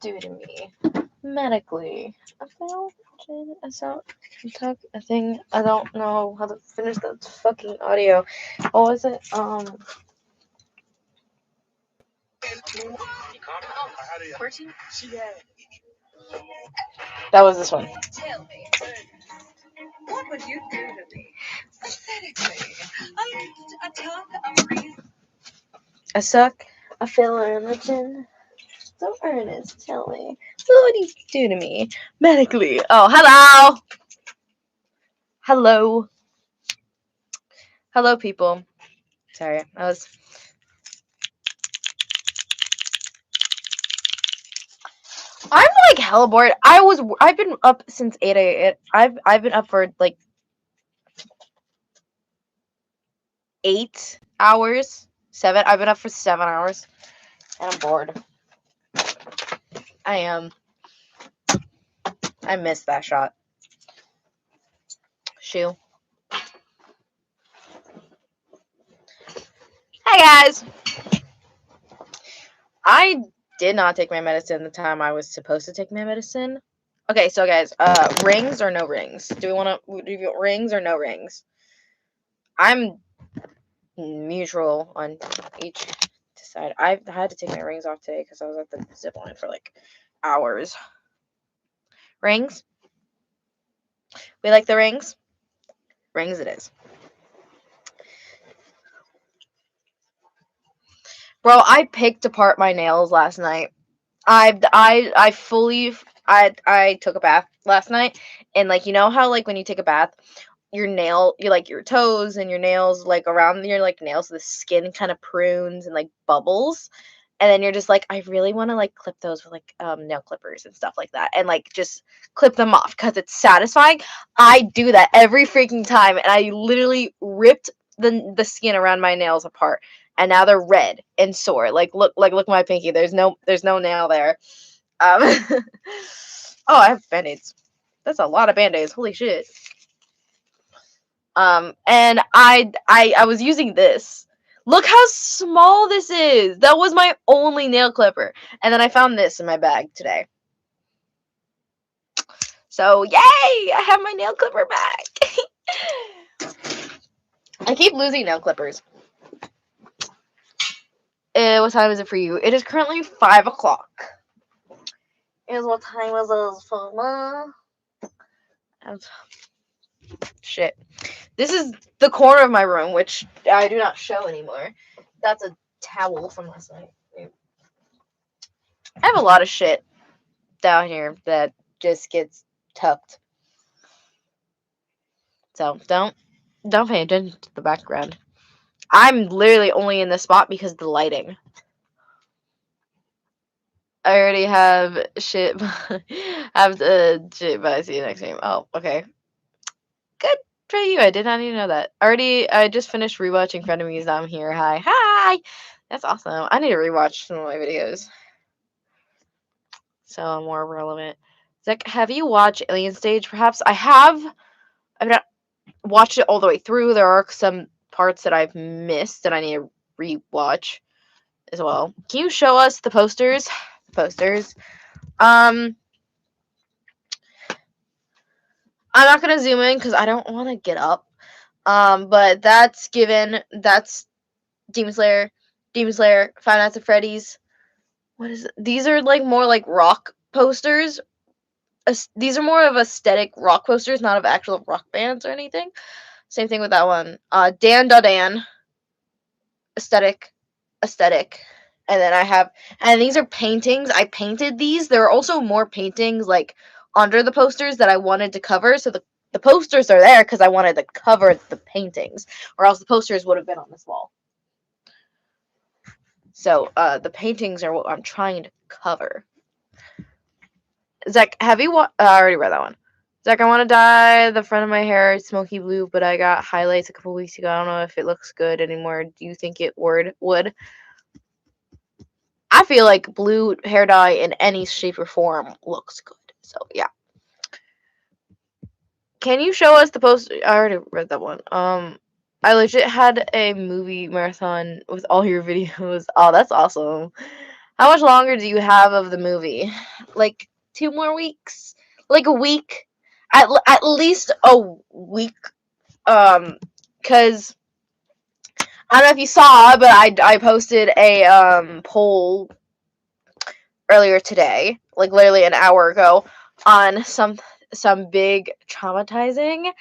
do to me? Medically. I took a thing. I don't know how to finish that fucking audio. What was it? That was this one. Tell me, what would you do to me? Pathetically. I suck a filler in the chin. So Ernest, tell me, what would you do to me? Medically. Oh, hello! Hello. Hello, people. Sorry, I'm like hella bored. I've been up since 8 a.m. I've been up for like 8 hours. 7. I've been up for 7 hours. And I'm bored. I am. I missed that shot. Shoe. Hey guys! I did not take my medicine the time I was supposed to take my medicine. Okay, so guys, rings or no rings? Do you want rings or no rings? I'm neutral on each side. I had to take my rings off today because I was at the zip line for like hours. Rings? We like the rings? Rings it is. Bro, I picked apart my nails last night. I took a bath last night, and like, you know how like when you take a bath, your toes and your nails, like around your like nails, the skin kind of prunes and like bubbles, and then you're just like, I really want to like clip those with like nail clippers and stuff like that, and like just clip them off because it's satisfying. I do that every freaking time, and I literally ripped the skin around my nails apart, and now they're red and sore. Look at my pinky. There's no nail there. Oh, I have band-aids. That's a lot of band-aids. Holy shit. And I was using this. Look how small this is. That was my only nail clipper. And then I found this in my bag today. So, yay! I have my nail clipper back. I keep losing nail clippers. What time is it for you? It is currently 5 o'clock. What time is it for shit. This is the corner of my room, which I do not show anymore. That's a towel from last night. I have a lot of shit down here that just gets tucked. So don't pay attention to the background. I'm literally only in this spot because of the lighting. I already have shit. I have the shit, but I see you next time. Oh, okay. Good for you. I did not even know that. I just finished rewatching Frenemies. I'm here. Hi. That's awesome. I need to rewatch some of my videos, so I'm more relevant. Zach, have you watched Alien Stage? Perhaps I have. I've not watched it all the way through. There are some parts that I've missed that I need to rewatch as well. Can you show us the posters? I'm not gonna zoom in because I don't want to get up. But that's Demon Slayer, Five Nights at Freddy's. What is it? These are like more like rock posters. These are more of aesthetic rock posters, not of actual rock bands or anything. Same thing with that one. Dan. Aesthetic. And then and these are paintings. I painted these. There are also more paintings like under the posters that I wanted to cover. So the posters are there because I wanted to cover the paintings, or else the posters would have been on this wall. So the paintings are what I'm trying to cover. Zach, have you I already read that one. Zach, I want to dye the front of my hair smoky blue, but I got highlights a couple weeks ago. I don't know if it looks good anymore. Do you think it would? I feel like blue hair dye in any shape or form looks good. So, yeah. Can you show us the poster? I already read that one. I legit had a movie marathon with all your videos. Oh, that's awesome. How much longer do you have of the movie? Like 2 more weeks? Like a week? At least a week. Cause I don't know if you saw, but I posted a poll earlier today, like literally an hour ago, on some big traumatizing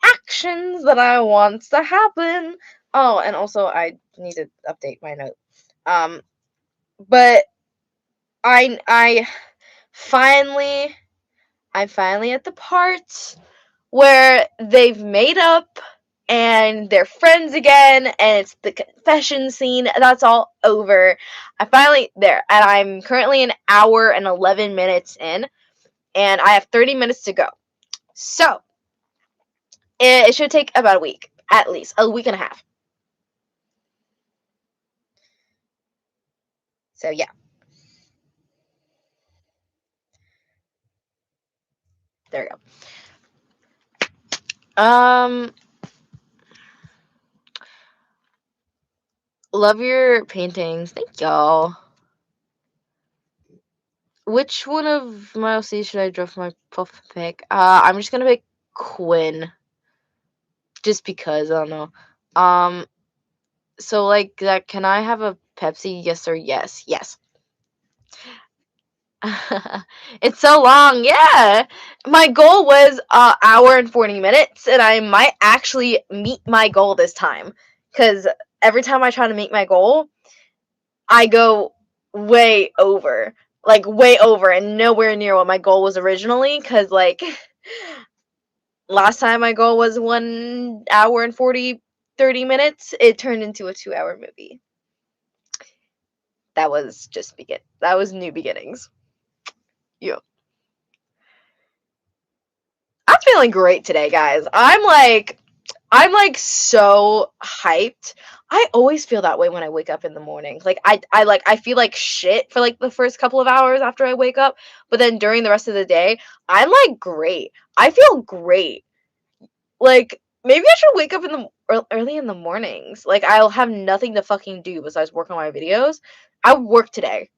actions that I want to happen. Oh, and also I need to update my note. But I finally I'm finally at the part where they've made up and they're friends again and it's the confession scene. That's all over. I'm finally there and I'm currently an hour and 11 minutes in and I have 30 minutes to go. So, it should take about a week, at least a week and a half. So, yeah. There we go. Love your paintings. Thank y'all. Which one of my OCs should I draw for my puff pick? I'm just gonna pick Quinn. Just because, I don't know. So like that, can I have a Pepsi? Yes or yes? Yes. It's so long, yeah. My goal was an hour and 40 minutes, and I might actually meet my goal this time. Because every time I try to meet my goal, I go way over. Like, way over, and nowhere near what my goal was originally. Because, like, last time my goal was 1 hour and 30 minutes, it turned into a 2-hour movie. That was that was new beginnings. Yeah. I'm feeling great today, guys. I'm like so hyped. I always feel that way when I wake up in the morning. Like I feel like shit for like the first couple of hours after I wake up, but then during the rest of the day, I'm like great. I feel great. Like maybe I should wake up in the early in the mornings. Like I'll have nothing to fucking do besides work on my videos. I work today,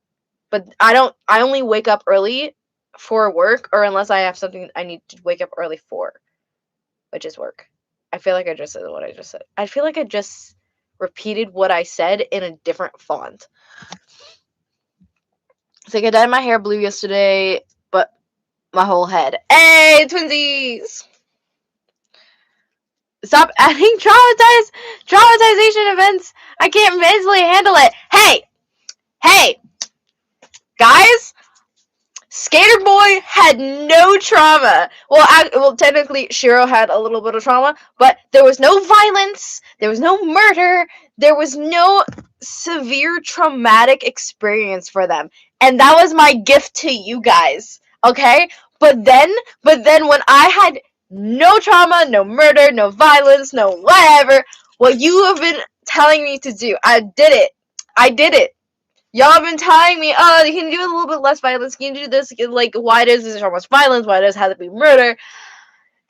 but I only wake up early for work or unless I have something I need to wake up early for, which is work. I feel like I just said what I just said. I feel like I just repeated what I said in a different font. It's like I dyed my hair blue yesterday, but my whole head. Hey, twinsies! Stop adding traumatization events. I can't mentally handle it. Hey, guys. Skater Boy had no trauma. Well, technically, Shiro had a little bit of trauma, but there was no violence, there was no murder, there was no severe traumatic experience for them. And that was my gift to you guys, okay? But then when I had no trauma, no murder, no violence, no whatever, what you have been telling me to do, I did it. Y'all have been telling me, oh, you can do a little bit less violence, you can do this, like, why does there so much violence, why does it have to be murder?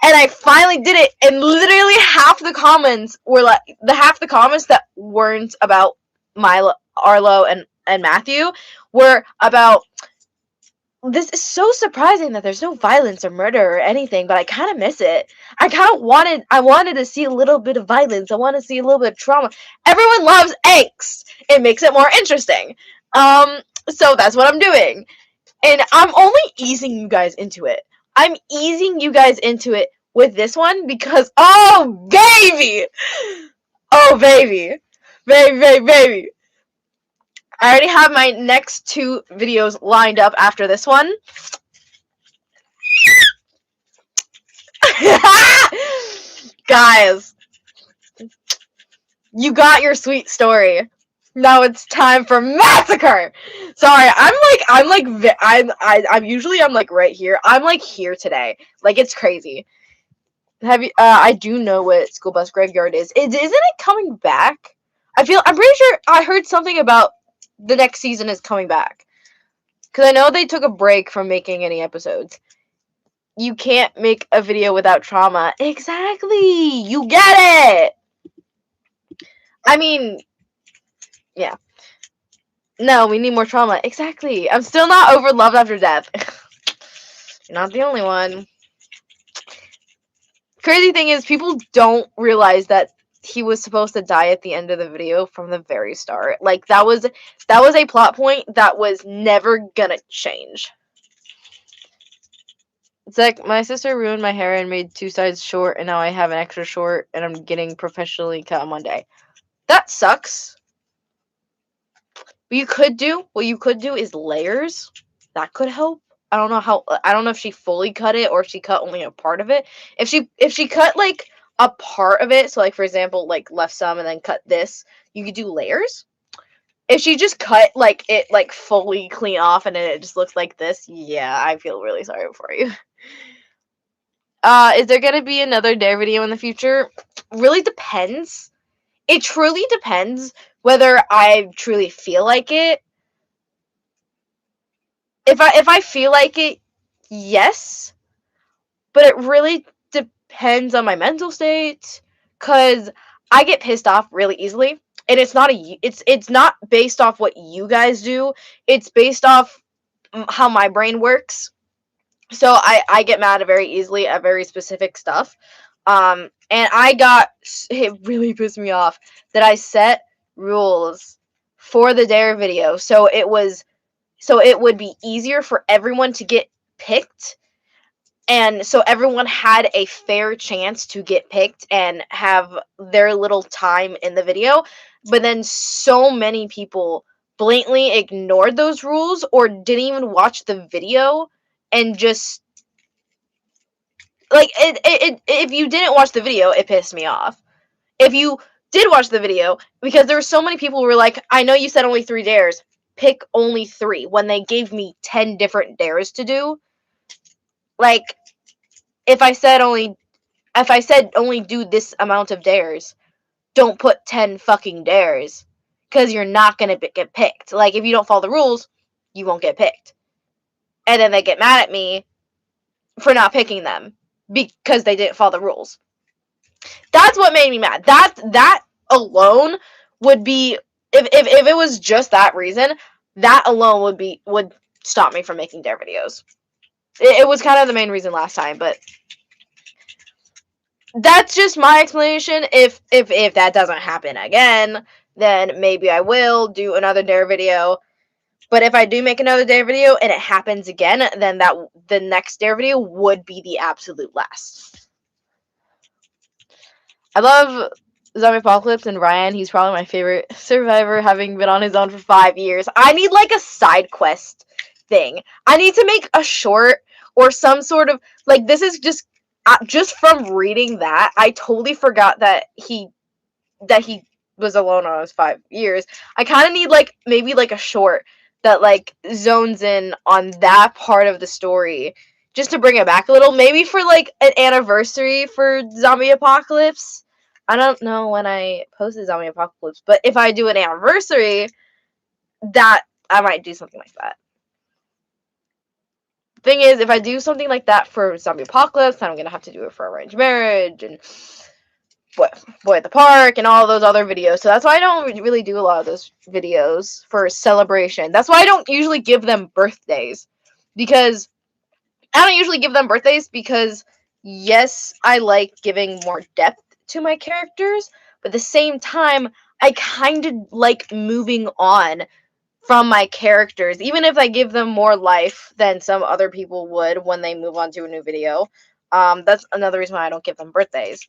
And I finally did it, and literally half the comments were like, half the comments that weren't about Milo, Arlo, and Matthew were about, this is so surprising that there's no violence or murder or anything, but I kind of miss it. I wanted to see a little bit of violence, I want to see a little bit of trauma. Everyone loves angst. It makes it more interesting. So that's what I'm doing. And I'm only easing you guys into it. I'm easing you guys into it with this one because, oh, baby! Oh, baby. Baby. I already have my next 2 videos lined up after this one. Guys, you got your sweet story. Now it's time for massacre. Sorry, I'm usually like right here. I'm like here today. Like it's crazy. Have you? I do know what School Bus Graveyard is. Isn't it coming back? I'm pretty sure I heard something about the next season is coming back. Cause I know they took a break from making any episodes. You can't make a video without trauma. Exactly. You get it. I mean, yeah. No, we need more trauma. Exactly. I'm still not over love after death. You're not the only one. Crazy thing is, people don't realize that he was supposed to die at the end of the video from the very start. Like, that was a plot point that was never gonna change. It's like, my sister ruined my hair and made two sides short, and now I have an extra short, and I'm getting professionally cut on Monday. That sucks. What you could do is layers. That could help. I don't know if she fully cut it or if she cut only a part of it. If she cut like a part of it, so like for example, like left some and then cut this, you could do layers. If she just cut like it like fully clean off and then it just looks like this, yeah, I feel really sorry for you. Is there gonna be another Dare video in the future? Really depends. It truly depends whether I truly feel like it. If I feel like it, yes, but it really depends on my mental state, cause I get pissed off really easily, and it's not based off what you guys do. It's based off how my brain works. So I get mad very easily at very specific stuff. And it really pissed me off that I set rules for the Dare video, so it would be easier for everyone to get picked, and so everyone had a fair chance to get picked and have their little time in the video. But then so many people blatantly ignored those rules or didn't even watch the video and just like if you didn't watch the video, it pissed me off. If you did watch the video, because there were so many people who were like, I know you said only 3 dares, pick only 3, when they gave me 10 different dares to do. Like, if I said only do this amount of dares, don't put 10 fucking dares, because you're not gonna get picked. Like, if you don't follow the rules, you won't get picked. And then they get mad at me for not picking them because they didn't follow the rules. That's what made me mad. That alone would be, if it was just that reason, that alone would stop me from making dare videos. It was kind of the main reason last time, but that's just my explanation. If that doesn't happen again, then maybe I will do another dare video. But if I do make another dare video and it happens again, then the next dare video would be the absolute last. I love Zombie Apocalypse and Ryan. He's probably my favorite survivor, having been on his own for 5 years. I need like a side quest thing. I need to make a short or some sort of, like, this is just from reading that, I totally forgot that he was alone on his 5 years. I kind of need like maybe like a short that like zones in on that part of the story, just to bring it back a little. Maybe for like an anniversary for Zombie Apocalypse. I don't know when I posted Zombie Apocalypse, but if I do an anniversary, that I might do something like that. Thing is, if I do something like that for Zombie Apocalypse, then I'm gonna have to do it for Arranged Marriage and Boy at the Park and all those other videos. So that's why I don't really do a lot of those videos for celebration. That's why I don't usually give them birthdays. Because yes, I like giving more depth to my characters, but at the same time, I kind of like moving on from my characters, even if I give them more life than some other people would when they move on to a new video. That's another reason why I don't give them birthdays.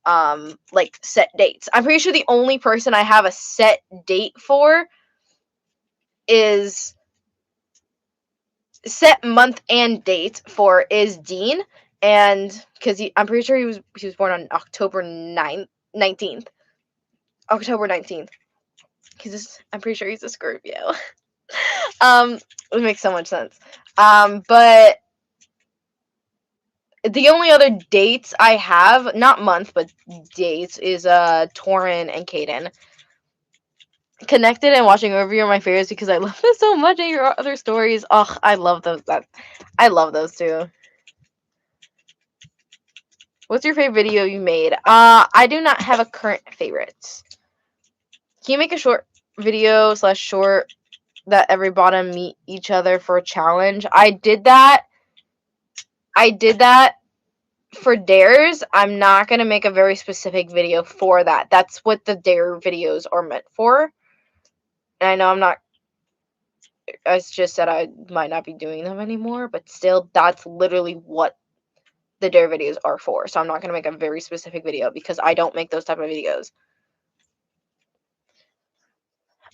Like set dates. I'm pretty sure the only person I have a set date for is set month and date for is Dean, and because I'm pretty sure he was born on October 19th. October 19th. I'm pretty sure he's a Scorpio. It makes so much sense. But the only other dates I have, not month, but dates, is Torin and Kaden. Connected and watching over you are my favorites because I love them so much, and your other stories. Ugh, I love those. I love those too. What's your favorite video you made? I do not have a current favorite. Can you make a short video / short that every bottom meet each other for a challenge. I did that for dares. I'm not going to make a very specific video for that. That's what the dare videos are meant for. And I know I'm not, it's just that I might not be doing them anymore, but still, that's literally what the dare videos are for. So I'm not going to make a very specific video because I don't make those type of videos.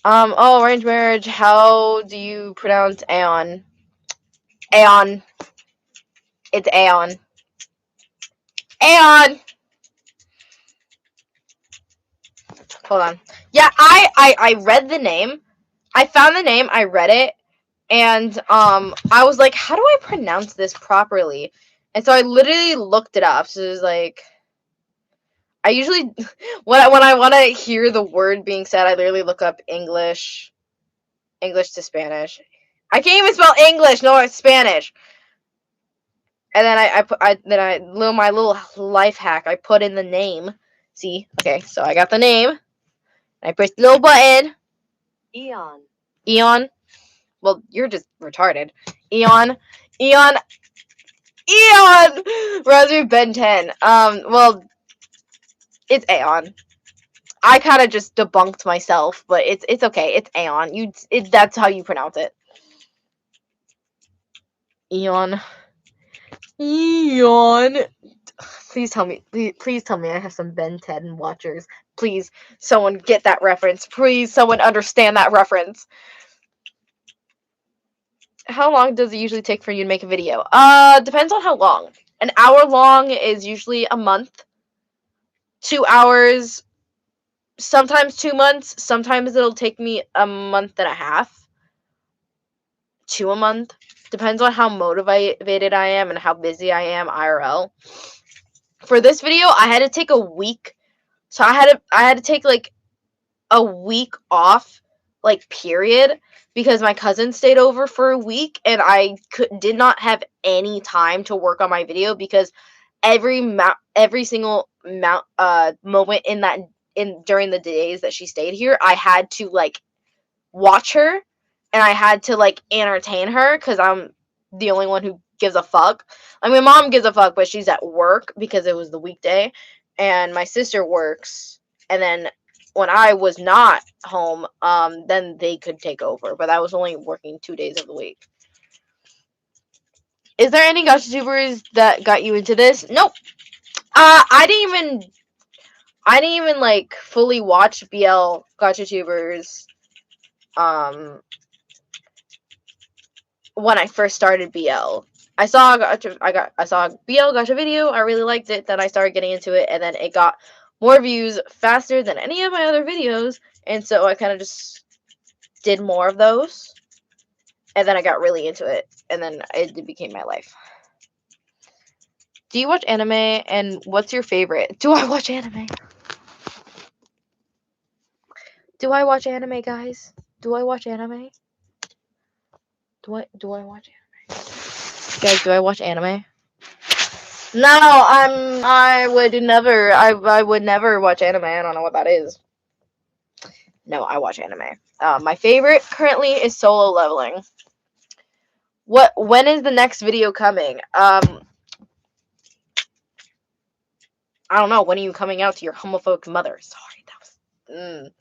Oh, arranged marriage. How do you pronounce Aeon? Aeon. It's Aeon. Aeon! Hold on. Yeah, I read the name. I found the name, I read it, and I was like, how do I pronounce this properly? And so I literally looked it up. So it was like, I usually when I want to hear the word being said, I literally look up English to Spanish. I can't even spell English, no, it's Spanish. And then my little life hack, I put in the name. See? Okay, so I got the name. I pressed the little button. Eon. Eon. Well, you're just retarded. Eon. Raspberry Ben 10. Well, it's Aeon. I kind of just debunked myself, but it's okay. It's Aeon. That's how you pronounce it. Eon. Please tell me I have some Ben 10 watchers. Please, someone get that reference. Please, someone understand that reference. How long does it usually take for you to make a video? Depends on how long. An hour long is usually a month. 2 hours, sometimes 2 months. Sometimes it'll take me a month and a half to a month. Depends on how motivated I am and how busy I am IRL. For this video, I had to take a week. So I had to take like a week off, like period, because my cousin stayed over for a week and I did not have any time to work on my video because every single moment during the days that she stayed here, I had to like watch her and I had to like entertain her because I'm the only one who gives a fuck. I mean, mom gives a fuck, but she's at work because it was the weekday, and my sister works, and then when I was not home, then they could take over, but I was only working 2 days of the week. Is there any gacha tubers that got you into this? Nope. I didn't even like fully watch BL gacha tubers when I first started BL. I saw BL gacha video, I really liked it, then I started getting into it, and then it got more views faster than any of my other videos, and so I kind of just did more of those, and then I got really into it, and then it became my life. Do you watch anime, and what's your favorite? Do I watch anime? Do I watch anime, guys? Do I watch anime? Do I watch anime? Guys, do I watch anime? No, I would never watch anime. I don't know what that is. No, I watch anime. My favorite currently is Solo Leveling. When is the next video coming? I don't know. When are you coming out to your homophobic mother? Sorry, that was.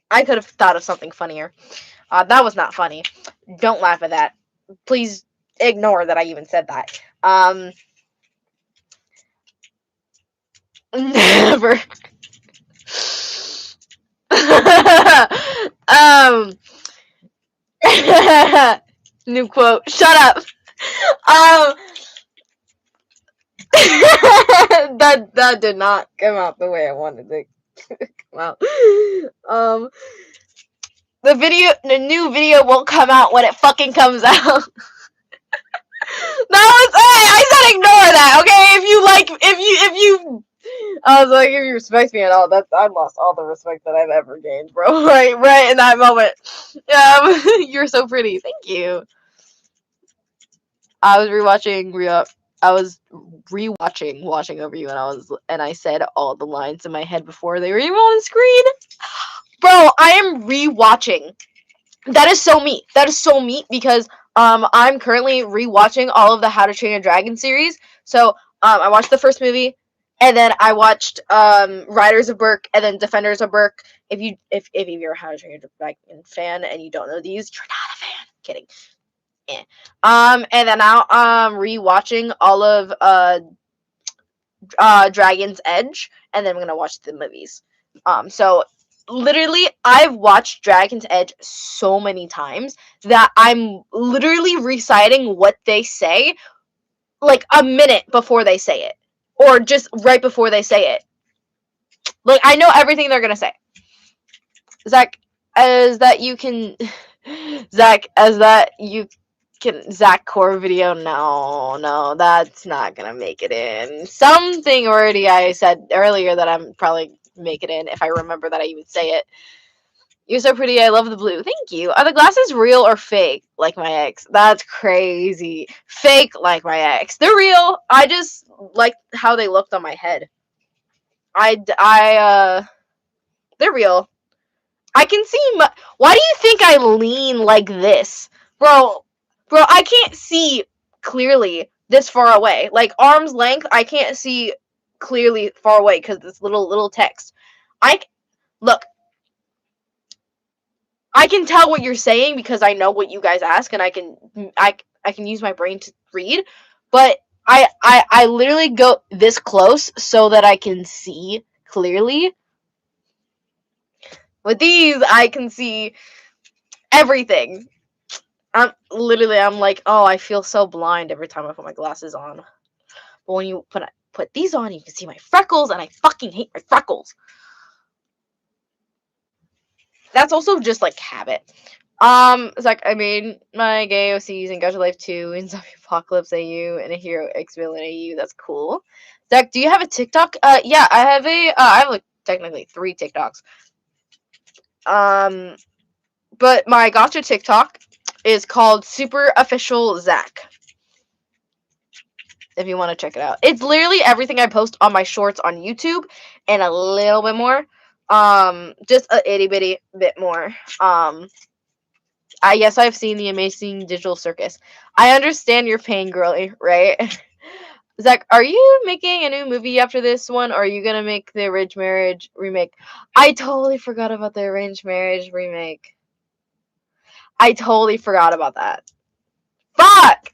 I could have thought of something funnier. That was not funny. Don't laugh at that. Please ignore that I even said that. Never. New quote. Shut up. That did not come out the way I wanted to come out. The new video won't come out when it fucking comes out. I said ignore that, okay? If you I was like, if you respect me at all, I lost all the respect that I've ever gained, bro. Right in that moment. You're so pretty. Thank you. I was rewatching Watching Over You, and I said all the lines in my head before they were even on the screen. Bro, I am rewatching That is so me. That is so me because I'm currently rewatching all of the How to Train Your Dragon series. So I watched the first movie, and then I watched Riders of Berk, and then Defenders of Berk. If you're a How to Train Your Dragon fan and you don't know these, you're not a fan. Kidding. Eh. And then now I'm rewatching all of Dragon's Edge, and then I'm gonna watch the movies. So literally, I've watched Dragon's Edge so many times that I'm literally reciting what they say like a minute before they say it, or just right before they say it. Like I know everything they're gonna say. Zach, as that you can, Zach, as that you Zach core video. No, that's not gonna make it in. Something already I said earlier that I'm probably make it in if I remember that I even say it. You're so pretty. I love the blue. Thank you. Are the glasses real or fake? Like my ex. That's crazy. Fake like my ex. They're real. I just like how they looked on my head. They're real. I can see why do you think I lean like this? Bro, I can't see clearly this far away. Like arm's length, I can't see clearly far away cuz this little text. I look, I can tell what you're saying because I know what you guys ask and I can use my brain to read, but I literally go this close so that I can see clearly. With these, I can see everything. I'm like, oh, I feel so blind every time I put my glasses on. But when you put these on, you can see my freckles, and I fucking hate my freckles. That's also just like habit. Zach, I made my gay OCs in Gacha Life 2, in Zombie Apocalypse AU, and a Hero X Villain AU. That's cool. Zach, do you have a TikTok? Yeah, I have like technically 3 TikToks. But my Gacha TikTok is called Super Official Zach. If you want to check it out, it's literally everything I post on my shorts on YouTube and a little bit more. Just a itty bitty bit more. Yes, I've seen the Amazing Digital Circus. I understand your pain, girly, right? Zach, are you making a new movie after this one, or are you gonna make the Arranged Marriage remake? I totally forgot about the Arranged Marriage remake. I totally forgot about that. Fuck!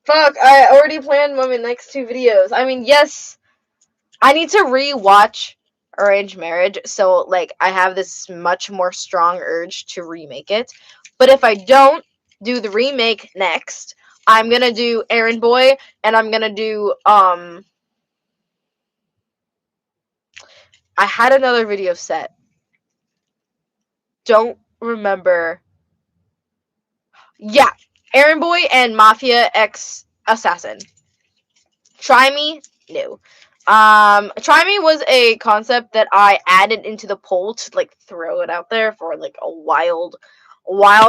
I already planned my next 2 videos. I mean, yes, I need to rewatch Arranged Marriage, so like I have this much more strong urge to remake it. But if I don't do the remake next, I'm gonna do Errand Boy, and I'm gonna do I had another video set. Don't remember. Yeah, Errand Boy and Mafia X Assassin. Try Me? No. Try Me was a concept that I added into the poll to like throw it out there for like a wild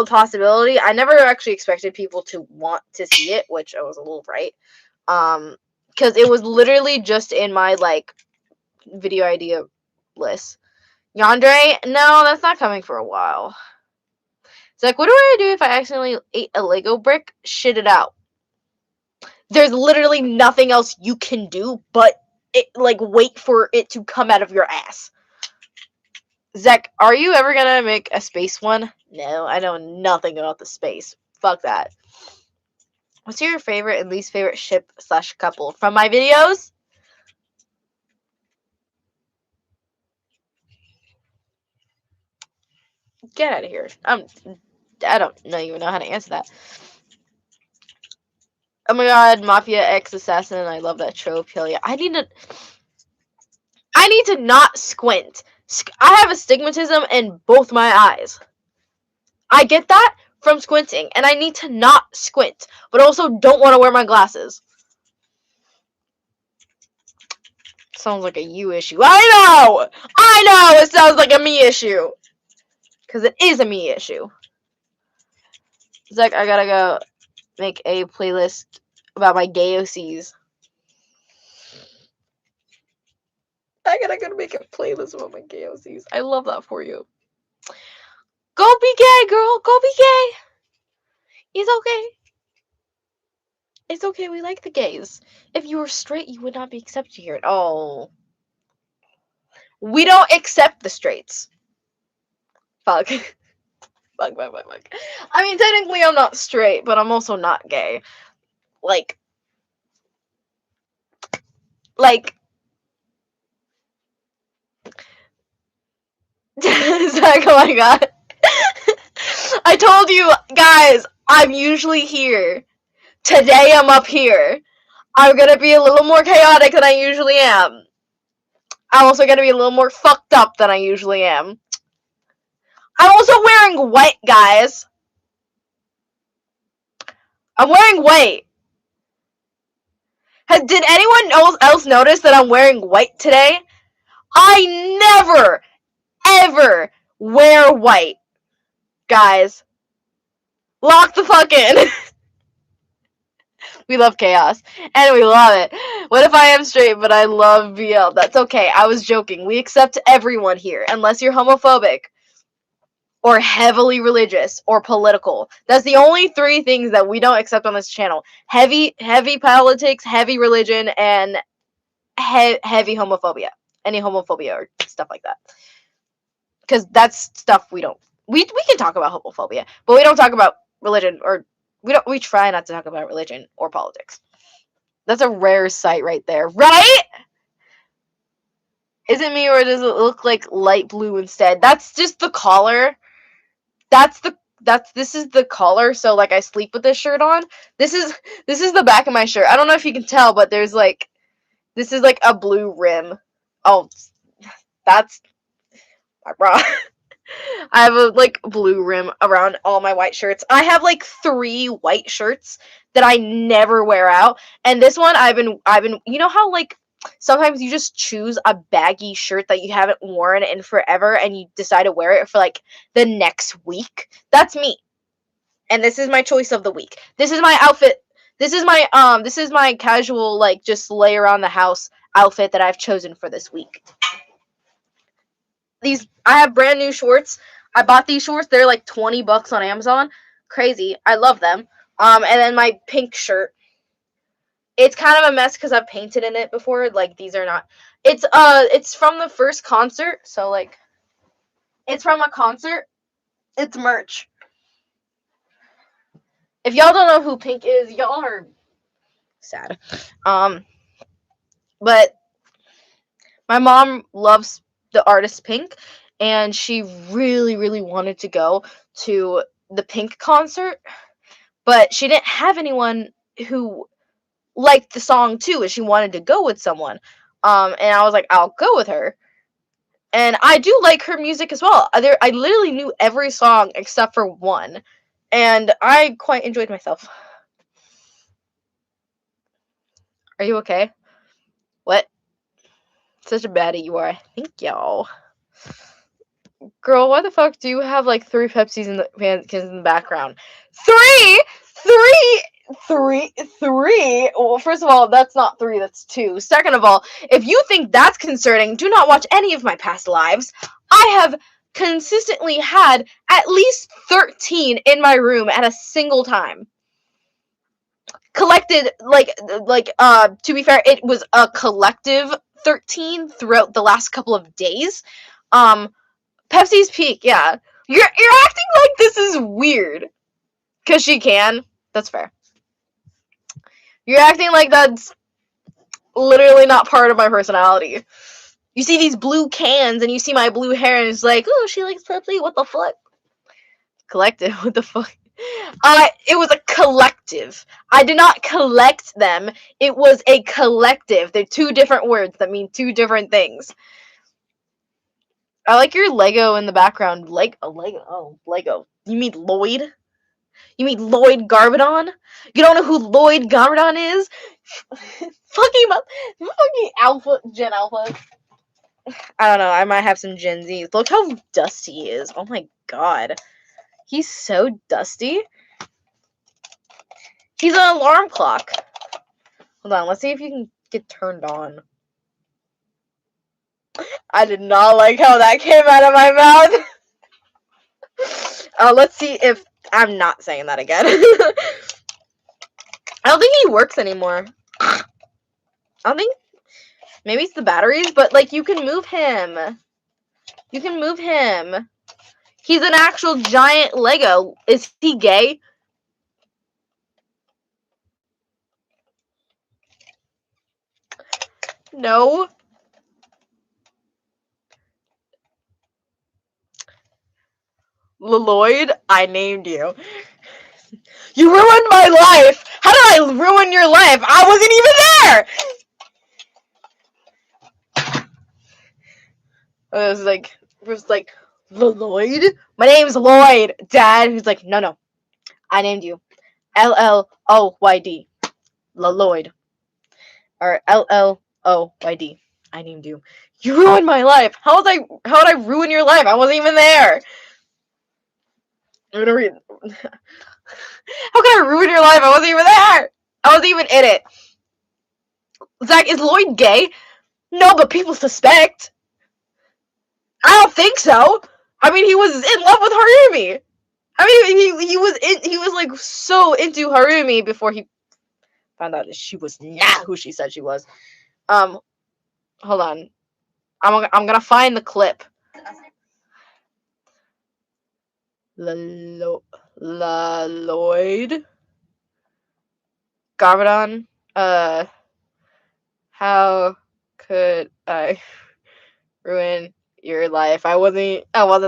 possibility. I never actually expected people to want to see it, which I was a little right. Because it was literally just in my like video idea list. Yandere? No, that's not coming for a while. It's like, what do I do if I accidentally ate a Lego brick? Shit it out. There's literally nothing else you can do but wait for it to come out of your ass. Zach, are you ever gonna make a space one? No, I know nothing about the space. Fuck that. What's your favorite and least favorite ship / couple from my videos? Get out of here. I don't even know how to answer that. Oh my god, Mafia X Assassin, I love that trope. Hell yeah. I need to not squint. I have astigmatism in both my eyes. I get that from squinting, and I need to not squint, but also don't want to wear my glasses. Sounds like a you issue. I know! It sounds like a me issue. Because it is a me issue. Zach, I gotta go make a playlist about my gay OCs. I gotta go make a playlist about my gay OCs. I love that for you. Go be gay, girl. Go be gay. It's okay. It's okay. We like the gays. If you were straight, you would not be accepted here. Oh. We don't accept the straights. Fuck. Fuck. I mean, technically I'm not straight, but I'm also not gay. Like, Zach, oh my god. I told you, guys, I'm usually here. Today I'm up here. I'm gonna be a little more chaotic than I usually am. I'm also gonna be a little more fucked up than I usually am. I'm also wearing white, guys. I'm wearing white. Did anyone else notice that I'm wearing white today? I never, ever wear white. Guys. Lock the fuck in. We love chaos. And we love it. What if I am straight, but I love BL? That's okay. I was joking. We accept everyone here, unless you're homophobic, or heavily religious, or political. That's the only 3 things that we don't accept on this channel. Heavy politics, heavy religion, and heavy homophobia. Any homophobia or stuff like that. Because that's stuff we don't... We can talk about homophobia, but we don't talk about religion, or... We try not to talk about religion or politics. That's a rare sight right there. Right? Is it me, or does it look like light blue instead? That's just the collar. This is the collar, so like I sleep with this shirt on. This is the back of my shirt. I don't know if you can tell, but there's like, this is like a blue rim. Oh, that's my bra. I have a like blue rim around all my white shirts. I have like 3 white shirts that I never wear out, and this one I've been you know how like sometimes you just choose a baggy shirt that you haven't worn in forever and you decide to wear it for like the next week? That's me. And this is my choice of the week. This is my outfit. This is my casual like just lay around the house outfit that I've chosen for this week. I have brand new shorts. I bought these shorts. They're like $20 on Amazon. Crazy. I love them. And then my pink shirt. It's kind of a mess because I've painted in it before. Like, these are not... It's from the first concert. So, like... It's from a concert. It's merch. If y'all don't know who Pink is, y'all are... sad. But... my mom loves the artist Pink. And she really, really wanted to go to the Pink concert. But she didn't have anyone who... liked the song too, and she wanted to go with someone. And I was like, I'll go with her. And I do like her music as well. I literally knew every song except for one. And I quite enjoyed myself. Are you okay? What? Such a baddie you are. Thank y'all. Girl, why the fuck do you have like 3 Pepsis in the background? 3? 3? Well, first of all, that's not 3, that's 2. Second of all, if you think that's concerning, do not watch any of my past lives. I have consistently had at least 13 in my room at a single time. Collected, to be fair, it was a collective 13 throughout the last couple of days. Pepsi's peak, yeah. You're acting like this is weird. 'Cause she can. That's fair. You're acting like that's literally not part of my personality. You see these blue cans and you see my blue hair and it's like, oh, she likes Pepsi? What the fuck? Collective? What the fuck? It was a collective. I did not collect them. It was a collective. They're 2 different words that mean 2 different things. I like your Lego in the background. Lego. Oh, Lego. You mean Lloyd? You mean Lloyd Garbadon? You don't know who Lloyd Garbadon is? fucking Alpha, Gen Alpha. I don't know, I might have some Gen Zs. Look how dusty he is. Oh my god. He's so dusty. He's an alarm clock. Hold on, let's see if you can get turned on. I did not like how that came out of my mouth. Let's see if I'm not saying that again. I don't think he works anymore. I don't think. Maybe it's the batteries, but like you can move him. You can move him. He's an actual giant Lego. Is he gay? No. Lloyd, I named you. You ruined my life! How did I ruin your life? I wasn't even there! It was like, Lloyd? My name's Lloyd, Dad. He's like, no. I named you. Lloyd. Lloyd. Or Lloyd. I named you. You ruined my life! How would I ruin your life? I wasn't even there! I'm gonna read. How can I ruin your life? I wasn't even there! I wasn't even in it. Zach, is Lloyd gay? No, but people suspect. I don't think so. I mean, he was in love with Harumi. I mean, he was like so into Harumi before he found out that she was not who she said she was. Hold on. I'm gonna find the clip. Lloyd Garvadon. How could I ruin your life? I wasn't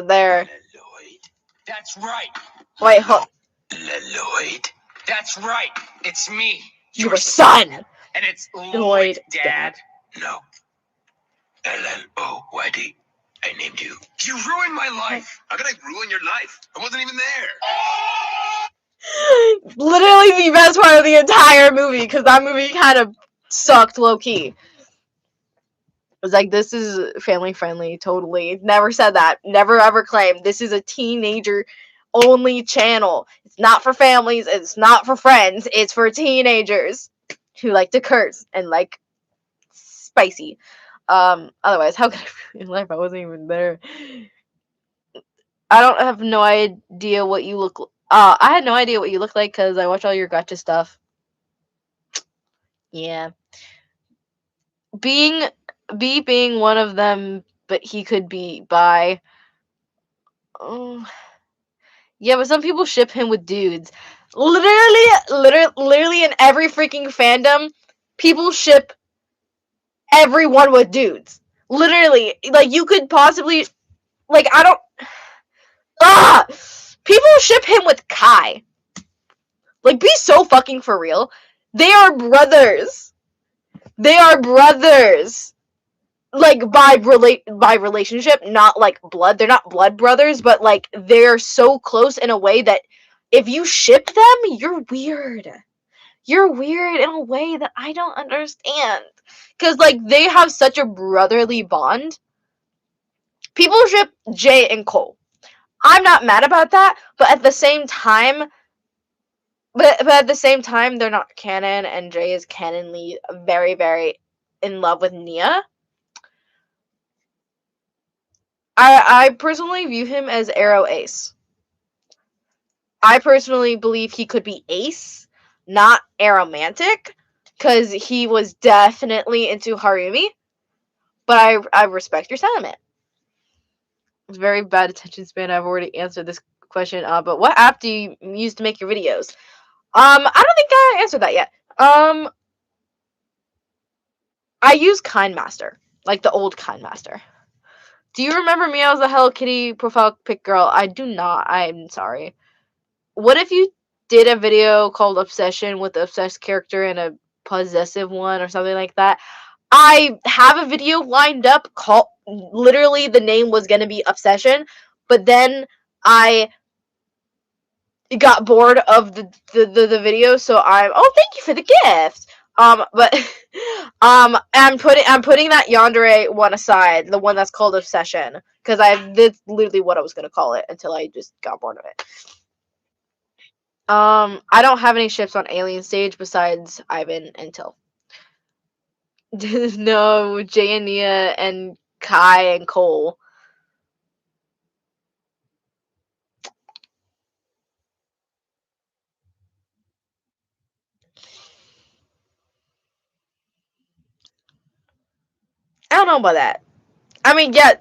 there. Lloyd. That's right. Wait, hold. Lloyd. That's right. It's me. Your son. And it's Lloyd, Dad. No. Lloyd. I named you. You ruined my life. How could I ruin your life? I wasn't even there. Literally the best part of the entire movie, because that movie kind of sucked low key. It was like, this is family friendly, totally. Never said that. Never ever claimed. This is a teenager only channel. It's not for families. It's not for friends. It's for teenagers who like to curse and like spicy. Otherwise, how could I ruin life? I wasn't even there. I don't have no idea what you look. I had no idea what you look like because I watch all your gotcha stuff. Yeah. Being one of them, but he could be bi. Oh. Yeah, but some people ship him with dudes. Literally in every freaking fandom, people ship everyone with dudes. Literally, like you could possibly, like I don't. People ship him with Kai. Like, be so fucking for real. They are brothers. They are brothers. Like, by relationship, not like blood. They're not blood brothers, but like they're so close in a way that if you ship them, you're weird. You're weird in a way that I don't understand. Because like they have such a brotherly bond. People ship Jay and Cole. I'm not mad about that, but at the same time, they're not canon, and Jay is canonly very, very in love with Nia. I personally view him as Arrow Ace. I personally believe he could be Ace, not Aromantic, because he was definitely into Harumi. But I respect your sentiment. It's very bad attention span. I've already answered this question. But what app do you use to make your videos? I don't think I answered that yet. I use KindMaster, like the old KindMaster. Do you remember me as a Hello Kitty profile pic girl? I do not. I'm sorry. What if you did a video called Obsession with the obsessed character and a possessive one or something like that? I have a video lined up called, literally the name was going to be Obsession, but then I got bored of the video, so thank you for the gift. But I'm putting that yandere one aside, the one that's called Obsession, because that's literally what I was gonna call it until I just got bored of it. I don't have any ships on Alien Stage besides Ivan and Till. No, Jay and Nia and Kai and Cole. I don't know about that. I mean, yeah,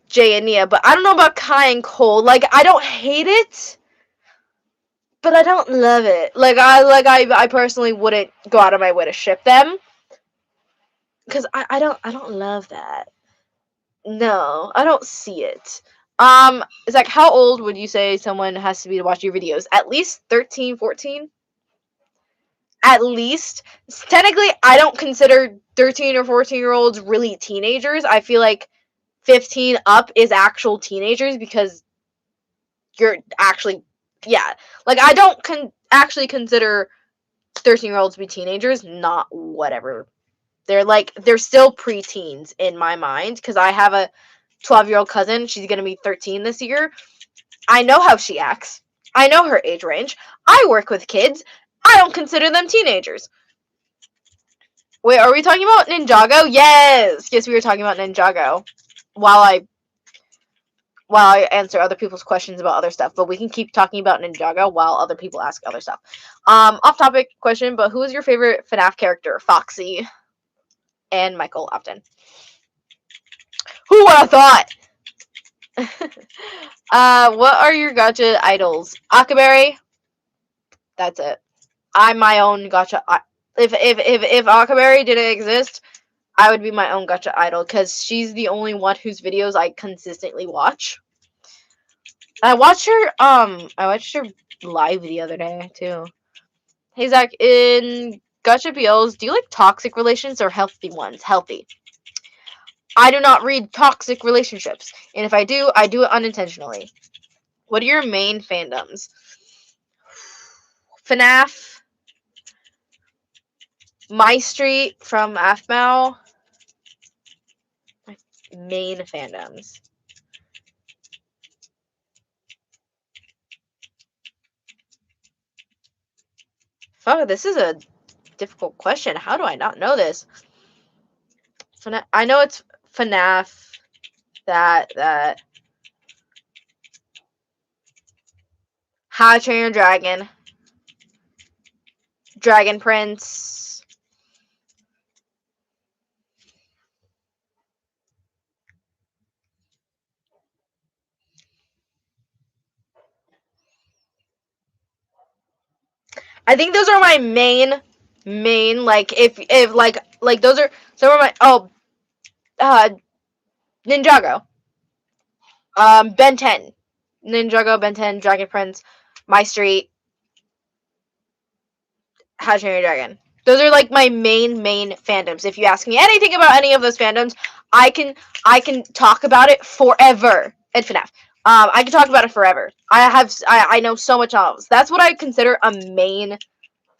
Jay and Nia, but I don't know about Kai and Cole. Like, I don't hate it, but I don't love it. I personally wouldn't go out of my way to ship them, because I don't love that. No, I don't see it. It's like, how old would you say someone has to be to watch your videos? At least 13, 14? At least. Technically, I don't consider 13 or 14-year-olds really teenagers. I feel like 15 up is actual teenagers, because you're actually, yeah. Like, I don't actually consider 13-year-olds to be teenagers. Not whatever. They're still preteens in my mind, because I have a 12-year-old cousin. She's going to be 13 this year. I know how she acts. I know her age range. I work with kids. I don't consider them teenagers. Wait, are we talking about Ninjago? Yes! Yes, we were talking about Ninjago. While I answer other people's questions about other stuff. But we can keep talking about Ninjago while other people ask other stuff. Off-topic question, but who is your favorite FNAF character? Foxy and Michael Upton. Who would have thought? What are your gacha idols? Akaberry. That's it. I'm my own gacha. If Akaberry didn't exist, I would be my own gacha idol, because she's the only one whose videos I consistently watch. I watched her live the other day too. Hey Zach, in gacha BLs, do you like toxic relations or healthy ones? Healthy. I do not read toxic relationships, and if I do it unintentionally. What are your main fandoms? FNAF, My Street from AFMAO. My main fandoms. Fuck, this is a difficult question. How do I not know this? I know it's FNAF. That. How to Train Your Dragon. Dragon Prince. I think those are my main like if like those are some of my Ninjago. Ben 10. Ninjago, Ben 10, Dragon Prince, My Street, How to Train Your Dragon. Those are like my main fandoms. If you ask me anything about any of those fandoms, I can talk about it forever. And FNAF. I can talk about it forever. I know so much of those. That's what I consider a main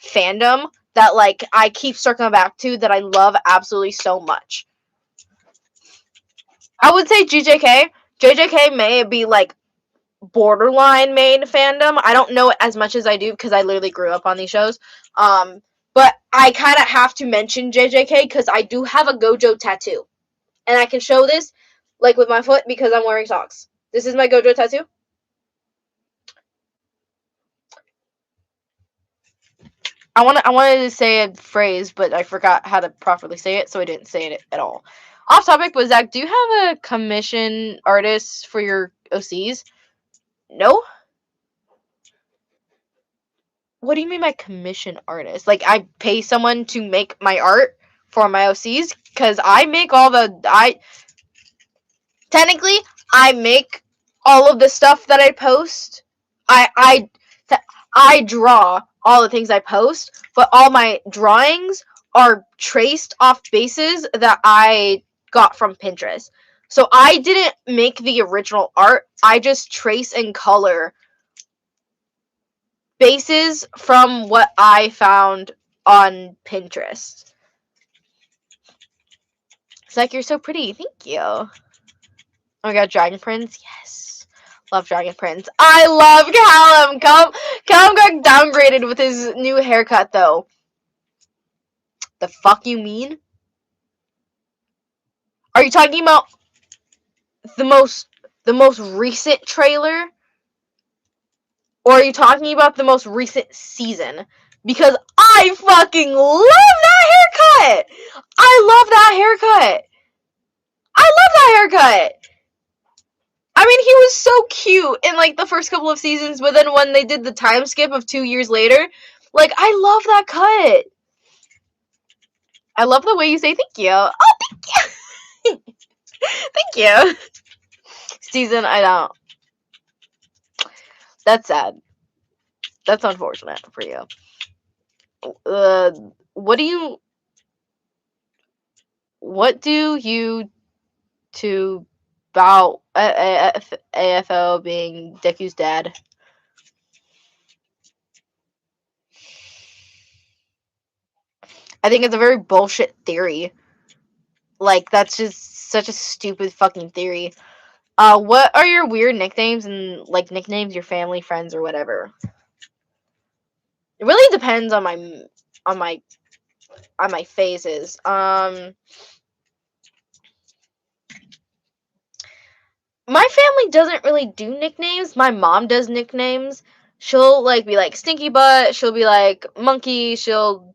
fandom that like I keep circling back to, that I love absolutely so much. I would say JJK. JJK may be like borderline main fandom. I don't know it as much as I do, because I literally grew up on these shows. But I kind of have to mention JJK because I do have a Gojo tattoo. And I can show this like with my foot because I'm wearing socks. This is my Gojo tattoo. I wanted to say a phrase, but I forgot how to properly say it, so I didn't say it at all. Off topic, but Zach, do you have a commission artist for your OCs? No? What do you mean by commission artist? Like, I pay someone to make my art for my OCs? Because I make technically, I make all of the stuff that I post. I draw all the things I post, but all my drawings are traced off bases that I got from Pinterest. So I didn't make the original art. I just trace and color bases from what I found on Pinterest. It's like, you're so pretty. Thank you. Oh my god, Dragon Prince? Yes. Love Dragon Prince. I love Callum. Callum got downgraded with his new haircut, though. The fuck you mean? Are you talking about the most recent trailer? Or are you talking about the most recent season? Because I fucking love that haircut! I love that haircut! I love that haircut. I mean, he was so cute in like the first couple of seasons, but then when they did the time skip of 2 years later, like I love that cut. I love the way you say thank you. Oh, thank you. Thank you. Season, I don't. That's sad. That's unfortunate for you. What do you to about AFO being Deku's dad? I think it's a very bullshit theory. Like, that's just such a stupid fucking theory. What are your weird nicknames and, like, nicknames your family, friends, or whatever? It really depends on my phases. My family doesn't really do nicknames. My mom does nicknames. She'll like be like stinky butt. She'll be like monkey. She'll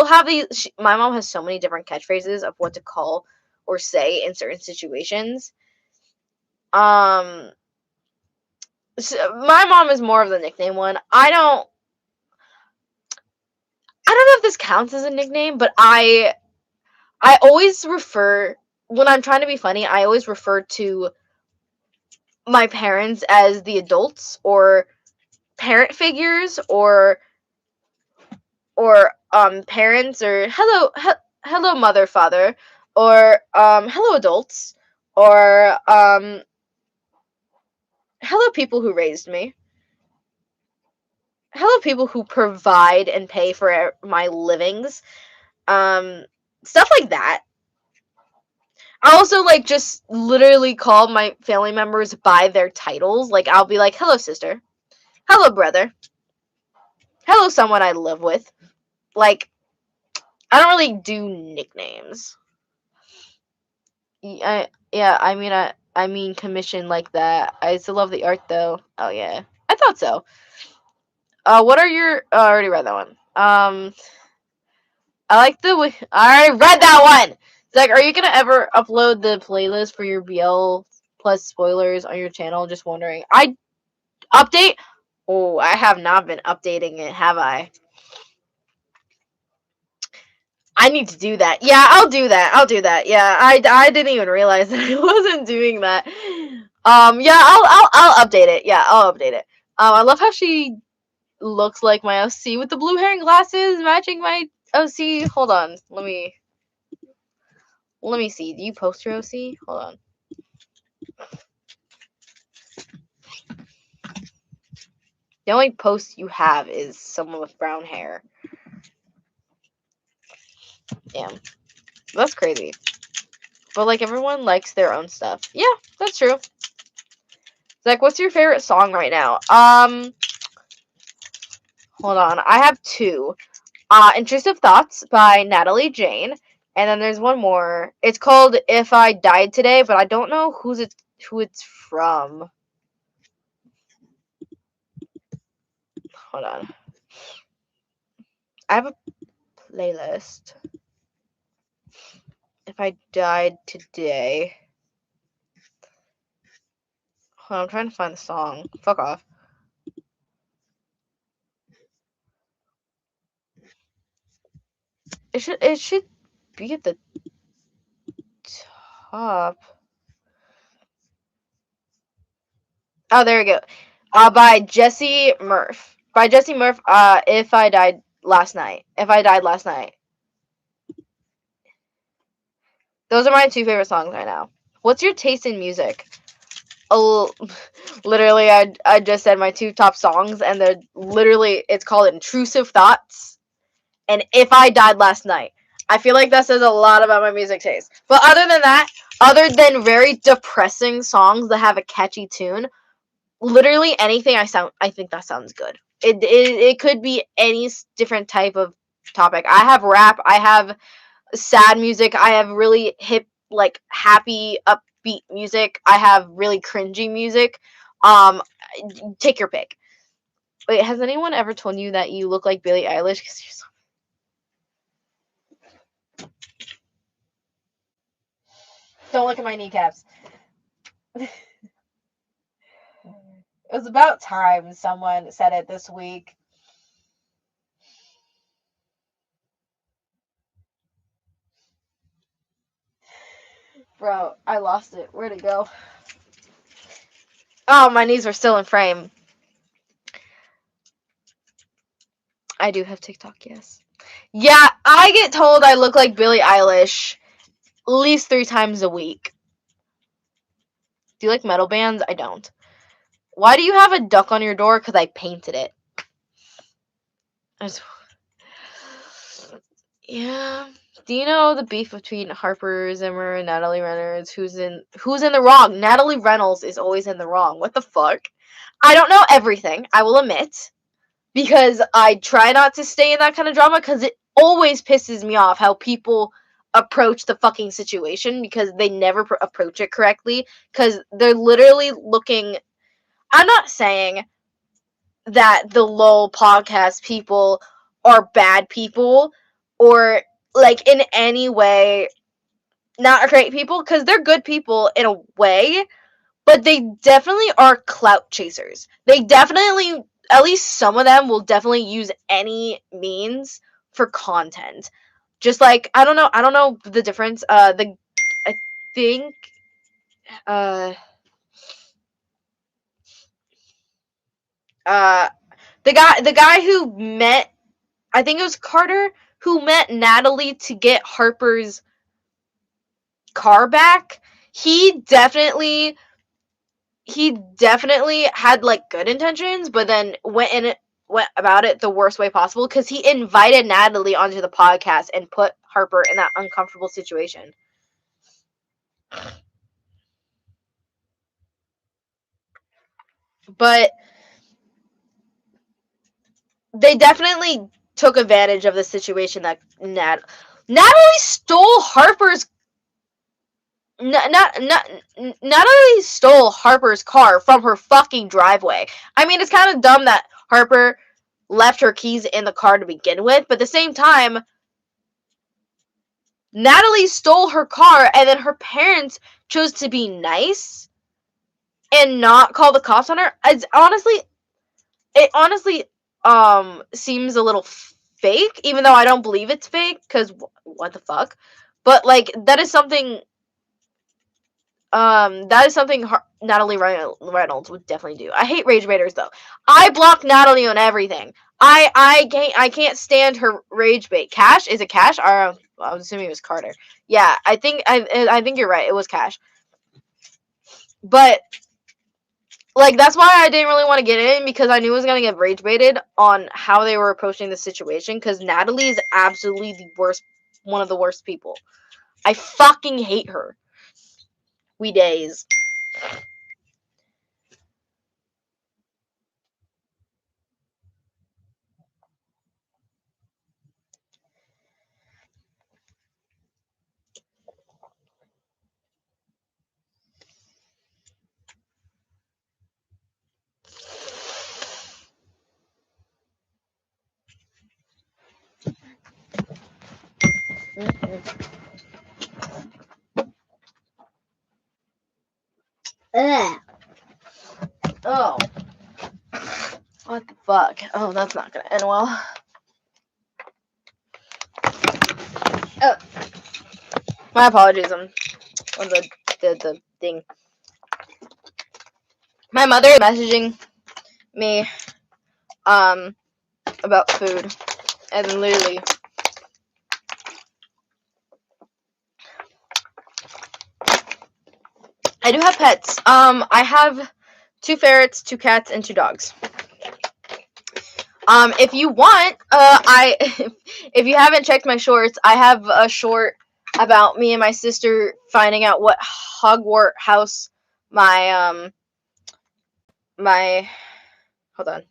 have these. My mom has so many different catchphrases of what to call or say in certain situations. So my mom is more of the nickname one. I don't know if this counts as a nickname, but I always refer, when I'm trying to be funny, I always refer to my parents as the adults or parent figures or parents or hello mother father or hello adults or hello people who raised me, hello people who provide and pay for my livings, stuff like that. I also like just literally call my family members by their titles. Like I'll be like, hello sister, hello brother, hello someone I live with. Like I don't really do nicknames. I mean commission like that. I still love the art though. Oh yeah, I thought so. What are your? Oh, I already read that one. I like the. I already read that one. Zach, are you gonna ever upload the playlist for your BL plus spoilers on your channel? Just wondering. I update. Oh, I have not been updating it, have I? I need to do that. Yeah, I'll do that. I'll do that. Yeah, I didn't even realize that I wasn't doing that. Yeah, I'll update it. Yeah, I'll update it. I love how she looks like my OC with the blue hair and glasses matching my OC. Hold on, let me see. Do you post your OC? Hold on. The only post you have is someone with brown hair. Damn, that's crazy. But like everyone likes their own stuff. Yeah, that's true. Zach, what's your favorite song right now? Hold on. I have two. Intrusive Thoughts by Natalie Jane. And then there's one more. It's called If I Died Today, but I don't know who it's from. Hold on. I have a playlist. If I died today. Hold on, I'm trying to find the song. Fuck off. It should be at the top. Oh, there we go. By Jesse Murph. By Jesse Murph. If I died last night. If I died last night. Those are my two favorite songs right now. What's your taste in music? Oh, literally, I just said my two top songs, and they're literally, it's called Intrusive Thoughts and If I Died Last Night. I feel like that says a lot about my music taste. But other than that, other than very depressing songs that have a catchy tune, literally anything I think that sounds good. It could be any different type of topic. I have rap, I have sad music, I have really hip, like happy, upbeat music, I have really cringy music. Take your pick. Wait, has anyone ever told you that you look like Billie Eilish? Because you're so... Don't look at my kneecaps. It was about time someone said it this week. Bro, I lost it. Where'd it go? Oh, my knees are still in frame. I do have TikTok, yes. Yeah, I get told I look like Billie Eilish at least 3 times a week. Do you like metal bands? I don't. Why do you have a duck on your door? Because I painted it. Yeah. Do you know the beef between Harper Zimmer and Natalie Reynolds? Who's in the wrong? Natalie Reynolds is always in the wrong. What the fuck? I don't know everything, I will admit. Because I try not to stay in that kind of drama because it always pisses me off how people approach the fucking situation because they never approach it correctly because they're literally looking. I'm not saying that the LOL podcast people are bad people or like in any way not great people because they're good people in a way, but they definitely are clout chasers. They definitely, at least some of them will definitely use any means for content. Just like I don't know the difference. I think uh uh the guy who met, I think it was Carter, who met Natalie to get Harper's car back. He definitely had like good intentions, but then went about it the worst way possible because he invited Natalie onto the podcast and put Harper in that uncomfortable situation. But they definitely took advantage of the situation that Natalie stole Harper's Natalie stole Harper's car from her fucking driveway. I mean, it's kind of dumb that Harper left her keys in the car to begin with, but at the same time, Natalie stole her car and then her parents chose to be nice and not call the cops on her. It honestly seems a little fake, even though I don't believe it's fake cuz what the fuck? But like that is something Natalie Reynolds would definitely do. I hate rage baiters though. I block Natalie on everything. I can't stand her rage bait. Cash, is it Cash? Or I was assuming it was Carter. Yeah, I think you're right. It was Cash. But like that's why I didn't really want to get in because I knew I was gonna get rage baited on how they were approaching the situation. Because Natalie is absolutely the worst, one of the worst people. I fucking hate her. We days. Ugh. Oh. What the fuck? Oh, that's not gonna end well. Oh. My apologies. I'm on the thing. My mother is messaging me about food. And literally I do have pets. I have 2 ferrets, 2 cats, and 2 dogs. If you want, if you haven't checked my shorts, I have a short about me and my sister finding out what Hogwarts house my hold on.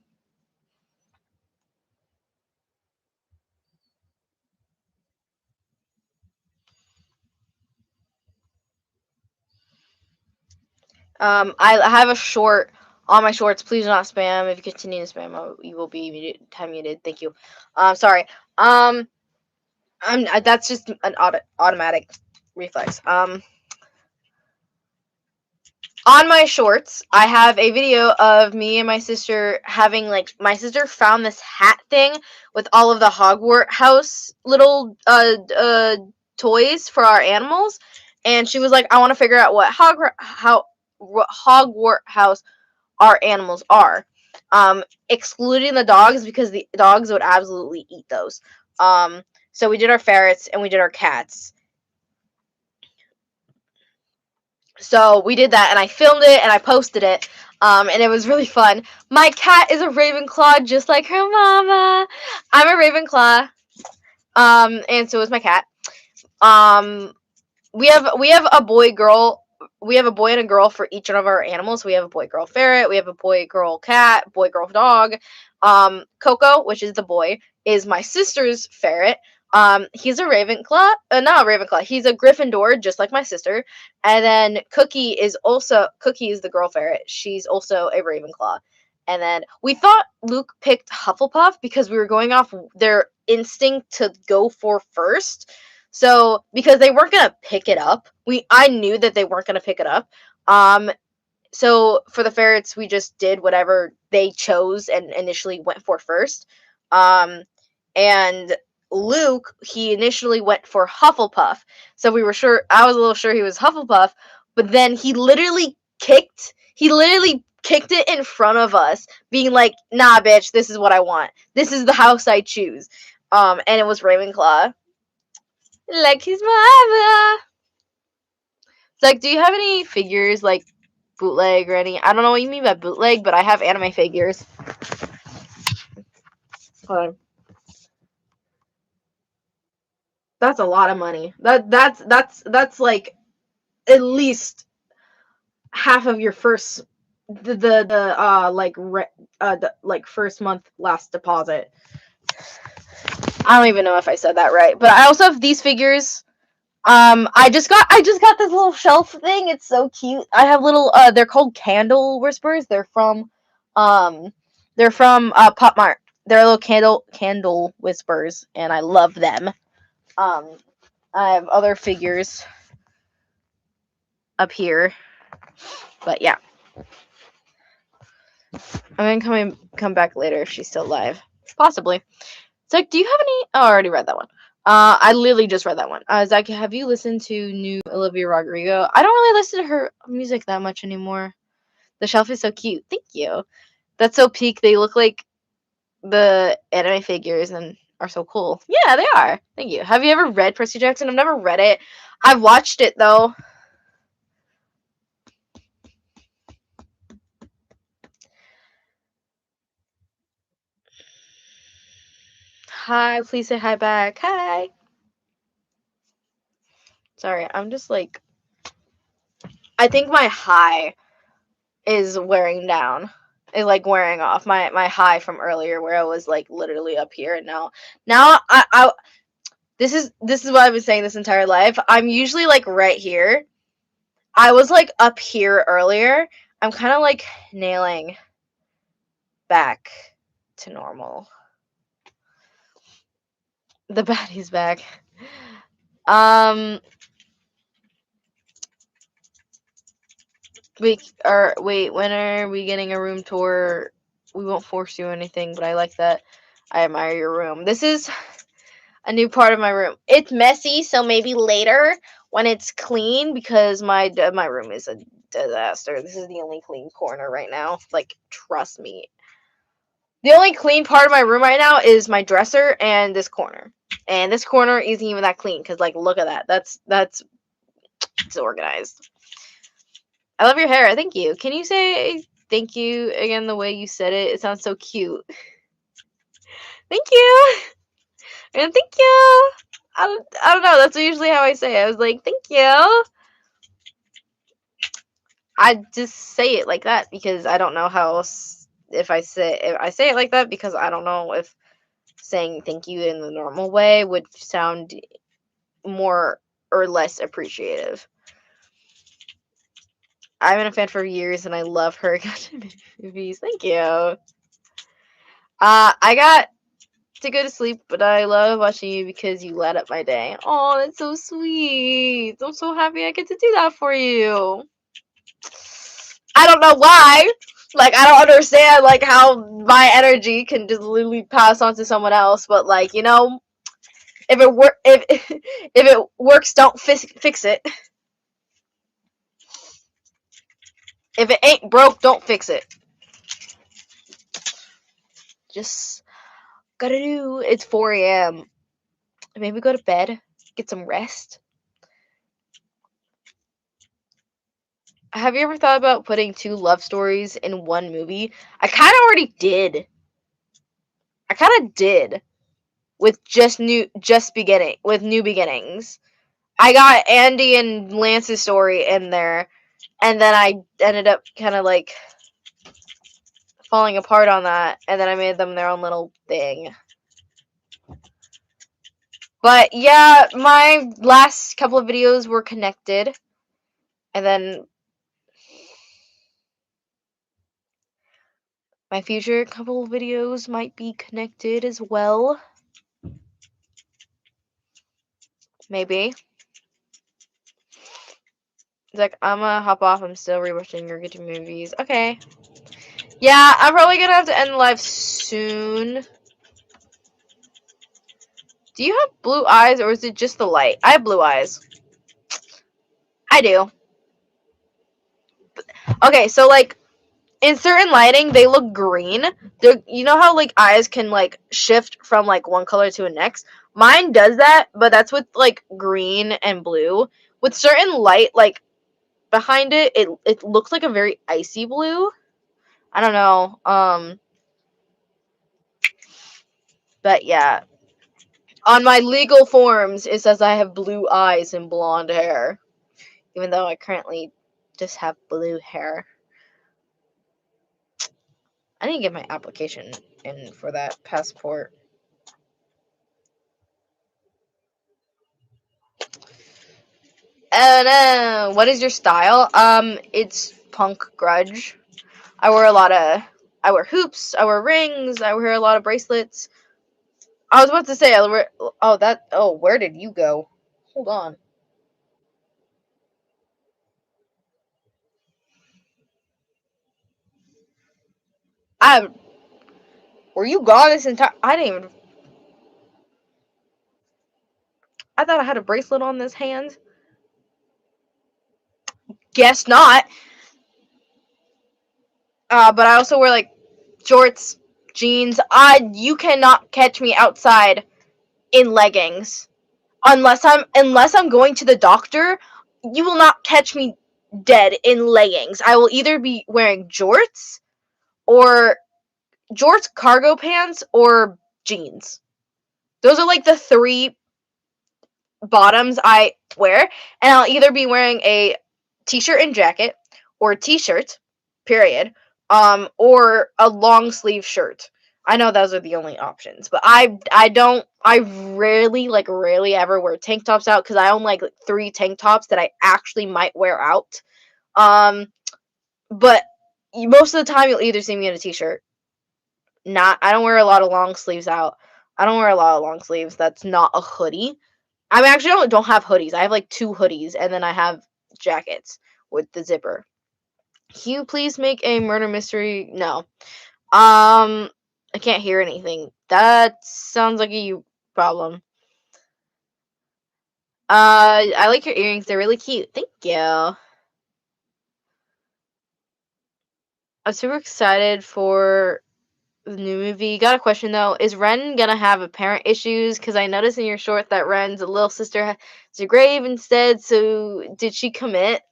I have a short on my shorts. Please do not spam. If you continue to spam, you will be time muted. Thank you. Sorry. That's just an automatic reflex. on my shorts, I have a video of me and my sister having, like, my sister found this hat thing with all of the Hogwarts house little toys for our animals, and she was like, I want to figure out what Hogwarts house our animals are, excluding the dogs, because the dogs would absolutely eat those. So we did our ferrets and we did our cats. So we did that, and I filmed it and I posted it, and it was really fun. My cat is a Ravenclaw, just like her mama. I'm a Ravenclaw, and so is my cat. We have a boy girl. We have a boy and a girl for each of our animals. We have a boy girl ferret. We have a boy girl cat. Boy girl dog. Coco, which is the boy, is my sister's ferret. He's a Ravenclaw. Not a Ravenclaw. He's a Gryffindor, just like my sister. And then Cookie is the girl ferret. She's also a Ravenclaw. And then we thought Luke picked Hufflepuff because we were going off their instinct to go for first. So, because they weren't gonna pick it up, I knew that they weren't gonna pick it up. So for the ferrets, we just did whatever they chose and initially went for first. And Luke, he initially went for Hufflepuff. So we were sure, I was a little sure he was Hufflepuff, but then he literally kicked it in front of us, being like, nah, bitch, this is what I want. This is the house I choose. And it was Ravenclaw. Like his mama. It's like, do you have any figures, like, bootleg or any? I don't know what you mean by bootleg, but I have anime figures. Hold on. That's a lot of money. That's like at least half of your first first month last deposit. I don't even know if I said that right, but I also have these figures. I just got this little shelf thing. It's so cute. I have little they're called candle whispers. They're from Pop Mart. They're little candle whispers, and I love them. I have other figures up here, but yeah, I'm gonna come back later if she's still alive, possibly. It's like, do you have any? Oh, I already read that one. I literally just read that one. Zach, have you listened to new Olivia Rodrigo? I don't really listen to her music that much anymore. The shelf is so cute. Thank you. That's so peak. They look like the anime figures and are so cool. Yeah, they are. Thank you. Have you ever read Percy Jackson? I've never read it. I've watched it, though. Hi, please say hi back. Hi. Sorry, I'm just like, I think my high is wearing down. Is like wearing off. My high from earlier where I was like literally up here, and now I this is what I've been saying this entire life. I'm usually like right here. I was like up here earlier. I'm kind of like nailing back to normal. The baddie's back. Wait, when are we getting a room tour? We won't force you or anything, but I like that. I admire your room. This is a new part of my room. It's messy, so maybe later when it's clean, because my room is a disaster. This is the only clean corner right now. Like, trust me. The only clean part of my room right now is my dresser and this corner. And this corner isn't even that clean, because, like, look at that. That's disorganized. I love your hair. Thank you. Can you say thank you again the way you said it? It sounds so cute. Thank you. And thank you. I don't know. That's usually how I say it. I was like, thank you. I just say it like that because I don't know how else. If I say it like that because I don't know if saying thank you in the normal way would sound more or less appreciative. I've been a fan for years and I love her movies. Thank you. I got to go to sleep, but I love watching you because you light up my day. Oh, that's so sweet. I'm so happy I get to do that for you. I don't know why. Like, I don't understand, like, how my energy can just literally pass on to someone else. But, like, you know, if it works, don't fix it. If it ain't broke, don't fix it. Just gotta do. It's 4 a.m. Maybe go to bed, get some rest. Have you ever thought about putting 2 love stories in one movie? I kind of already did. With New Beginnings. I got Andy and Lance's story in there, and then I ended up kind of like falling apart on that, and then I made them their own little thing. But yeah, my last couple of videos were connected, and then my future couple of videos might be connected as well. Maybe. It's like, I'm gonna hop off. I'm still rewatching your YouTube movies. Okay. Yeah, I'm probably gonna have to end the live soon. Do you have blue eyes, or is it just the light? I have blue eyes. I do. Okay, so, like, in certain lighting, they look green. You know how, like, eyes can, like, shift from, like, one color to the next? Mine does that, but that's with, like, green and blue. With certain light, like, behind it, it looks like a very icy blue. I don't know. But yeah. On my legal forms, it says I have blue eyes and blonde hair. Even though I currently just have blue hair. I need to get my application in for that passport. Oh no! What is your style? It's punk grunge. I wear hoops, I wear rings, I wear a lot of bracelets. I was about to say, where did you go? Hold on. Were you gone this entire? I didn't even. I thought I had a bracelet on this hand. Guess not. But I also wear like shorts, jeans. You cannot catch me outside in leggings unless I'm going to the doctor. You will not catch me dead in leggings. I will either be wearing jorts, cargo pants, or jeans. Those are like the 3 bottoms I wear, and I'll either be wearing a t-shirt and jacket, or a t-shirt, period, or a long sleeve shirt. I know those are the only options, but I rarely ever wear tank tops out, because I own like 3 tank tops that I actually might wear out. But most of the time you'll either see me in a t-shirt. I don't wear a lot of long sleeves out. I don't wear a lot of long sleeves that's not a hoodie. I mean, actually, I don't have hoodies. I have like 2 hoodies, and then I have jackets with the zipper. Can you please make a murder mystery? No. I can't hear anything. That sounds like a you problem. I like your earrings. They're really cute. Thank you. I'm super excited for the new movie. Got a question though. Is Ren gonna have a parent issues? Because I noticed in your short that Ren's little sister has a grave instead. So did she commit?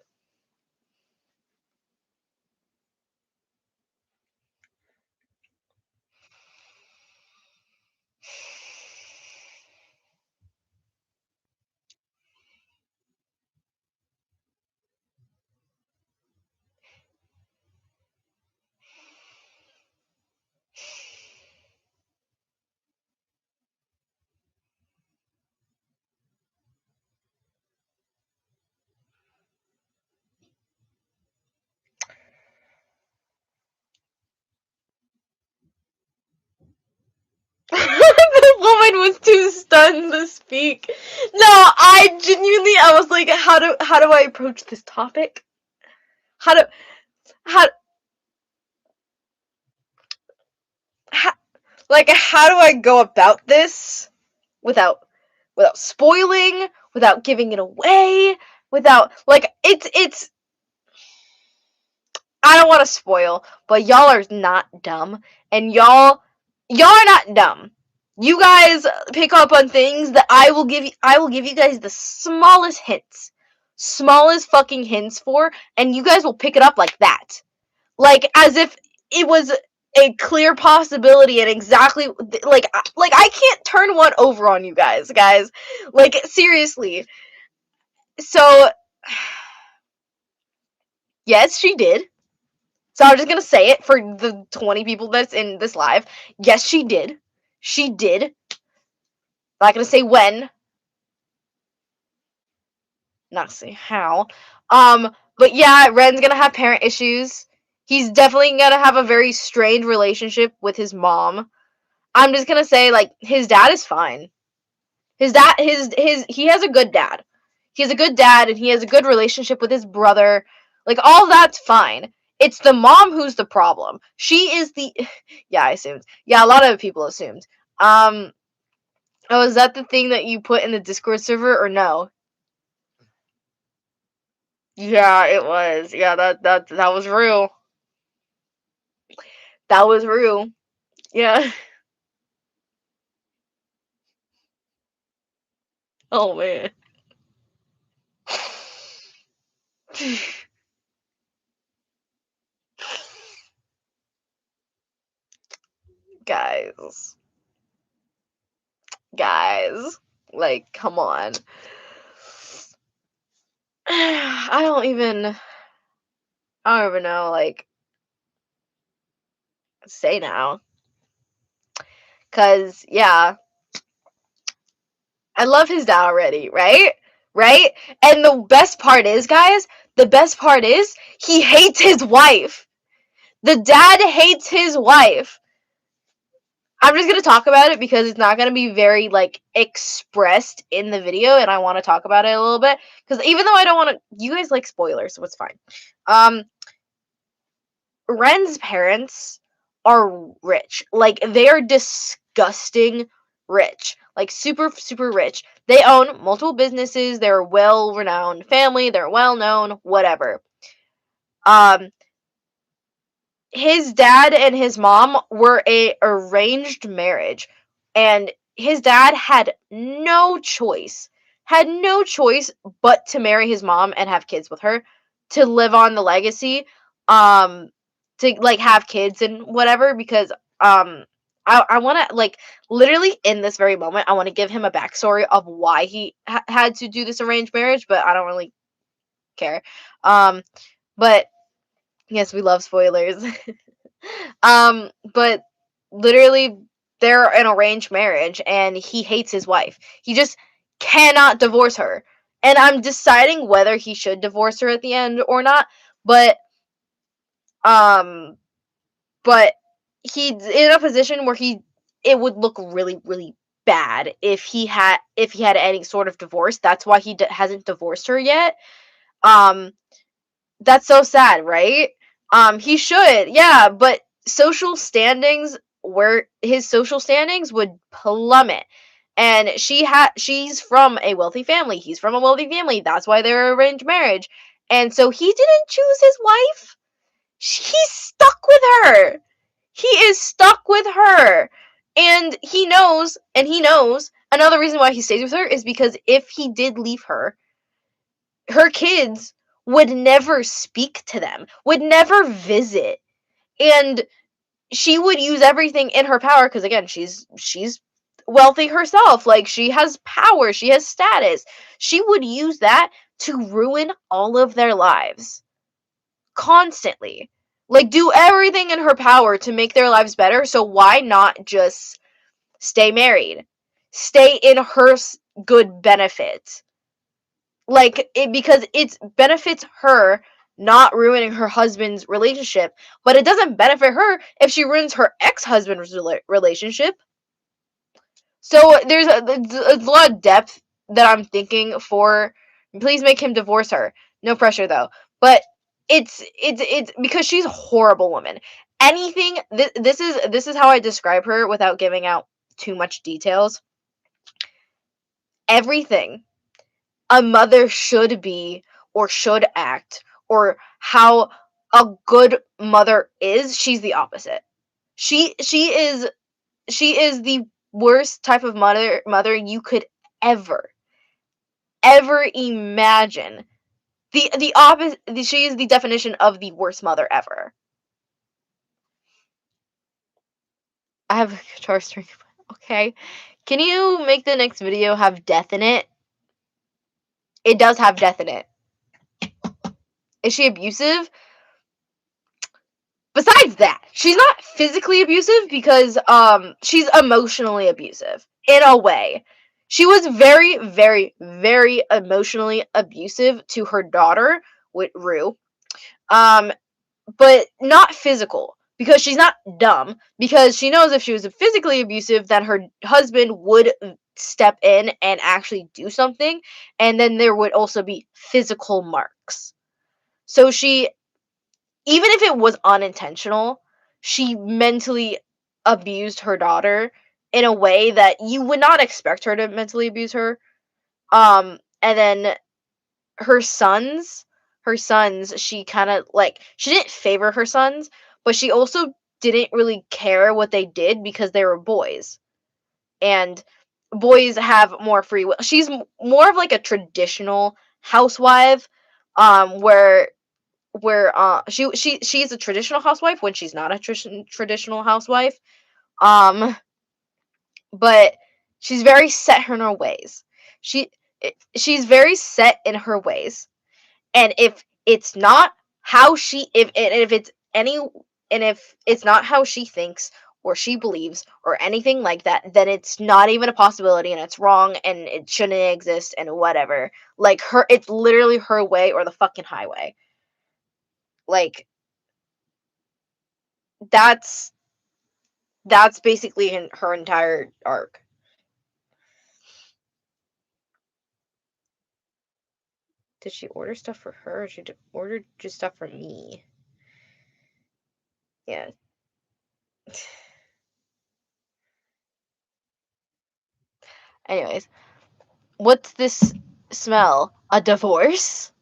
The woman was too stunned to speak. No, I was like, how do I approach this topic? How do how, how like how do I go about this without spoiling, without giving it away, without like it's I don't want to spoil, but y'all are not dumb, and y'all are not dumb. You guys pick up on things that I will give you guys the smallest hints. Smallest fucking hints for, and you guys will pick it up like that. Like as if it was a clear possibility and exactly like I can't turn one over on you guys. Like seriously. So yes, she did. So I'm just gonna say it for the 20 people that's in this live. Yes, she did. She did. Not gonna say when. Not say how. But yeah, Ren's gonna have parent issues. He's definitely gonna have a very strained relationship with his mom. I'm just gonna say, like, his dad is fine. His dad, he has a good dad. He has a good dad, and he has a good relationship with his brother. Like, all that's fine. It's the mom who's the problem. She is the, yeah, I assumed. Yeah, a lot of people assumed. Oh, is that the thing that you put in the Discord server, or no? Yeah, it was. Yeah, that was real. That was real. Yeah. Oh man. Guys. Guys. Like, come on. I don't even know, like, say now. Cause yeah, I love his dad already, right? Right? And the best part is, guys, he hates his wife. The dad hates his wife. I'm just gonna talk about it because it's not gonna be very like expressed in the video, and I want to talk about it a little bit because even though I don't want to, you guys like spoilers, so it's fine. Ren's parents are rich, like they are disgusting rich, like super super rich. They own multiple businesses. They're a well-renowned family. They're well known. Whatever. Um, his dad and his mom were a arranged marriage, and his dad had no choice but to marry his mom and have kids with her to live on the legacy, um to like have kids and whatever, because I want to like literally in this very moment I want to give him a backstory of why he had to do this arranged marriage, but I don't really care. But yes, we love spoilers. But literally, they're an arranged marriage, and he hates his wife. He just cannot divorce her. And I'm deciding whether he should divorce her at the end or not. But, um, but he's in a position where it would look really, really bad if he had any sort of divorce. That's why he hasn't divorced her yet. Um, That's so sad, right? He should, yeah, but his social standings would plummet. And she's from a wealthy family. He's from a wealthy family. That's why they're arranged marriage. And so he didn't choose his wife. He's stuck with her. He is stuck with her. And he knows another reason why he stays with her is because if he did leave her, her kids would never speak to them, would never visit. And she would use everything in her power because again, she's wealthy herself. Like she has power, she has status. She would use that to ruin all of their lives constantly. Like do everything in her power to make their lives better. So why not just stay married? Stay in her good benefit. Like it, because it benefits her not ruining her husband's relationship, but it doesn't benefit her if she ruins her ex-husband's relationship. So there's a lot of depth that I'm thinking for. Please make him divorce her. No pressure though. But it's because she's a horrible woman. Anything this is how I describe her without giving out too much details. Everything a mother should be or should act or how a good mother is, she's the opposite. She is the worst type of mother you could ever imagine. The opposite. She is the definition of the worst mother ever. I have a guitar string. Okay. Can you make the next video have death in it? It does have death in it. Is she abusive? Besides that, she's not physically abusive because she's emotionally abusive in a way. She was very, very, very emotionally abusive to her daughter with Rue. But not physical because she's not dumb, because she knows if she was physically abusive that her husband would step in and actually do something, and then there would also be physical marks. So she, even if it was unintentional, she mentally abused her daughter in a way that you would not expect her to mentally abuse her. And then her sons, she kind of like, she didn't favor her sons, but she also didn't really care what they did because they were boys. And boys have more free will. She's more of like a traditional housewife, where she's a traditional housewife when she's not a traditional housewife. Um, but she's very set in her ways. She she's very set in her ways. And if it's not how she, if it's any, and if it's not how she thinks or she believes or anything like that, then it's not even a possibility and it's wrong and it shouldn't exist and whatever. Like her, it's literally her way or the fucking highway. Like that's basically her entire arc. Did she order stuff for her? Or she ordered just stuff for me. Yeah. Anyways, what's this smell? A divorce?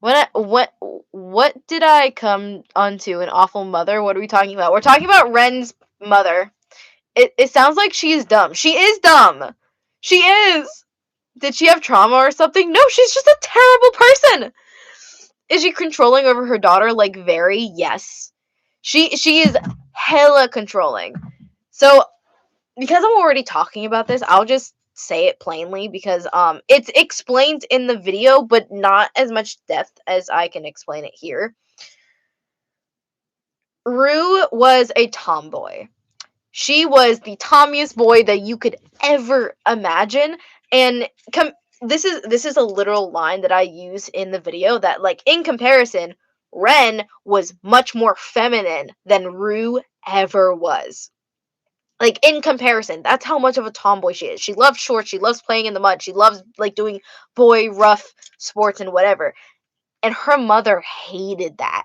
What did I come onto? An awful mother? What are we talking about? We're talking about Ren's mother. It sounds like she is dumb. She is dumb. She is. Did she have trauma or something? No, she's just a terrible person. Is she controlling over her daughter? Like, very, yes. She is hella controlling. So, because I'm already talking about this, I'll just say it plainly because it's explained in the video, but not as much depth as I can explain it here. Rue was a tomboy. She was the tommiest boy that you could ever imagine, and this is a literal line that I use in the video, that like, in comparison, Ren was much more feminine than Rue ever was. Like, in comparison, that's how much of a tomboy she is. She loves shorts, she loves playing in the mud, she loves like doing boy rough sports and whatever. And her mother hated that.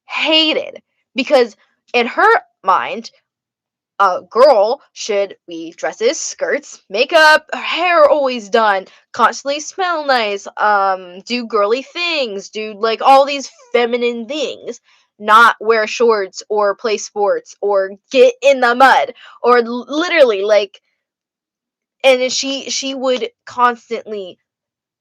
Hated. Because in her mind, a girl should be dresses, skirts, makeup, her hair always done, constantly smell nice, do girly things, do like all these feminine things, not wear shorts or play sports or get in the mud or literally like. And she would constantly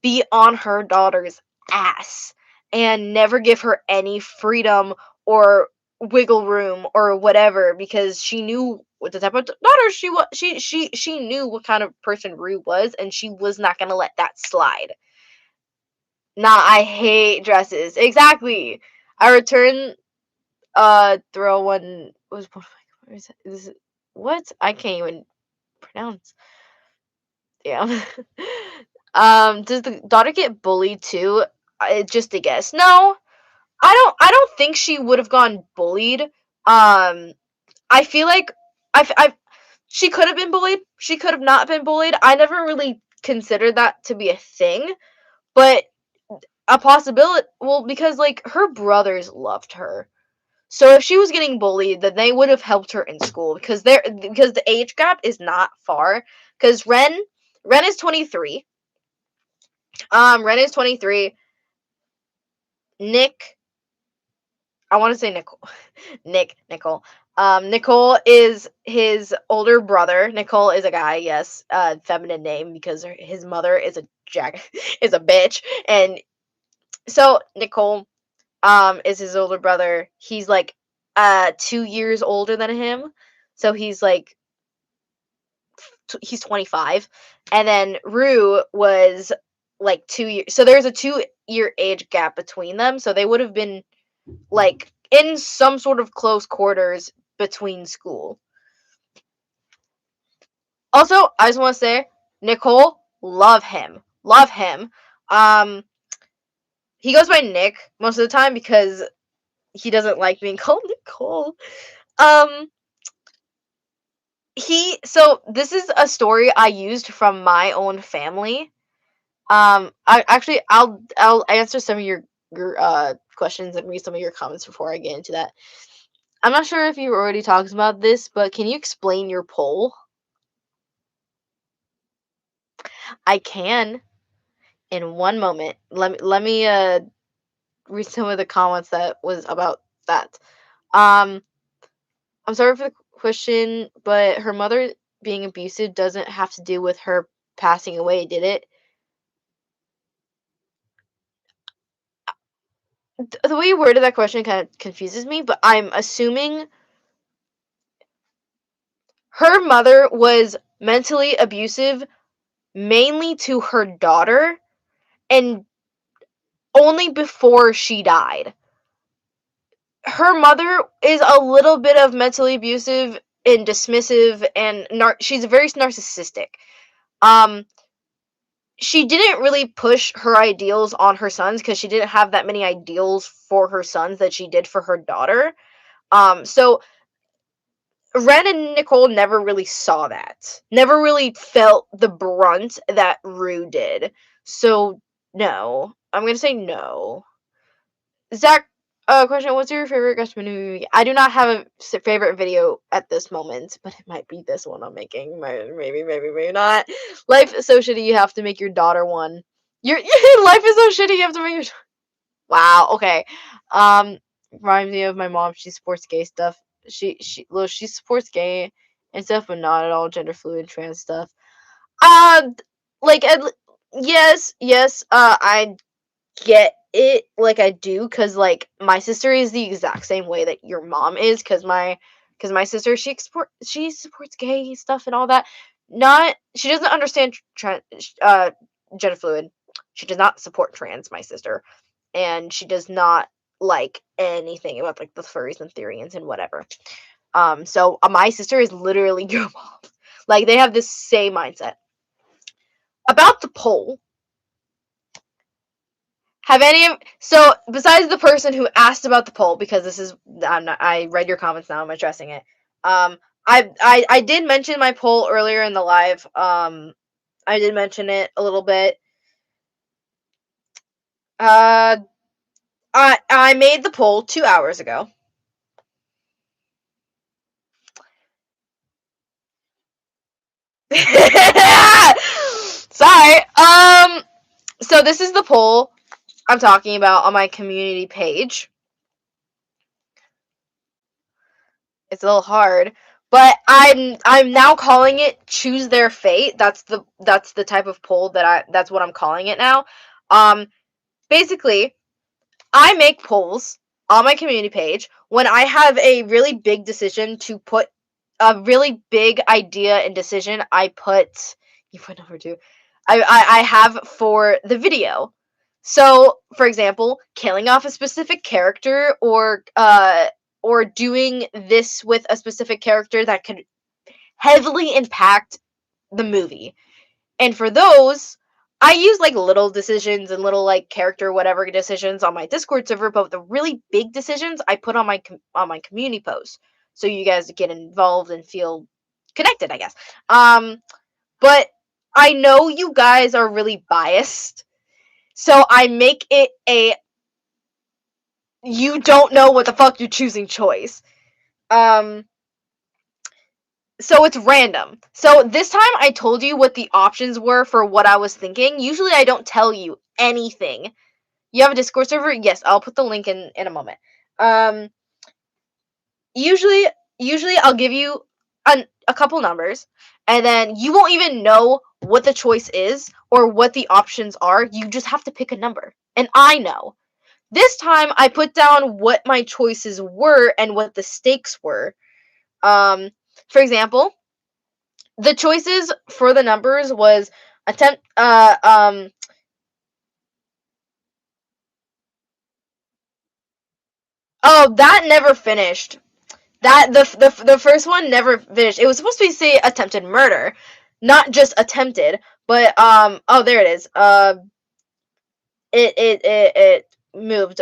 be on her daughter's ass and never give her any freedom or wiggle room or whatever, because she knew what the type of daughter she was. She knew what kind of person Rue was, and she was not gonna let that slide. Nah, I hate dresses. Exactly. I return throw one was what? I can't even pronounce. Yeah. Does the daughter get bullied too? Just a guess. No, I don't think she would have gone bullied. I feel like she could have been bullied. She could have not been bullied. I never really considered that to be a thing, but a possibility. Well, because like her brothers loved her. So if she was getting bullied, then they would have helped her in school because the age gap is not far. Because Ren is 23. Ren is 23. Nick, I want to say Nicole. Nicole. Nicole is his older brother. Nicole is a guy, yes, feminine name because his mother is a is a bitch, and so Nicole is his older brother. He's like 2 years older than him, so he's like he's 25, and then Rue was like 2 years. So there's a 2 year age gap between them. So they would have been like in some sort of close quarters between school. Also, I just want to say, Nicole, love him, love him. Um, he goes by Nick most of the time because he doesn't like being called Nicole. Um, so this is a story I used from my own family. I actually I'll answer some of your questions and read some of your comments before I get into that. I'm not sure if you already talked about this, but can you explain your poll? I can in one moment. Let me read some of the comments that was about that. Um, I'm sorry for the question, but her mother being abusive doesn't have to do with her passing away, did it? The way you worded that question kind of confuses me, but I'm assuming her mother was mentally abusive mainly to her daughter and only before she died. Her mother is a little bit of mentally abusive and dismissive and she's very narcissistic. Um she didn't really push her ideals on her sons because she didn't have that many ideals for her sons that she did for her daughter. So Ren and Nicole never really saw that. Never really felt the brunt that Rue did. So, no. I'm gonna say no. Zach, question, what's your favorite Gatchman movie? I do not have a favorite video at this moment, but it might be this one I'm making. Maybe not. Life is so shitty you have to make your daughter one. Your life is so shitty you have to make your... Wow, okay. Reminds me of my mom. She supports gay stuff. She supports gay and stuff, but not at all gender fluid trans stuff. Um, like yes. I get it. Like I do, cause like my sister is the exact same way that your mom is. Cause my sister she supports gay stuff and all that. Not she doesn't understand gender fluid. She does not support trans. My sister, and she does not like anything about like the furries and Therians and whatever. So my sister is literally your mom. Like they have this same mindset. About the poll, have any of so besides the person who asked about the poll, because this is I read your comments now, I'm addressing it. I did mention my poll earlier in the live. I did mention it a little bit. I made the poll 2 hours ago. Sorry. So this is the poll I'm talking about on my community page. It's a little hard, but I'm now calling it choose their fate. That's the type of poll that's what I'm calling it now. Basically, I make polls on my community page when I have a really big decision to put a really big idea and decision. You put number 2. I have for the video. So, for example, killing off a specific character or doing this with a specific character that could heavily impact the movie. And for those, I use like little decisions and little like character whatever decisions on my Discord server, but the really big decisions I put on my community post, so you guys get involved and feel connected, I guess. But I know you guys are really biased, So I make it a you don't know what the fuck you're choosing choice. So it's random. So this time I told you what the options were for what I was thinking. Usually I don't tell you anything. You have a Discord server? Yes, I'll put the link in a moment. Um, usually I'll give you a couple numbers, and then you won't even know what the choice is or what the options are. You just have to pick a number, and I know. This time I put down what my choices were and what the stakes were. For example, the choices for the numbers was attempt oh, that never finished. That the first one never finished. It was supposed to say attempted murder, not just attempted, but oh, there it is. It moved.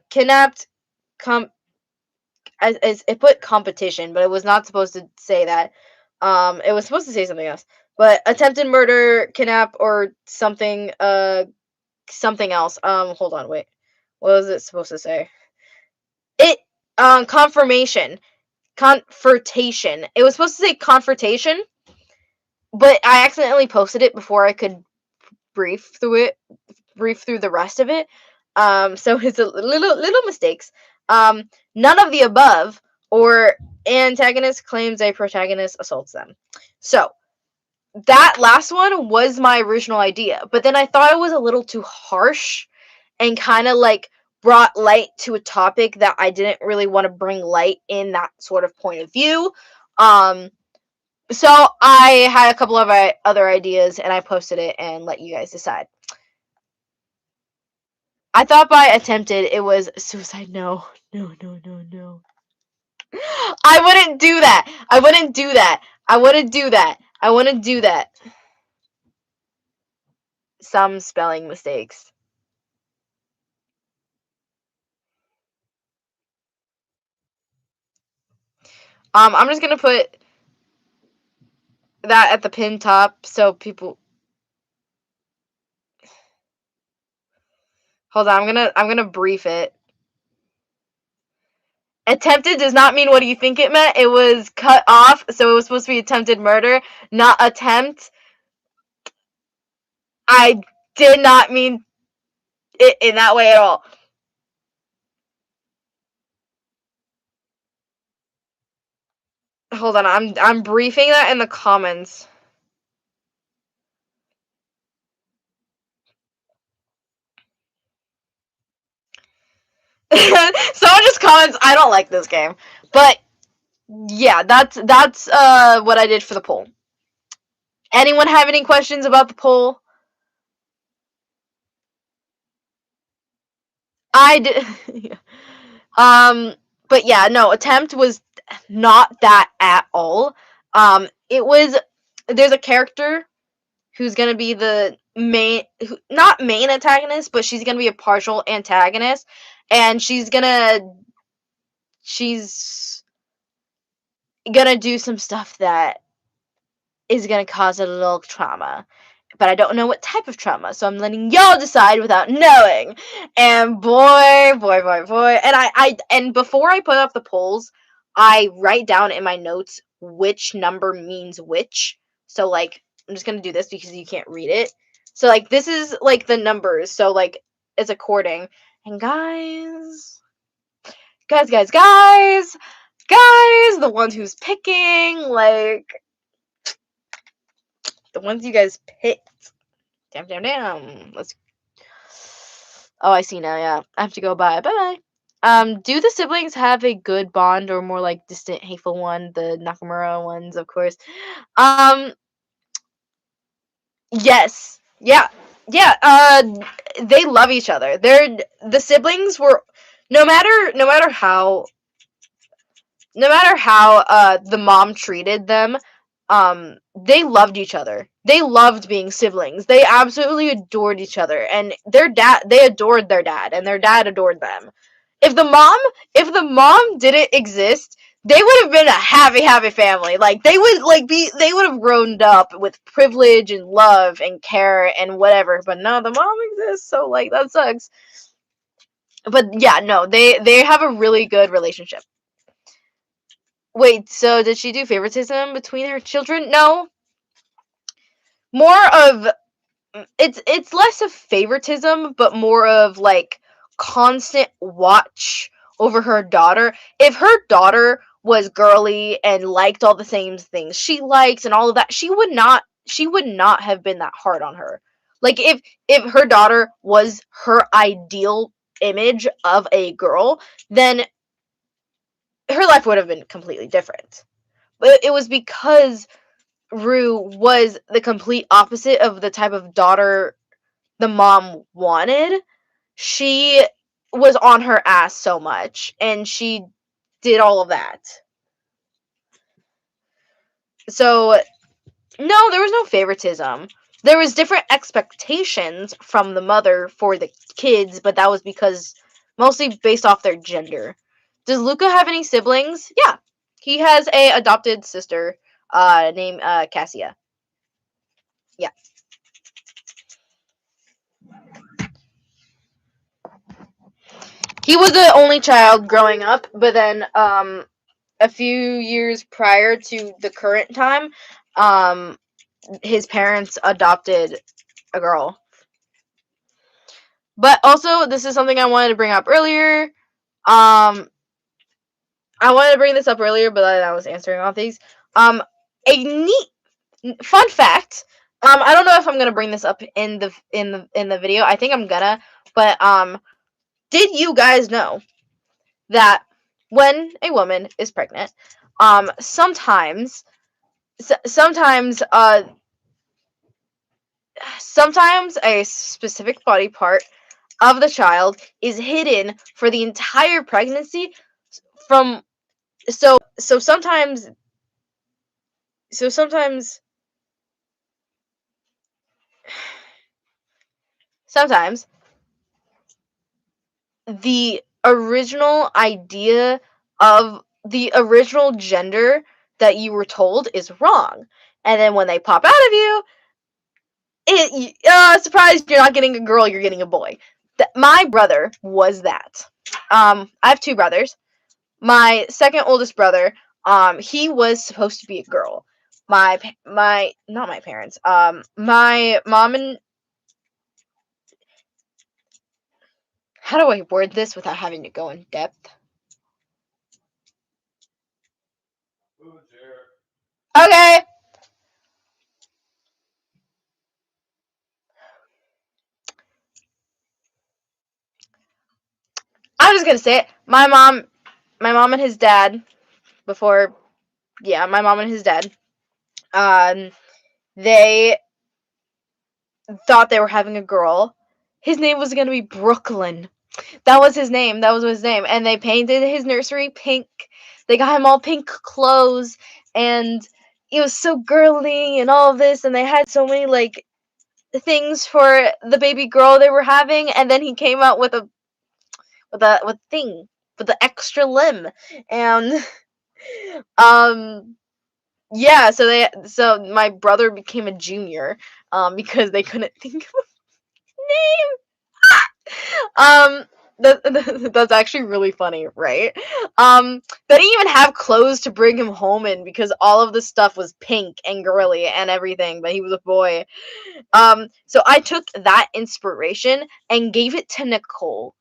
Kidnapped it put competition, but it was not supposed to say that. It was supposed to say something else. But attempted murder, kidnap, or something something else. Hold on, wait. What was it supposed to say? It confirmation. Confrontation. It was supposed to say confrontation, but I accidentally posted it before I could brief through the rest of it. So it's a little mistakes. None of the above, or antagonist claims a protagonist assaults them. So that last one was my original idea, but then I thought it was a little too harsh and kind of like brought light to a topic that I didn't really want to bring light in that sort of point of view. So I had a couple of other ideas and I posted it and let you guys decide. I thought by attempted it was suicide. No. I wouldn't do that. I wouldn't do that. I wouldn't do that. I wouldn't do that. Some spelling mistakes. I'm just gonna put that at the pin top so people. Hold on, I'm gonna brief it. Attempted does not mean what do you think it meant. It was cut off, so it was supposed to be attempted murder, not attempt. I did not mean it in that way at all. Hold on, I'm briefing that in the comments. Someone just comments, I don't like this game. But yeah, that's what I did for the poll. Anyone have any questions about the poll? I did. But yeah, no, attempt was not that at all. It was. There's a character who's gonna be the main, not main antagonist, but she's gonna be a partial antagonist, and she's gonna do some stuff that is gonna cause a little trauma. But I don't know what type of trauma, so I'm letting y'all decide without knowing. And boy, and before I put up the polls, I write down in my notes which number means which. So like, I'm just gonna do this because you can't read it. So like, this is like the numbers. So like, it's according. And guys, the ones who's picking, like, the ones you guys picked. Damn. Let's. Oh, I see now. Yeah, I have to go. Bye. Do the siblings have a good bond or more like distant, hateful one? The Nakamura ones, of course. Yes. Yeah. They love each other. The siblings were no matter how the mom treated them, they loved each other. They loved being siblings. They absolutely adored each other, and they adored their dad, and their dad adored them. If the mom didn't exist, they would have been a happy family. Like they would have grown up with privilege and love and care and whatever. But no, the mom exists, so like that sucks. But yeah, no, they have a really good relationship. Wait, so did she do favoritism between her children? No. More of it's less of favoritism, but more of like constant watch over her daughter. If her daughter was girly and liked all the same things she likes and all of that, she would not have been that hard on her. Like if her daughter was her ideal image of a girl, then her life would have been completely different. But it was because Rue was the complete opposite of the type of daughter the mom wanted. She was on her ass so much and she did all of that. So, no, there was no favoritism. There was different expectations from the mother for the kids, but that was because mostly based off their gender. Does Luca have any siblings? Yeah. He has a adopted sister named Cassia. Yeah. He was the only child growing up, but then a few years prior to the current time, his parents adopted a girl. But also, this is something I wanted to bring up earlier. I wanted to bring this up earlier, but I was answering all these. A neat fun fact. I don't know if I'm gonna bring this up in the video. I think I'm gonna. But did you guys know that when a woman is pregnant, sometimes sometimes sometimes a specific body part of the child is hidden for the entire pregnancy from so sometimes the original idea of the original gender that you were told is wrong, and then when they pop out of you, surprise, you're not getting a girl, you're getting a boy. My brother was that. I have two brothers. My second oldest brother, he was supposed to be a girl. My not my parents. My mom and how do I word this without having to go in depth? Okay. I'm just gonna say it. My mom and his dad, before, yeah, my mom and his dad, um, they thought they were having a girl. His name was gonna be Brooklyn. That was his name. That was his name. And they painted his nursery pink. They got him all pink clothes, and it was so girly and all of this. And they had so many like things for the baby girl they were having. And then he came out with the extra limb, and um yeah. So my brother became a junior because they couldn't think of a name. That's actually really funny, right? They didn't even have clothes to bring him home in because all of the stuff was pink and girly and everything, but he was a boy. So I took that inspiration and gave it to Nicole.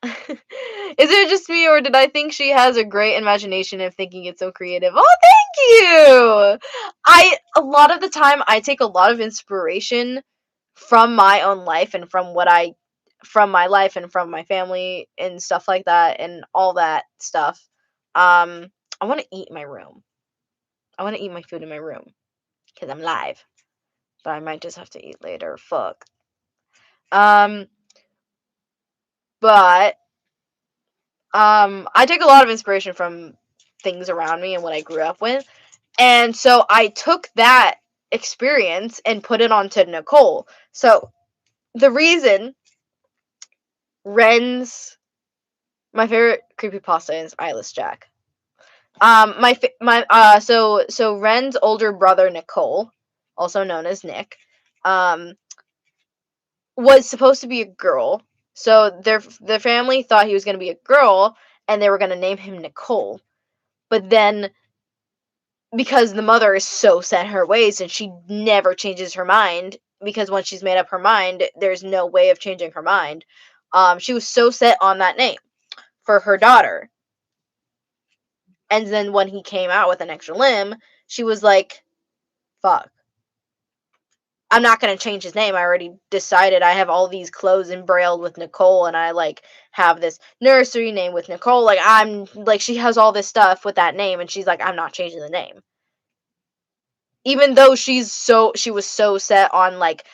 Is it just me, or did I think she has a great imagination of thinking it's so creative? Oh, thank you! A lot of the time, I take a lot of inspiration from my own life and from my life and from my family and stuff like that and all that stuff. I want to eat in my room. I want to eat my food in my room because I'm live, but I might just have to eat later. Fuck. Um, but I take a lot of inspiration from things around me and what I grew up with, and so I took that experience and put it onto Nicole. So the reason Ren's my favorite creepypasta is Eyeless Jack. So Ren's older brother Nicole, also known as Nick, was supposed to be a girl. So the family thought he was going to be a girl, and they were going to name him Nicole. But then, because the mother is so set in her ways and she never changes her mind, because once she's made up her mind, there's no way of changing her mind. She was so set on that name for her daughter. And then when he came out with an extra limb, she was like, fuck. I'm not going to change his name. I already decided I have all these clothes embroiled with Nicole, and I like have this nursery name with Nicole. Like, I'm like, she has all this stuff with that name, and she's like, I'm not changing the name. Even though she was so set on like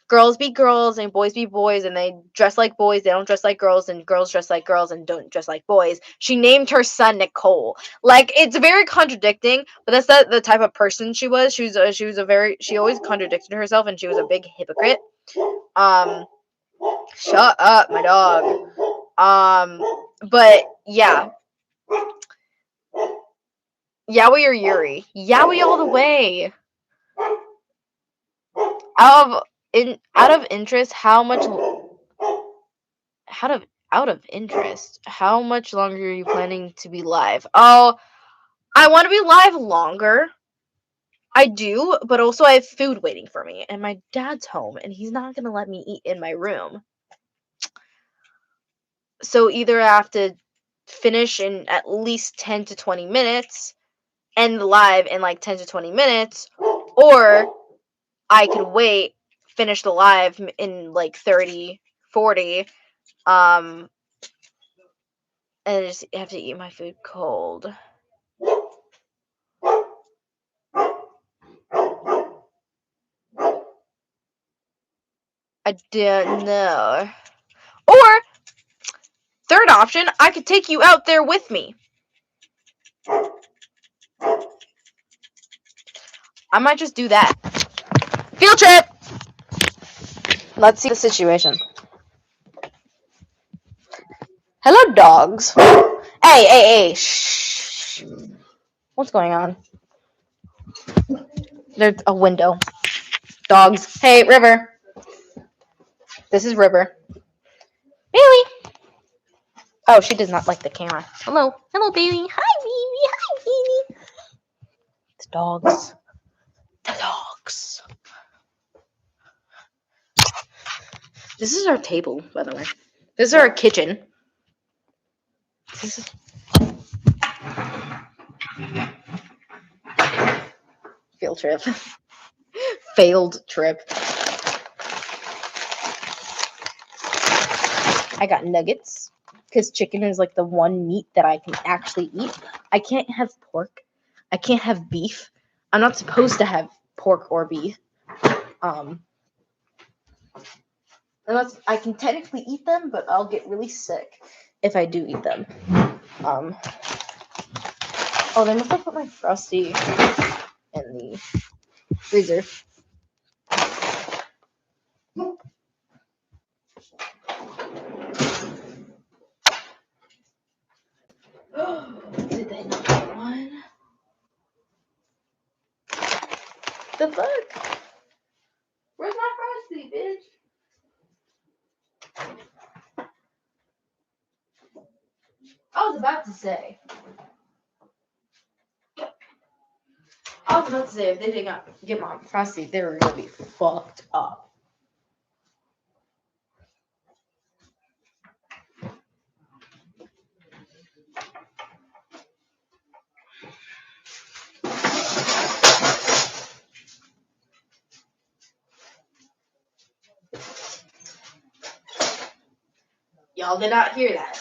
girls be girls and boys be boys, and they dress like boys, they don't dress like girls, and girls dress like girls and don't dress like boys. She named her son Nicole. Like, it's very contradicting, but that's the type of person she was. She always contradicted herself, and she was a big hypocrite. Shut up, my dog. But yeah. Yowie or Yuri? Yowie all the way. Out of interest, how much longer are you planning to be live? Oh, I want to be live longer. I do, but also I have food waiting for me, and my dad's home, and he's not gonna let me eat in my room. So either I have to finish in at least 10 to 20 minutes, end the live in like 10 to 20 minutes, or I could wait, finish the live in like 30, 40, and I just have to eat my food cold. I don't know. Or, third option, I could take you out there with me. I might just do that. Field trip! Let's see the situation. Hello, dogs. Hey, shh. What's going on? There's a window. Dogs. Hey, River. This is River. Bailey. Oh, she does not like the camera. Hello, baby. Hi, baby. The dogs. This is our table, by the way. This is our kitchen. Field trip. Failed trip. I got nuggets, because chicken is like the one meat that I can actually eat. I can't have pork. I can't have beef. I'm not supposed to have pork or beef. Unless I can technically eat them, but I'll get really sick if I do eat them. Oh, they must have put my Frosty in the freezer. Did they not get one? The fuck? Where's my Frosty, bitch? I was about to say if they did not get my Frosty, they were gonna be fucked up. Y'all did not hear that.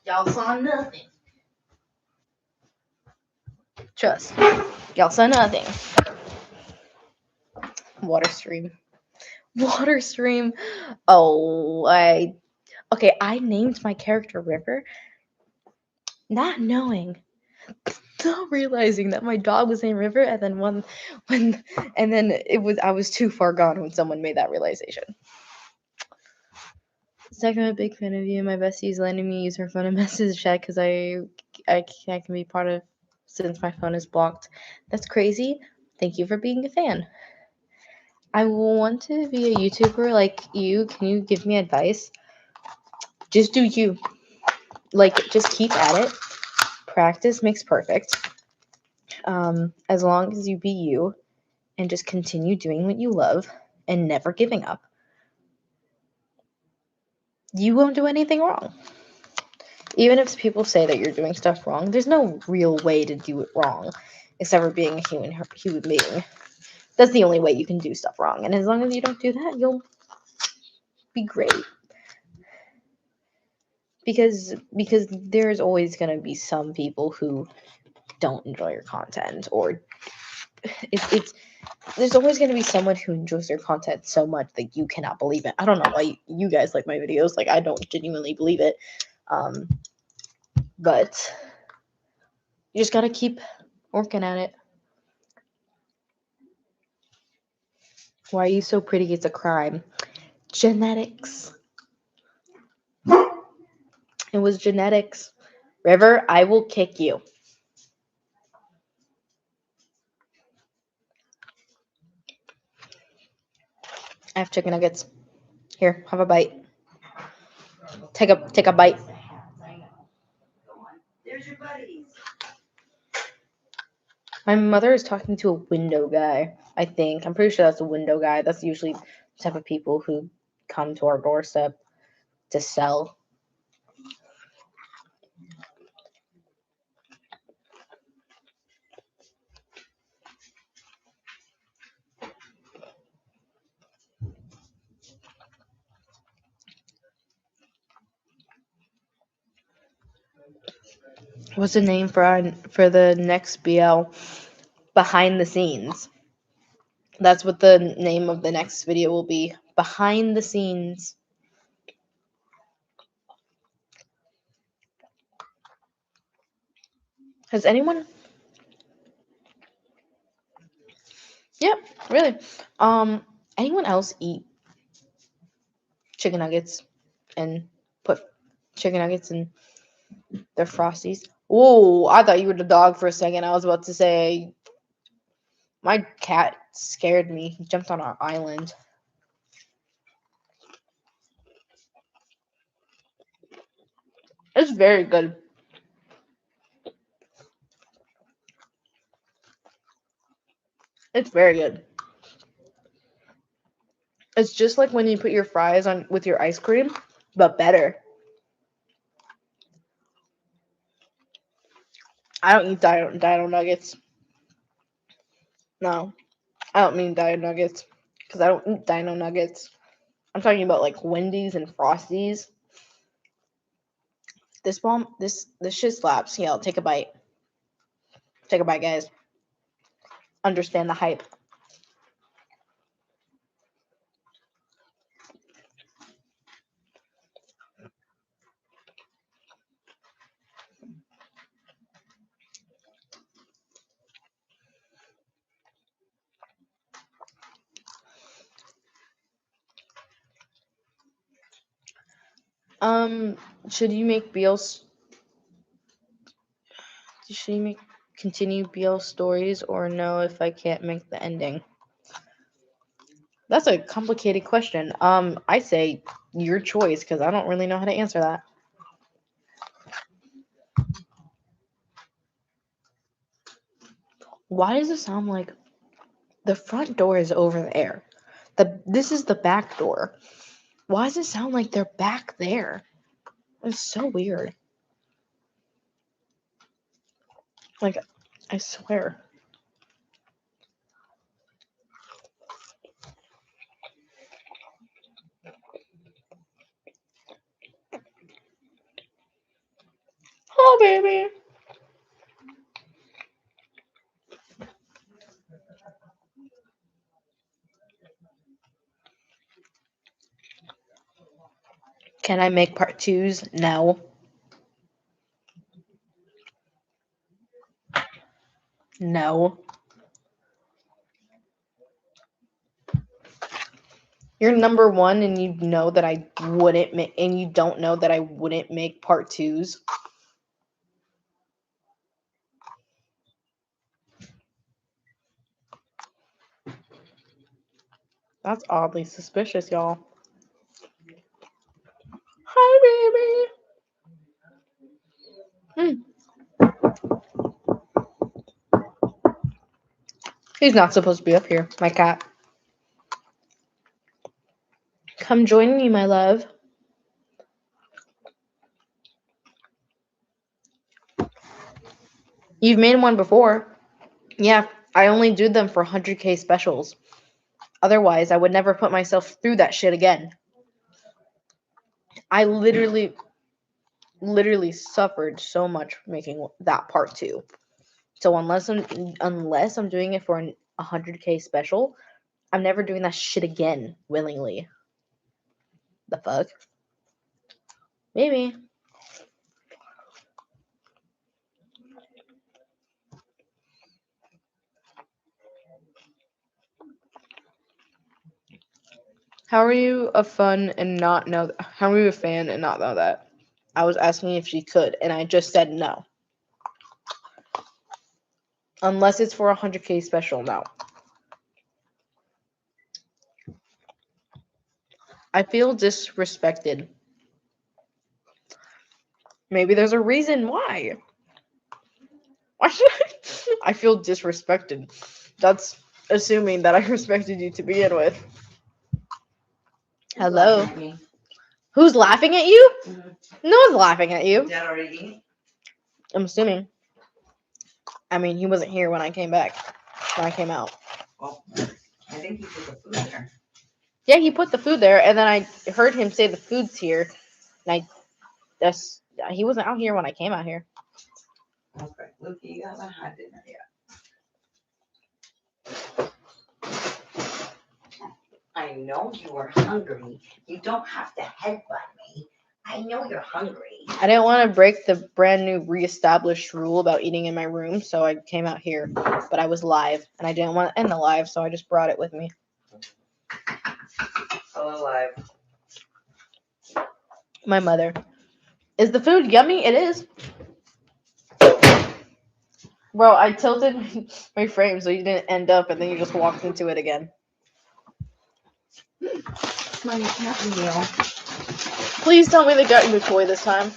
Y'all saw nothing. Trust. Y'all saw nothing. Water stream. Oh, I named my character River, not realizing that my dog was named River, and then I was too far gone when someone made that realization. Second, I'm a big fan of you. My bestie is letting me use her phone and message chat because I can be part of since my phone is blocked. That's crazy. Thank you for being a fan. I want to be a YouTuber like you. Can you give me advice? Just do you. Like, just keep at it. Practice makes perfect. As long as you be you and just continue doing what you love and never giving up, you won't do anything wrong. Even if people say that you're doing stuff wrong, there's no real way to do it wrong except for being a human being. That's the only way you can do stuff wrong. And as long as you don't do that, you'll be great. Because there's always going to be some people who don't enjoy your content, or it's there's always going to be someone who enjoys your content so much that you cannot believe it. I don't know why you guys like my videos. Like, I don't genuinely believe it. But you just got to keep working at it. Why are you so pretty? It's a crime. Genetics. It was genetics. River, I will kick you. I have chicken nuggets. Here, have a bite. Take a bite. There's your buddies. My mother is talking to a window guy, I think. I'm pretty sure that's a window guy. That's usually the type of people who come to our doorstep to sell. What's the name for the next BL? Behind the scenes. That's what the name of the next video will be. Behind the scenes. Has anyone? Yep, really. Anyone else eat chicken nuggets and put chicken nuggets in their frosties? Whoa, I thought you were the dog for a second. I was about to say my cat scared me. He jumped on our island. It's very good. It's very good. It's just like when you put your fries on with your ice cream, but better. I don't eat dino nuggets. No, I don't mean dino nuggets because I don't eat dino nuggets. I'm talking about like Wendy's and Frosties. This shit slaps. Yeah, I'll take a bite. Take a bite, guys. Understand the hype. Um, should you make BL's? Should you make continue BL stories or no? If I can't make the ending, that's a complicated question. I say your choice because I don't really know how to answer that. Why does it sound like the front door is over there? This is the back door. Why does it sound like they're back there? It's so weird. Like, I swear. Oh, baby. Can I make part twos? No. No. You're number one, and you know that I wouldn't make, and you don't know that I wouldn't make part twos. That's oddly suspicious, y'all. Hi, baby. He's not supposed to be up here, my cat. Come join me, my love. You've made one before. Yeah, I only do them for 100K specials. Otherwise, I would never put myself through that shit again. I literally suffered so much making that part 2. So unless I'm doing it for a 100K special, I'm never doing that shit again willingly. The fuck? Maybe. How are you a fan and not know that? I was asking if she could, and I just said no. Unless it's for a 100K special, no. I feel disrespected. Maybe there's a reason why. Why should I feel disrespected? That's assuming that I respected you to begin with. Hello. Who's laughing at you? Mm-hmm. No one's laughing at you. Dad already eat? I'm assuming. I mean, he wasn't here when I came back. When I came out. Well, I think he put the food there. Yeah, he put the food there, and then I heard him say the food's here. And he wasn't out here when I came out here. Okay, Luke, you haven't had dinner yet. I know you are hungry. You don't have to headbutt me. I know you're hungry. I didn't want to break the brand new reestablished rule about eating in my room, so I came out here. But I was live, and I didn't want to end the live, so I just brought it with me. Hello, live. My mother. Is the food yummy? It is. Bro, I tilted my frame so you didn't end up, and then you just walked into it again. It's my happy meal. Please tell me they got you a toy this time.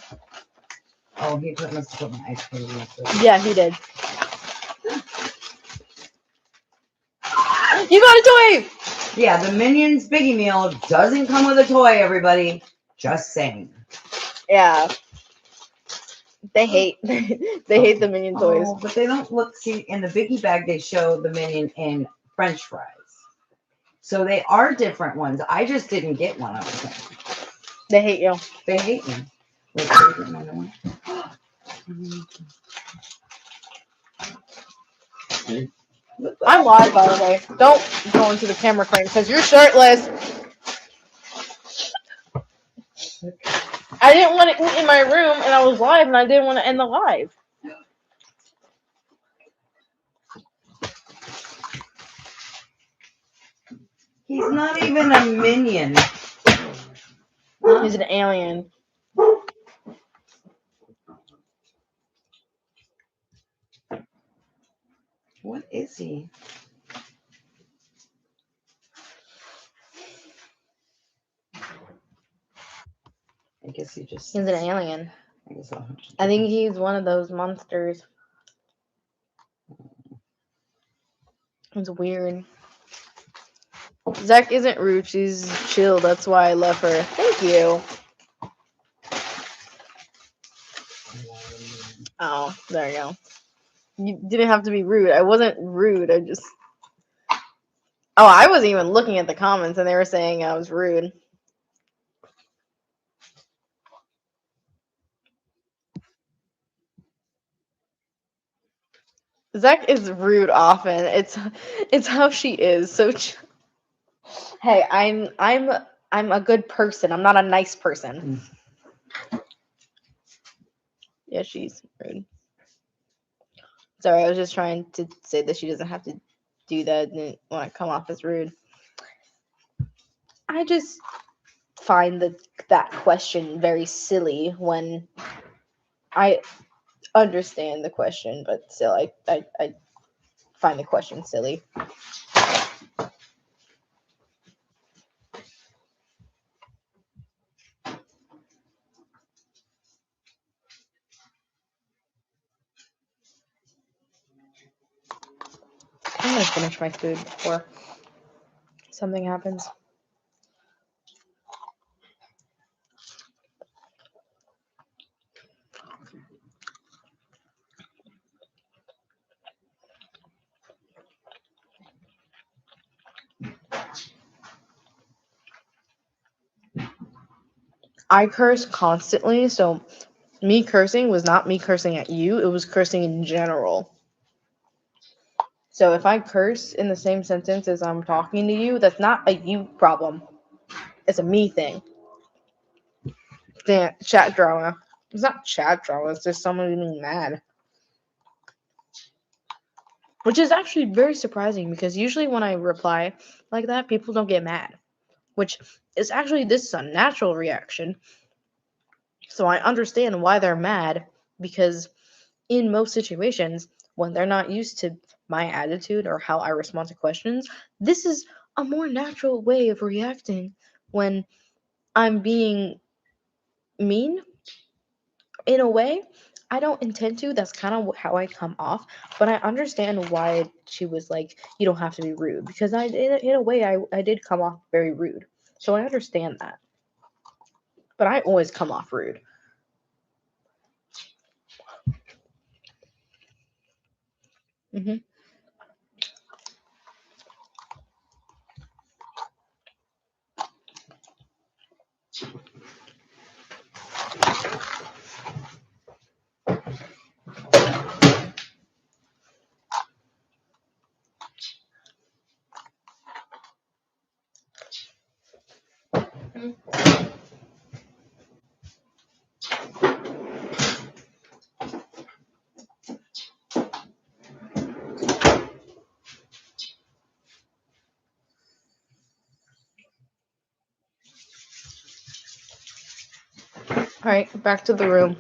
Oh, he must have put my ice cream in it. Yeah, he did. You got a toy! Yeah, the Minions Biggie Meal doesn't come with a toy, everybody. Just saying. Yeah. They hate hate the Minion toys. Oh, but they don't look, see, in the Biggie bag, they show the Minion in French fries. So they are different ones. I just didn't get one of them. They hate you. They hate me. Wait, can I get another one? I'm live, by the way. Don't go into the camera frame because you're shirtless. I didn't want to eat in my room, and I was live, and I didn't want to end the live. He's not even a minion. He's an alien. What is he? I guess he just. He's an alien. I guess I think he's one of those monsters. It's weird. Zach isn't rude. She's chill. That's why I love her. Thank you. Oh, there you go. You didn't have to be rude. I wasn't rude. I just. Oh, I wasn't even looking at the comments, and they were saying I was rude. Zach is rude often. It's how she is. So, hey, I'm a good person. I'm not a nice person. Yeah, she's rude. Sorry, I was just trying to say that she doesn't have to do that and want to come off as rude. I just find that question very silly when I understand the question, but still, I find the question silly. I'm gonna finish my food before something happens. I curse constantly, so me cursing was not me cursing at you, it was cursing in general. So if I curse in the same sentence as I'm talking to you, that's not a you problem. It's a me thing. Damn, chat drama. It's not chat drama, it's just someone being mad. Which is actually very surprising because usually when I reply like that, people don't get mad. Which is actually, this is a natural reaction. So I understand why they're mad, because in most situations, when they're not used to my attitude or how I respond to questions, this is a more natural way of reacting when I'm being mean in a way. I don't intend to. That's kind of how I come off. But I understand why she was like, you don't have to be rude. Because in a way, I did come off very rude. So I understand that. But I always come off rude. Mm-hmm. Alright, back to the room.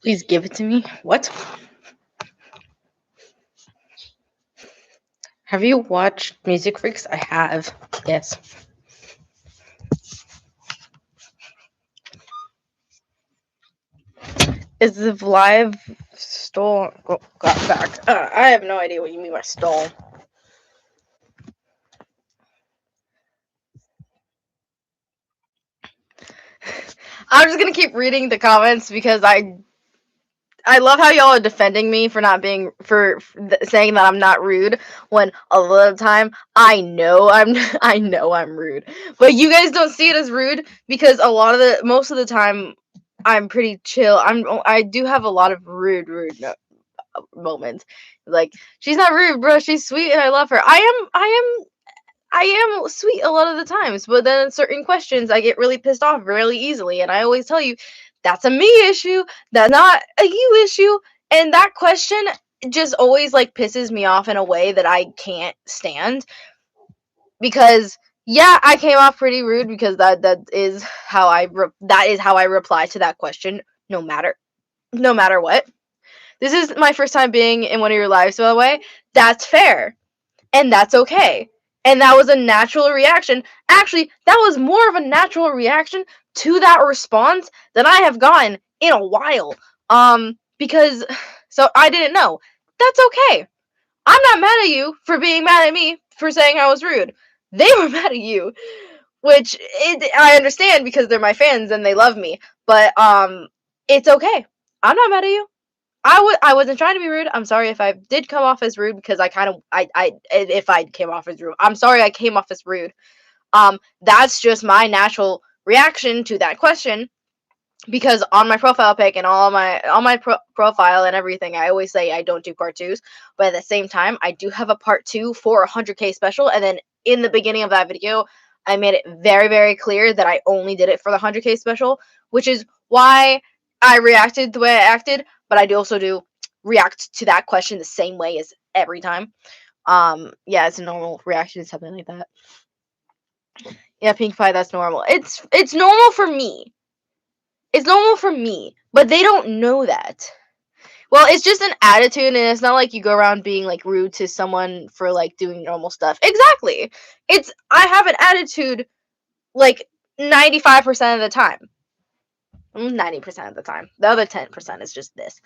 Please give it to me. What? Have you watched Music Freaks? I have. Yes. Is the live stolen? Got back. I have no idea what you mean by stolen. I'm just gonna keep reading the comments because I love how y'all are defending me for not being for saying that I'm not rude when a lot of the time I know I'm rude, but you guys don't see it as rude because most of the time I'm pretty chill. I do have a lot of rude moments. Like, she's not rude, bro. She's sweet and I love her. I am sweet a lot of the times, but then in certain questions I get really pissed off really easily, and I always tell you that's a me issue, that's not a you issue, and that question just always like pisses me off in a way that I can't stand, because yeah, I came off pretty rude because that is how I reply to that question no matter what. This is my first time being in one of your lives, by the way. That's fair. And that's okay. And that was a natural reaction. Actually, that was more of a natural reaction to that response than I have gotten in a while. Because so I didn't know. That's okay. I'm not mad at you for being mad at me for saying I was rude. They were mad at you, which I understand because they're my fans and they love me. But it's okay. I'm not mad at you. I wasn't trying to be rude. I'm sorry if I did come off as rude because if I came off as rude. I'm sorry I came off as rude. That's just my natural reaction to that question, because on my profile pic and on my profile and everything, I always say I don't do part twos, but at the same time, I do have a part two for 100K special, and then in the beginning of that video, I made it very, very clear that I only did it for the 100K special, which is why I reacted the way I acted, but I do also react to that question the same way as every time. Yeah, it's a normal reaction to something like that. Yeah, pink pie, that's normal. It's normal for me. It's normal for me, but they don't know that. Well, it's just an attitude, and it's not like you go around being like rude to someone for like doing normal stuff. Exactly. I have an attitude like 95% of the time. 90% of the time. The other 10% is just this.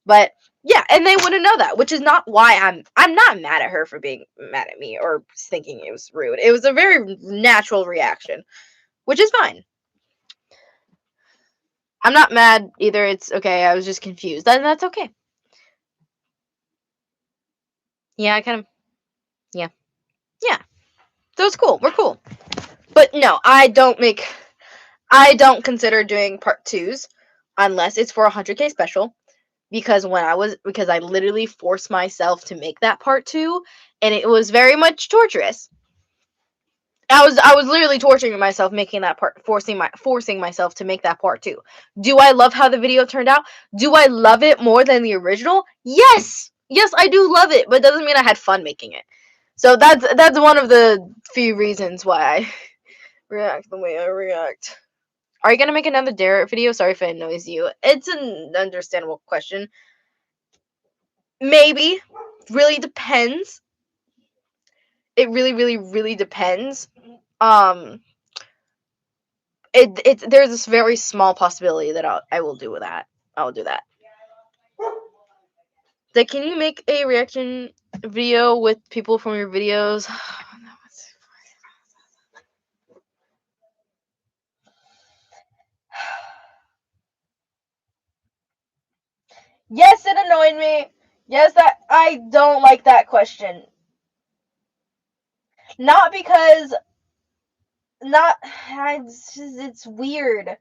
But yeah, and they wouldn't know that, which is not why I'm not mad at her for being mad at me or thinking it was rude. It was a very natural reaction, which is fine. I'm not mad either. It's okay. I was just confused. That's okay. Yeah, I kind of yeah. Yeah. So it's cool. We're cool. But no, I don't consider doing part 2s unless it's for a 100K special, because I literally forced myself to make that part 2, and it was very much torturous. I was literally torturing myself making that part, forcing myself to make that part 2. Do I love how the video turned out? Do I love it more than the original? Yes. Yes, I do love it, but it doesn't mean I had fun making it. So that's one of the few reasons why I react the way I react. Are you gonna make another Derek video? Sorry if I annoys you. It's an understandable question. Maybe. Really depends. It really, really, really depends. There's this very small possibility that I will do that. I will do that. Like, can you make a reaction video with people from your videos? Yes, it annoyed me. Yes, that I don't like that question. Not because it's weird.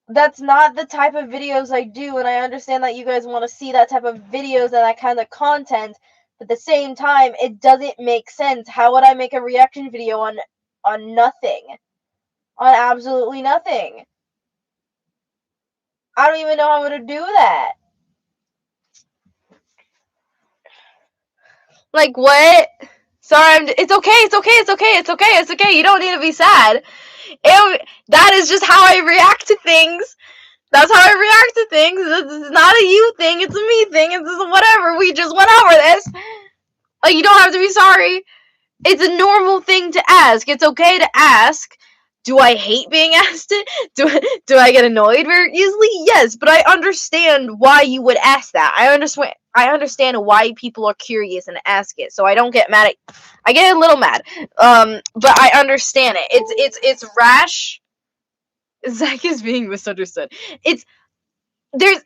That's not the type of videos I do, and I understand that you guys want to see that type of videos and that kind of content, but at the same time, it doesn't make sense. How would I make a reaction video on nothing? On absolutely nothing. I don't even know how to do that. Like, what? Sorry, it's okay, it's okay, it's okay, it's okay, it's okay. You don't need to be sad. That is just how I react to things. That's how I react to things. It's not a you thing, it's a me thing. It's just whatever. We just went over this. Like, you don't have to be sorry. It's a normal thing to ask. It's okay to ask. Do I hate being asked it? Do I get annoyed very easily? Yes, but I understand why you would ask that. I understand why people are curious and ask it. So I don't get mad at. I get a little mad, but I understand it. It's rash. Zach is being misunderstood. It's there's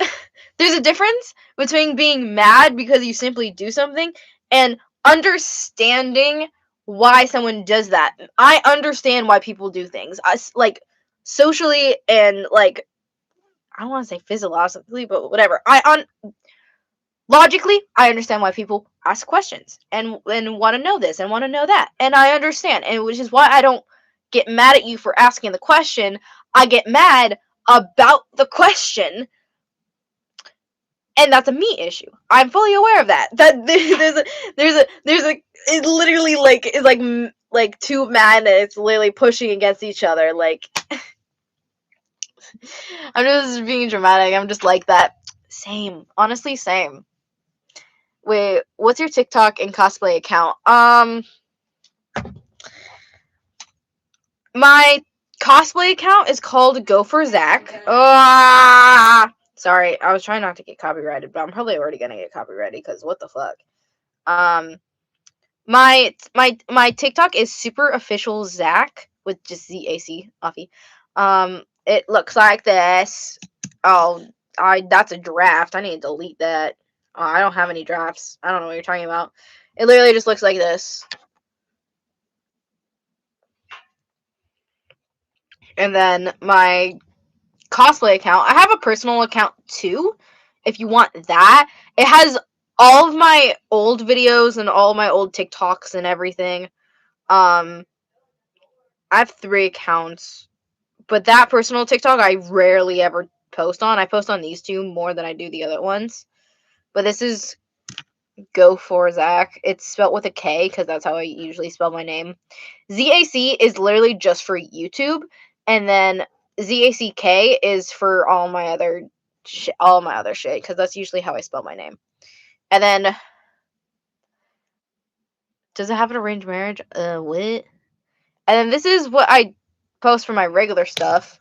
there's a difference between being mad because you simply do something and understanding why someone does that. I understand why people do things. Like socially and like I don't want to say physiologically, but whatever. Logically, I understand why people ask questions and want to know this and want to know that, and I understand, and which is why I don't get mad at you for asking the question. I get mad about the question, and that's a me issue. I'm fully aware of that. That there's a it's literally like two magnets literally pushing against each other. Like I'm just being dramatic. I'm just like that. Same, honestly, same. Wait, what's your TikTok and cosplay account? My cosplay account is called Go for Zach. Sorry, I was trying not to get copyrighted, but I'm probably already gonna get copyrighted because what the fuck. My TikTok is super official Zach with just ZAC offy. It looks like this. Oh, that's a draft. I need to delete that. I don't have any drafts. I don't know what you're talking about. It literally just looks like this. And then my cosplay account, I have a personal account too, if you want that. It has all of my old videos and all my old TikToks and everything. I have 3 accounts, but that personal TikTok I rarely ever post on. I post on these 2 more than I do the other ones. But this is Go for Zach. It's spelled with a K because that's how I usually spell my name. ZAC is literally just for YouTube, and then ZACK is for all my other shit because that's usually how I spell my name. And then, does it have an arranged marriage? What? And then this is what I post for my regular stuff.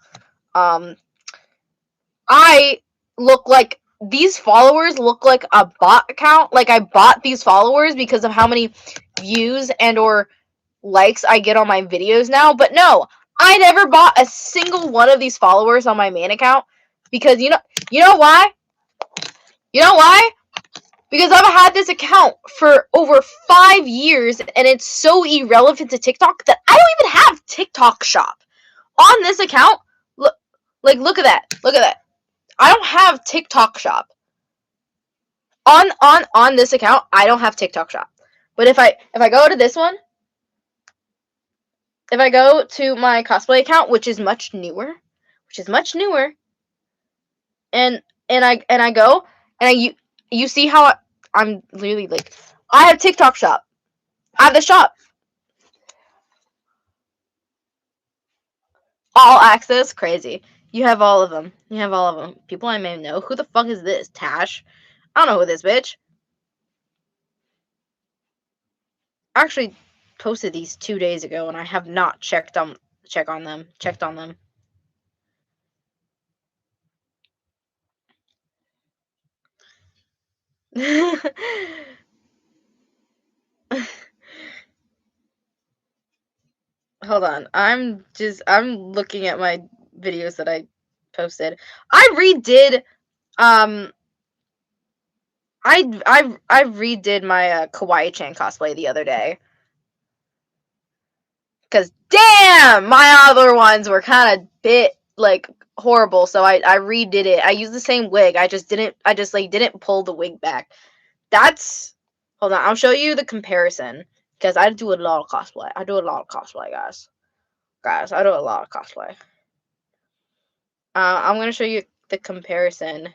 I look like these followers look like a bot account. Like I bought these followers because of how many views and or likes I get on my videos now. But no, I never bought a single one of these followers on my main account because you know why? You know why? Because I've had this account for over 5 years and it's so irrelevant to TikTok that I don't even have TikTok shop on this account. Look, look at that. Look at that. I don't have TikTok shop. On this account, I don't have TikTok shop. But if I go to this one, if I go to my cosplay account, which is much newer, and I go and you see how I'm literally like I have TikTok shop. I have the shop. All access, crazy. You have all of them. You have all of them. People I may know. Who the fuck is this? Tash? I don't know who this bitch. I actually posted these 2 days ago and I have not checked on them. Hold on. I'm looking at my videos that I posted. I redid I redid my Kawaii-chan cosplay the other day. Cause damn, my other ones were kind of bit like horrible, so I redid it. I used the same wig. I just didn't pull the wig back. That's hold on. I'll show you the comparison because I do a lot of cosplay. I do a lot of cosplay, guys. I do a lot of cosplay. I'm gonna show you the comparison.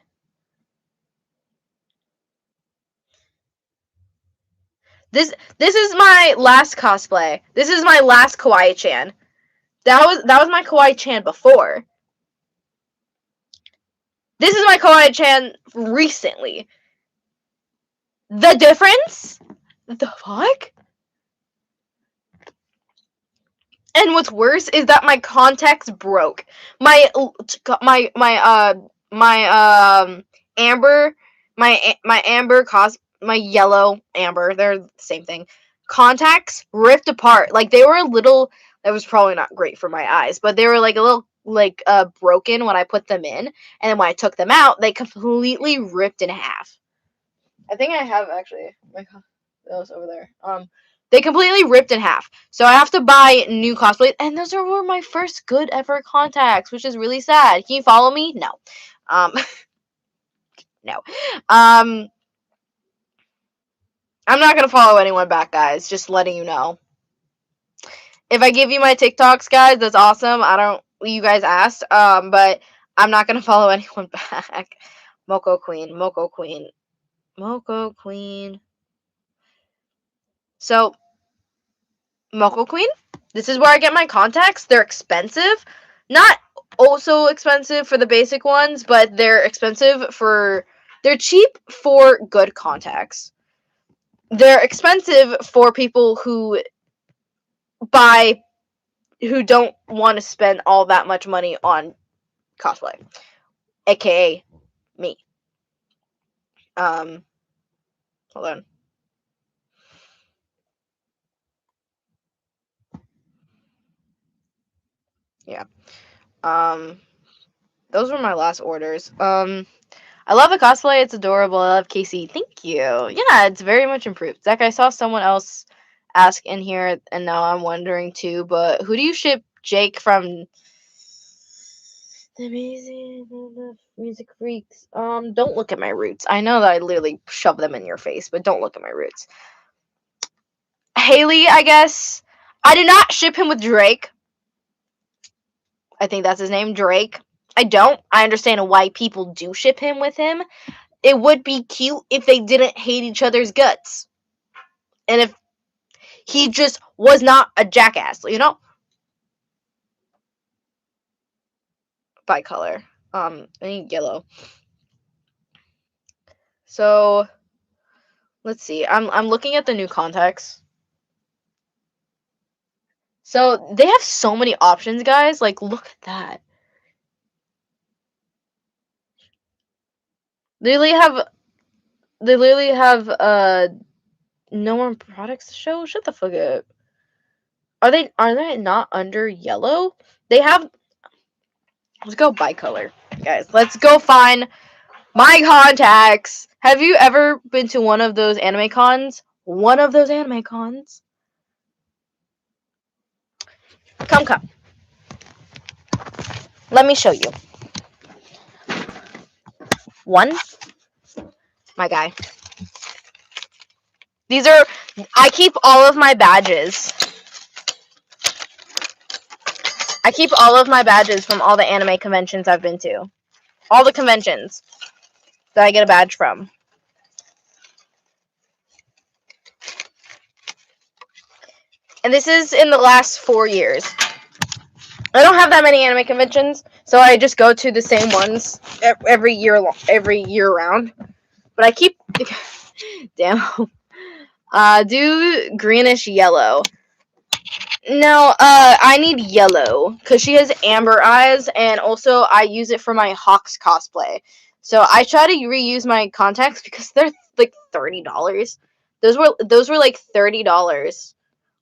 This is my last cosplay. This is my last Kawaii-chan. That was my Kawaii-chan before. This is my Kawaii-chan recently. The difference? The fuck? And what's worse is that my contacts broke. My amber, my yellow amber, they're the same thing. Contacts ripped apart. Like they were a little. That was probably not great for my eyes, but they were like a little broken when I put them in, and then when I took them out, they completely ripped in half. I think I have actually those over there. They completely ripped in half. So I have to buy new cosplays, and those were my first good ever contacts, which is really sad. Can you follow me? No. No. I'm not gonna follow anyone back, guys. Just letting you know. If I give you my TikToks, guys, that's awesome. You guys asked, but I'm not gonna follow anyone back. Moko Queen. So, Moko Queen, this is where I get my contacts. They're expensive. Not also expensive for the basic ones, but they're cheap for good contacts. They're expensive for people who don't want to spend all that much money on cosplay. AKA me. Hold on. Yeah. Those were my last orders. I love the cosplay. It's adorable. I love Casey. Thank you. Yeah, it's very much improved. Zach, I saw someone else ask in here, and now I'm wondering too. But who do you ship Jake from the Music Freaks? Don't look at my roots. I know that I literally shove them in your face, but don't look at my roots. Haley, I guess. I do not ship him with Drake. I think that's his name, Drake. I don't. I understand why people do ship him with him. it would be cute if they didn't hate each other's guts. And if he just was not a jackass, you know? Bicolor. I need yellow. So let's see. I'm looking at the new contacts. So they have so many options, guys. Like, look at that. They literally have no more products to show. Shut the fuck up. Are they not under yellow? They have. Let's go bicolor, guys. Let's go find my contacts. Have you ever been to one of those anime cons? One of those anime cons. Come. Let me show you. One. My guy. These are. I keep all of my badges. I keep all of my badges from all the anime conventions I've been to. All the conventions that I get a badge from. And this is in the last 4 years. I don't have that many anime conventions, so I just go to the same ones every year round. But I keep damn. Do greenish yellow. No, I need yellow because she has amber eyes, and also I use it for my Hawks cosplay. So I try to reuse my contacts because they're like $30. Those were like $30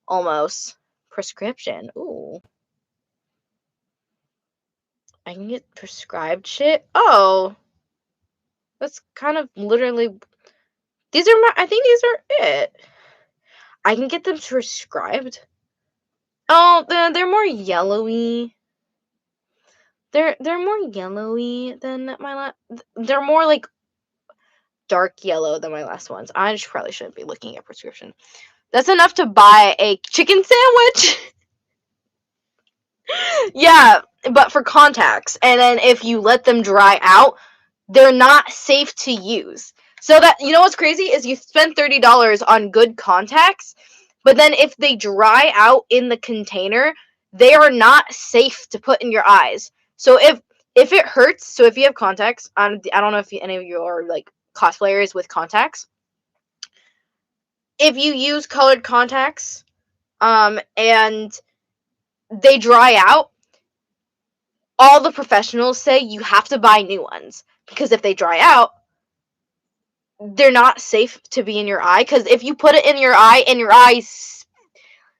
almost. Prescription. Ooh. I can get prescribed shit. Oh. That's kind of literally. I think these are it. I can get them prescribed. Oh, they're more yellowy. They're more yellowy than they're more like dark yellow than my last ones. I probably shouldn't be looking at prescription. That's enough to buy a chicken sandwich. Yeah, but for contacts. And then if you let them dry out, they're not safe to use. So that, you know what's crazy is you spend $30 on good contacts, but then if they dry out in the container, they are not safe to put in your eyes. So if it hurts, so if you have contacts, I don't know if any of you are like cosplayers with contacts. If you use colored contacts, and they dry out, all the professionals say you have to buy new ones because if they dry out, they're not safe to be in your eye. Because if you put it in your eye and your eye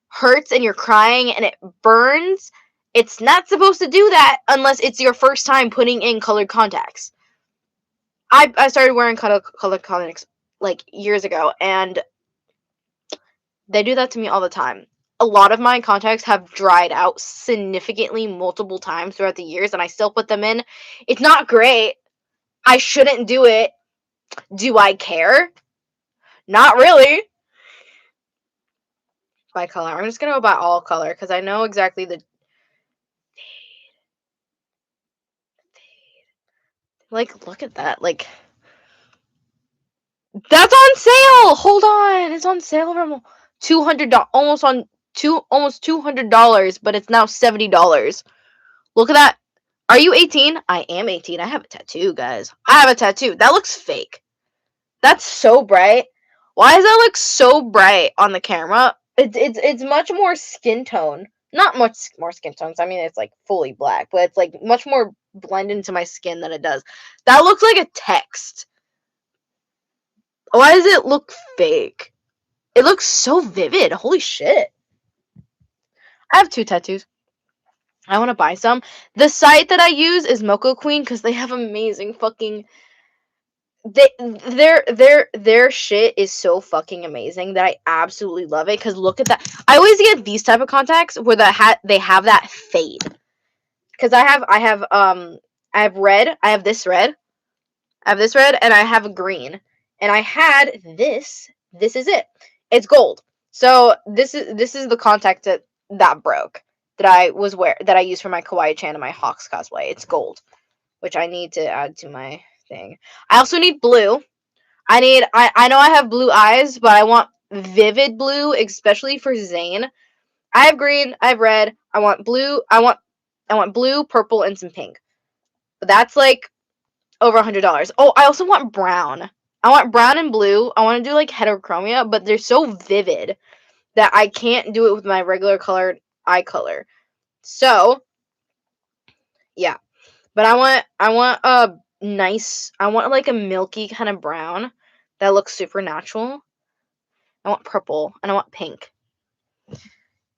hurts and you're crying and it burns, it's not supposed to do that unless it's your first time putting in colored contacts. I started wearing colored contacts like years ago, and they do that to me all the time. A lot of my contacts have dried out significantly multiple times throughout the years, and I still put them in. It's not great. I shouldn't do it. Do I care? Not really. By color. I'm just going to go by all color because I know exactly the... Like, look at that. Like, that's on sale! Hold on. It's on sale from $200, almost $200, but it's now $70. Look at that. Are you 18? I am 18. I have a tattoo, guys. I have a tattoo. That looks fake. That's so bright. Why does that look so bright on the camera? It's much more skin tone. Not much more skin tones. I mean, it's like fully black, but it's like much more blend into my skin than it does. That looks like a text. Why does it look fake? It looks so vivid. Holy shit. I have 2 tattoos. I want to buy some. The site that I use is Moco Queen because they have amazing fucking... Their shit is so fucking amazing that I absolutely love it. Because look at that. I always get these type of contacts where they have that fade. Because I have red. I have this red. And I have a green. And I had this. This is it. It's gold. So this is the contact that broke that I use for my Kawaii-chan and my Hawks cosplay. It's gold, which I need to add to my thing. I also need blue. I know I have blue eyes, but I want vivid blue, especially for Zane. I have green, I have red, I want blue, I want blue, purple, and some pink. But that's like over $100. Oh, I also want brown. I want brown and blue. I want to do like heterochromia, but they're so vivid that I can't do it with my regular colored eye color. So, yeah. But I want a nice, I want like a milky kind of brown that looks super natural. I want purple and I want pink.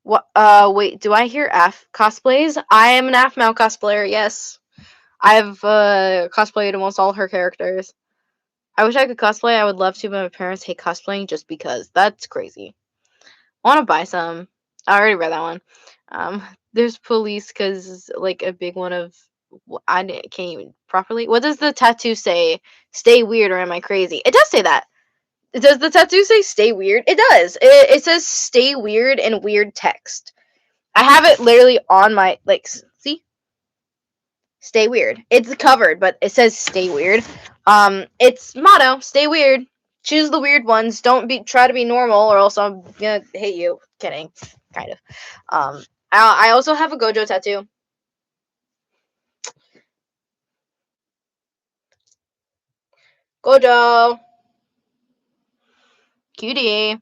What wait, do I hear F cosplays? I am an Afmau cosplayer, yes. I've cosplayed almost all her characters. I wish I could cosplay. I would love to, but my parents hate cosplaying just because. That's crazy. I want to buy some. I already read that one. Um, there's police because like a big one of can't even properly. What does the tattoo say? Stay weird or am I crazy? It does say that. Does the tattoo say stay weird? It does. It says stay weird in weird text. I have it literally on my like. See, stay weird. It's covered, but it says stay weird. It's motto, stay weird. Choose the weird ones. Don't try to be normal or else I'm gonna hate you. Kidding. Kind of. I also have a Gojo tattoo. Gojo. Cutie. Oh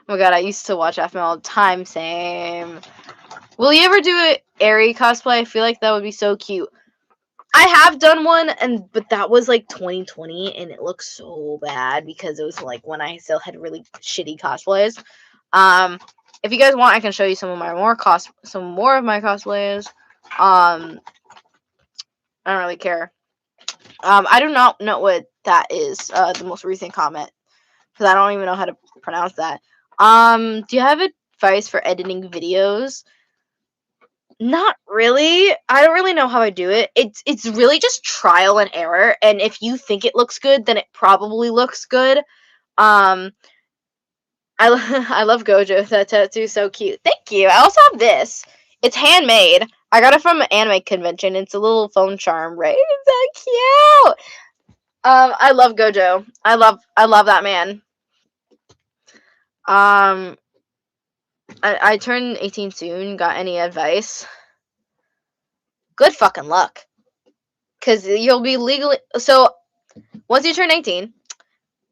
my god, I used to watch FML all the time. Same. Will you ever do an Airy cosplay? I feel like that would be so cute. I have done one, but that was like 2020, and it looked so bad because it was like when I still had really shitty cosplays. If you guys want, I can show you some more of my cosplays. I don't really care. I do not know what that is. The most recent comment, because I don't even know how to pronounce that. Do you have advice for editing videos? Not really. I don't really know how I do it. It's really just trial and error, and if you think it looks good, then it probably looks good. I I love Gojo. That tattoo's so cute. Thank you. I also have this. It's handmade. I got it from an anime convention. It's a little phone charm, right? It's so cute. I love Gojo. I love that man. I turn 18 soon. Got any advice? Good fucking luck. Because you'll be legally. So, once you turn 18,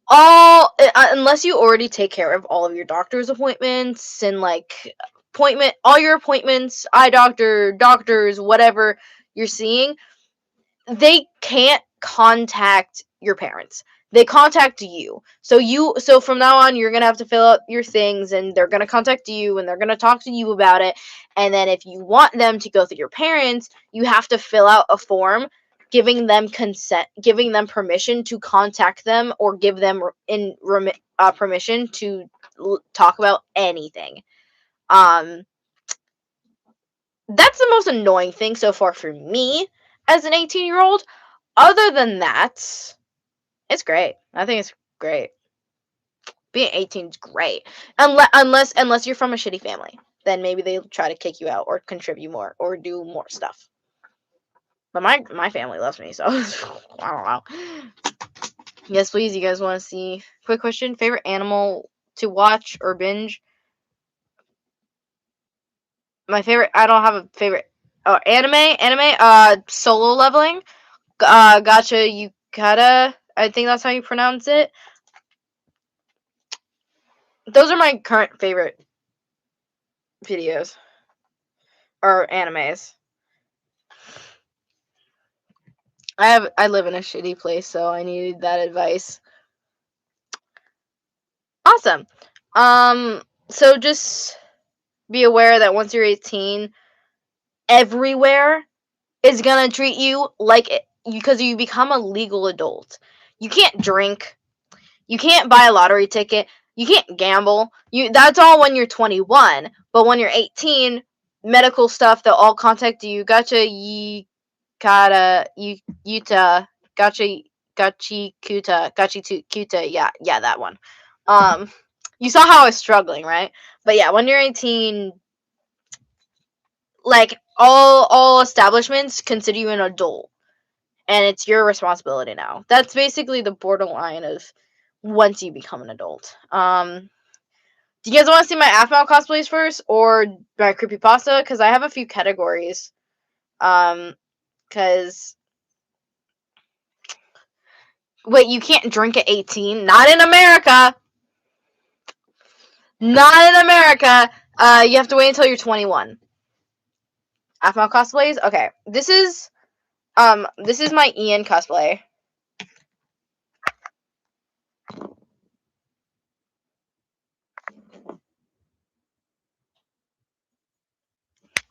unless you already take care of all of your doctor's appointments and, like, all your appointments, eye doctors, whatever you're seeing, they can't contact your parents. They contact you. So from now on, you're gonna have to fill out your things, and they're gonna contact you, and they're gonna talk to you about it. And then if you want them to go through your parents, you have to fill out a form giving them consent, giving them permission to contact them, or give them permission to talk about anything. That's the most annoying thing so far for me as an 18-year-old. Other than that, it's great. I think it's great. Being 18 is great. Unless you're from a shitty family. Then maybe they'll try to kick you out or contribute more or do more stuff. But my family loves me, so I don't know. Yes, please, you guys want to see? Quick question. Favorite animal to watch or binge? My favorite, I don't have a favorite. Oh, anime, Solo Leveling. Gacha Yukata. I think that's how you pronounce it. Those are my current favorite videos or animes. I live in a shitty place, so I needed that advice. Awesome. So just be aware that once you're 18, everywhere is gonna treat you like it, because you become a legal adult. You can't drink. You can't buy a lottery ticket. You can't gamble. That's all when you're 21. But when you're 18, medical stuff, they'll all contact you. Gotcha, Yikata, Yuta, gotcha, Gachi Kuta, Gachi Kuta. Yeah, that one. You saw how I was struggling, right? But yeah, when you're 18, like all establishments consider you an adult. and it's your responsibility now. That's basically the borderline of once you become an adult. Do you guys want to see my AFMAL cosplays first, or my creepypasta? Because I have a few categories. Because wait, you can't drink at 18. Not in America. Not in America. You have to wait until you're 21. AFMAL cosplays. Okay, this is my Ian cosplay.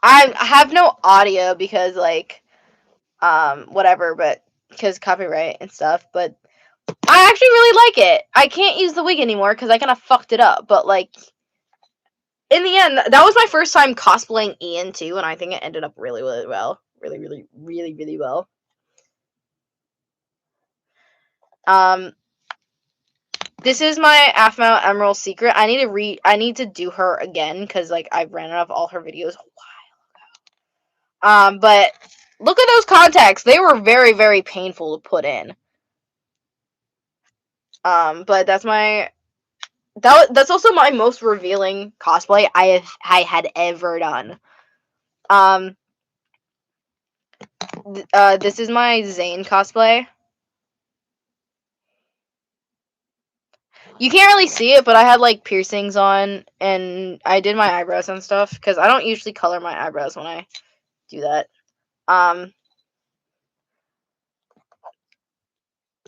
I have no audio because whatever, but because copyright and stuff. But I actually really like it. I can't use the wig anymore because I kind of fucked it up. But like, in the end, that was my first time cosplaying Ian too, and I think it ended up really, really well. Really, really, really, really well. This is my AFMAL Emerald Secret. I need to do her again because like I ran out of all her videos a while ago. But look at those contacts. They were very, very painful to put in. But that's also my most revealing cosplay I had ever done. This is my Zane cosplay. You can't really see it, but I had like piercings on, and I did my eyebrows and stuff because I don't usually color my eyebrows when I do that.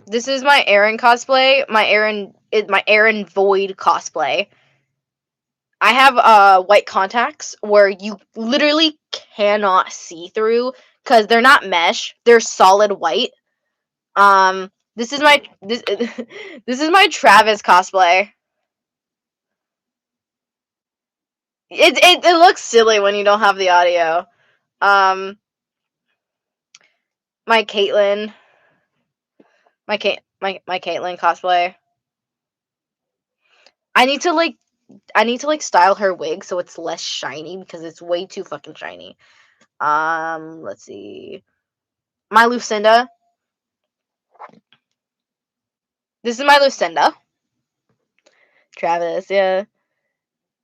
This is my Aaron cosplay. My Aaron Void cosplay. I have white contacts where you literally cannot see through because they're not mesh. They're solid white. This is my this this is my Travis cosplay. It looks silly when you don't have the audio. My Caitlyn. My Caitlyn cosplay. I need to like style her wig so it's less shiny because it's way too fucking shiny. Let's see. My Lucinda. This is my Lucinda. Travis, yeah.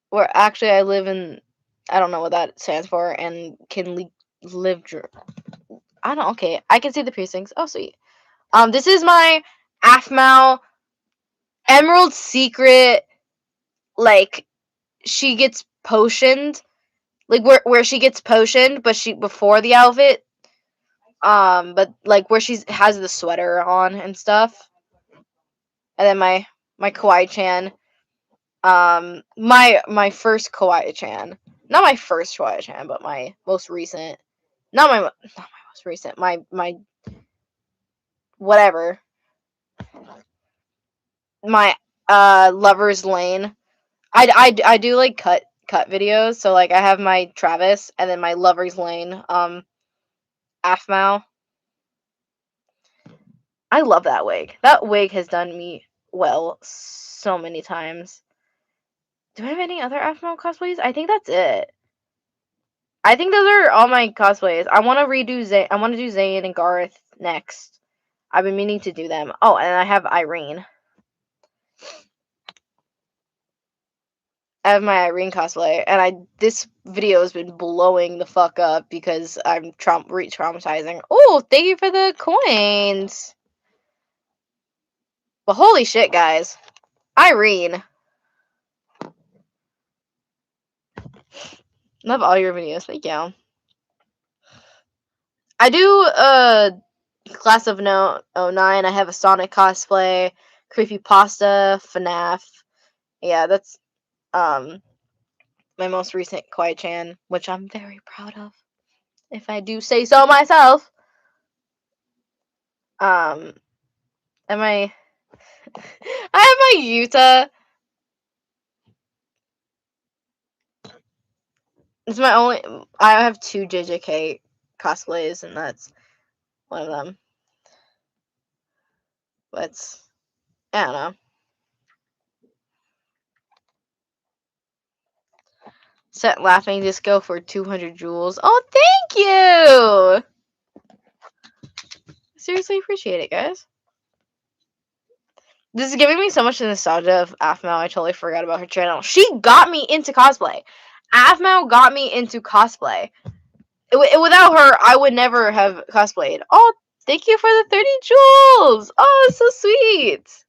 Where actually I live in, I don't know what that stands for, and can live. I don't. Okay, I can see the piercings. Oh, sweet. This is my AFMAL Emerald Secret. Like, she gets potioned, like where she gets potioned, but she before the outfit. But like where she has the sweater on and stuff. And then my Kawaii-chan. My first Kawaii-chan. Not my first Kawaii-chan, but my most recent. Not my most recent. My whatever. My Lover's Lane. I do like cut videos, so like I have my Travis and then my Lover's Lane AFMAL. I love that wig. That wig has done me well so many times. Do I have any other AFMAL cosplays? I think that's it. I think those are all my cosplays. I want to redo Zane. I want to do Zane and Garth next. I've been meaning to do them. Oh, and I have Irene. I have my Irene cosplay, and this video has been blowing the fuck up because I'm re-traumatizing. Oh, thank you for the coins. But holy shit, guys. Irene. Love all your videos. Thank you. I do Class of 09. I have a Sonic cosplay, Creepypasta, FNAF. Yeah, that's my most recent Kawaii-chan, which I'm very proud of, if I do say so myself. And I have my Yuta. It's my only. I have 2 JJK cosplays, and that's one of them. But I don't know. Set laughing disco for 200 jewels. Oh, thank you! Seriously appreciate it, guys. This is giving me so much nostalgia of Afmao. I totally forgot about her channel. She got me into cosplay. Afmao got me into cosplay. Without her, I would never have cosplayed. Oh, thank you for the 30 jewels. Oh, so sweet.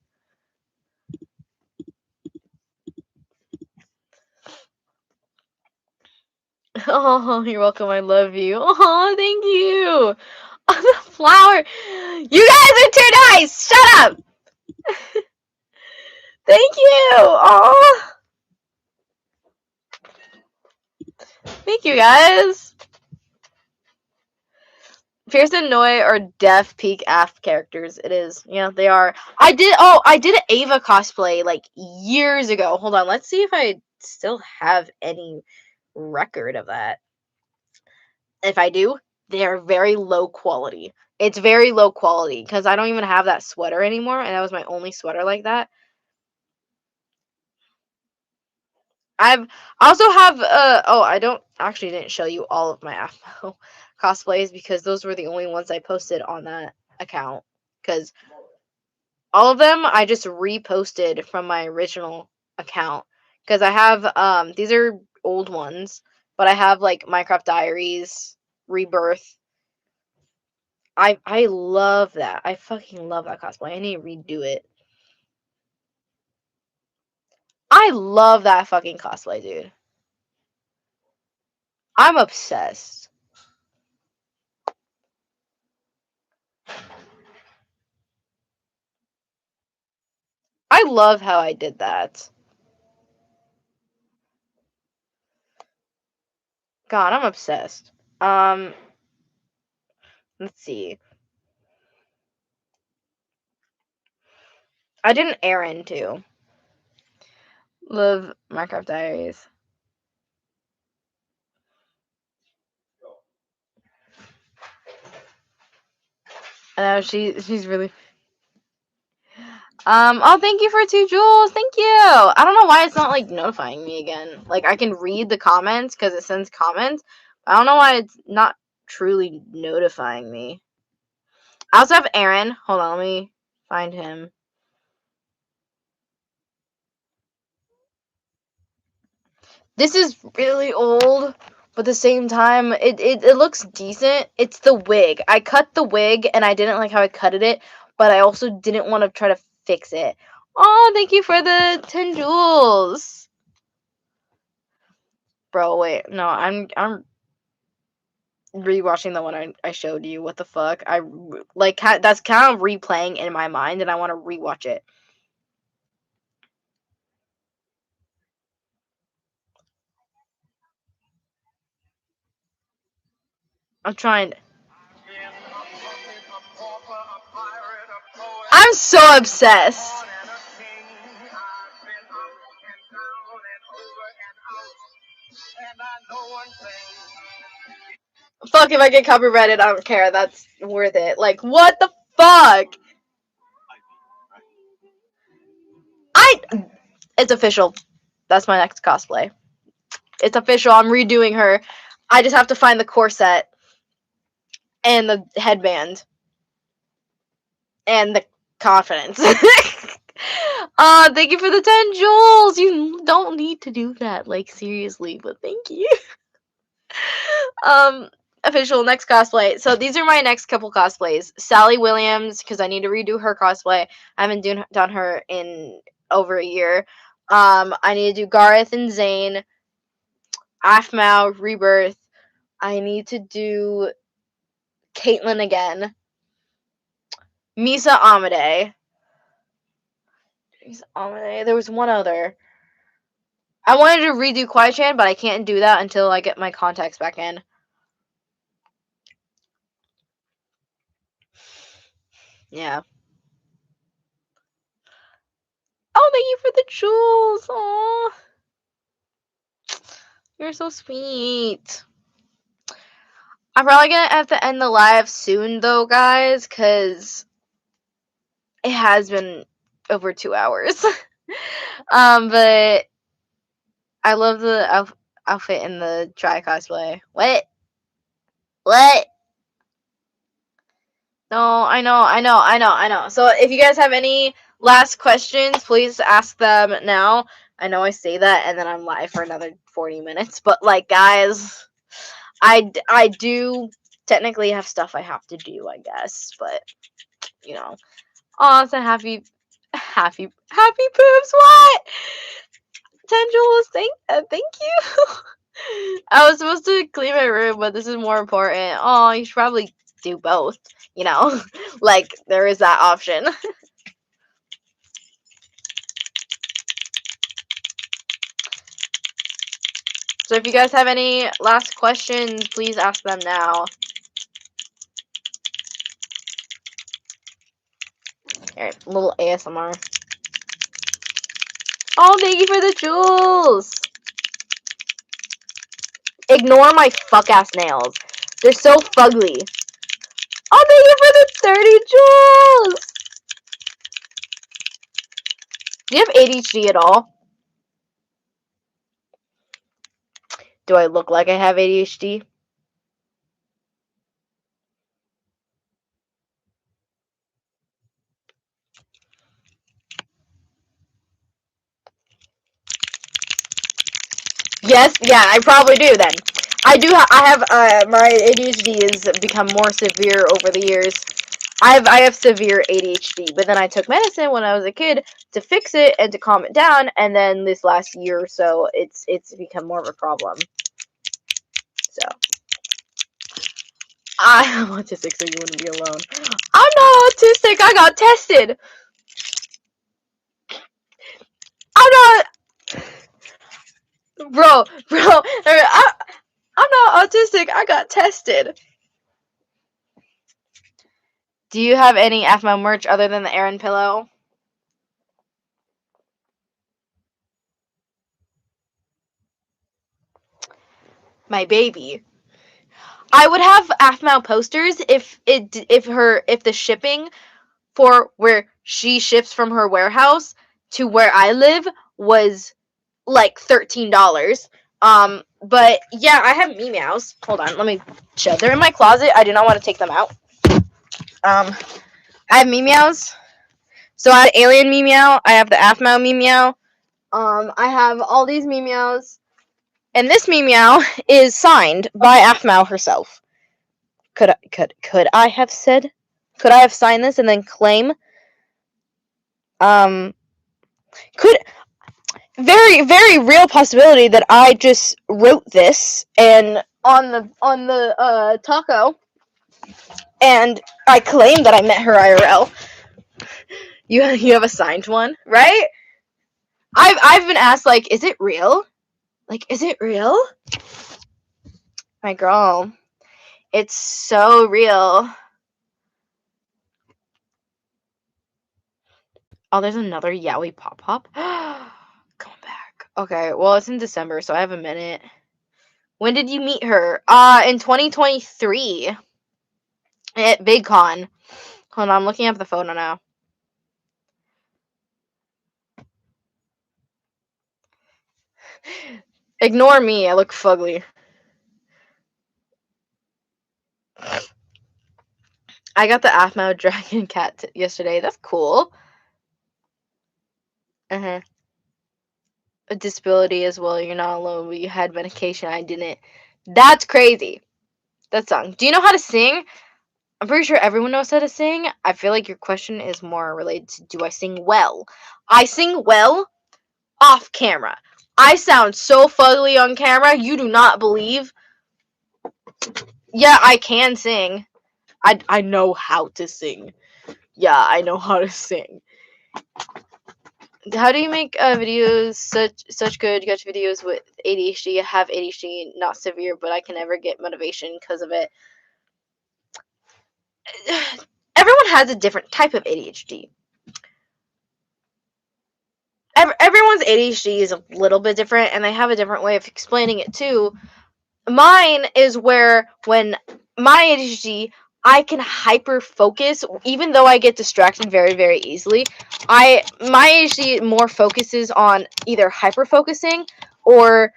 Oh, you're welcome. I love you. Oh, thank you. Oh, the flower. You guys are too nice. Shut up. Thank you. Oh, thank you, guys. Fierce and Noi are deaf peak AF characters. It is. Yeah, they are. I did an Ava cosplay like years ago. Hold on, let's see if I still have any record of that. If I do, they are very low quality. It's very low quality because I don't even have that sweater anymore, and that was my only sweater like that. I also have I didn't show you all of my AFMO cosplays because those were the only ones I posted on that account, because all of them I just reposted from my original account, because I have these are old ones, but I have like Minecraft Diaries, Rebirth. I love that. I fucking love that cosplay. I need to redo it. I love that fucking cosplay, dude. I'm obsessed. I love how I did that. God, I'm obsessed. Let's see. I did an errand too. Love Minecraft Diaries. I know she's really. Oh, thank you for 2 jewels. Thank you. I don't know why it's not like notifying me again. Like I can read the comments because it sends comments. I don't know why it's not truly notifying me. I also have Aaron. Hold on, let me find him. This is really old, but at the same time, it looks decent. It's the wig. I cut the wig, and I didn't like how I cutted it, but I also didn't want to try to fix it. Oh, thank you for the 10 jewels. Bro, wait. No, I'm rewatching the one I showed you. What the fuck? That's kind of replaying in my mind, and I want to rewatch it. I'm trying. I'm so obsessed. Fuck, if I get copyrighted, I don't care. That's worth it. Like, what the fuck? It's official. That's my next cosplay. It's official. I'm redoing her. I just have to find the corset and the headband and the confidence. Thank you for the 10 jewels. You don't need to do that, like, seriously, but thank you. Official next cosplay. So these are my next couple cosplays. Sally Williams, because I need to redo her cosplay. I haven't done her in over a year. I need to do Gareth and Zane, Afmao, Rebirth. I need to do Caitlyn again. Misa Amade. There was one other. I wanted to redo Kwai-chan, but I can't do that until I get my contacts back in. Yeah. Oh, thank you for the jewels. Aww. You're so sweet. I'm probably gonna have to end the live soon, though, guys, because it has been over 2 hours. But I love the outfit in the dry cosplay. What? No, I know. So if you guys have any last questions, please ask them now. I know I say that and then I'm live for another 40 minutes, but like, guys, I do technically have stuff I have to do, I guess, but you know. Oh, it's a happy poops. What? Tendrils, thank you. I was supposed to clean my room, but this is more important. Oh, you should probably do both. You know, like there is that option. So if you guys have any last questions, please ask them now. Alright, a little ASMR. Oh, thank you for the jewels! Ignore my fuck-ass nails. They're so fugly. Oh, thank you for the 30 jewels! Do you have ADHD at all? Do I look like I have ADHD? Yes, yeah, I probably do then. I have, my ADHD has become more severe over the years. I have severe ADHD, but then I took medicine when I was a kid to fix it and to calm it down, and then this last year or so, it's become more of a problem. So, I'm autistic, so you wouldn't be alone. I'm not autistic. I got tested. I'm not, bro. I'm not autistic. I got tested. Do you have any FMO merch other than the Aaron pillow? My baby. I would have AFMAO posters if the shipping for where she ships from her warehouse to where I live was like $13. But yeah, I have meows. Hold on, let me show. They're in my closet. I do not want to take them out. I have meows. So I have Alien meow. I have the AFMAO meow. I have all these meows. And this meow is signed by AFMAO herself. Could I have said? Could I have signed this and then claim? Could very very real possibility that I just wrote this and on the taco, and I claim that I met her IRL. You have a signed one, right? I've been asked, like, is it real? Like, is it real? My girl, it's so real. Oh, there's another Yowie Pop Pop. Coming back. Okay, well, it's in December, so I have a minute. When did you meet her? In 2023 at VidCon. Hold on, I'm looking up the photo now. Ignore me, I look fugly. I got the AFMAO Dragon Cat yesterday. That's cool. A disability as well. You're not alone, but you had medication. I didn't. That's crazy. That song. Do you know how to sing? I'm pretty sure everyone knows how to sing. I feel like your question is more related to, do I sing well? I sing well off camera. I sound so fugly on camera, you do not believe. Yeah, I can sing. I know how to sing. Yeah, I know how to sing. How do you make videos such good gotcha videos with ADHD? I have ADHD, not severe, but I can never get motivation because of it. Everyone has a different type of ADHD. Everyone's ADHD is a little bit different, and they have a different way of explaining it too. Mine is where when my ADHD, I can hyper focus, even though I get distracted very, very easily. My ADHD more focuses on either hyper focusing or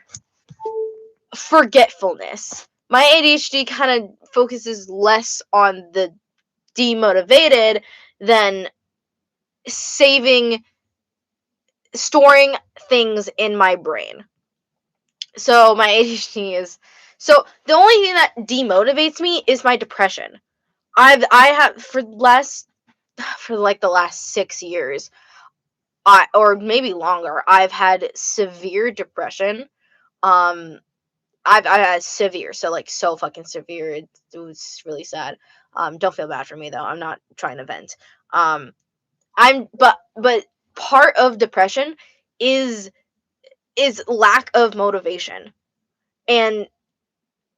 forgetfulness. My ADHD kind of focuses less on the demotivated than storing things in my brain. So my ADHD is, so the only thing that demotivates me is my depression. I have for like the last 6 years, or maybe longer, I've had severe depression. Um, I had severe, so like so fucking severe. It was really sad. Don't feel bad for me though. I'm not trying to vent. But part of depression is lack of motivation. And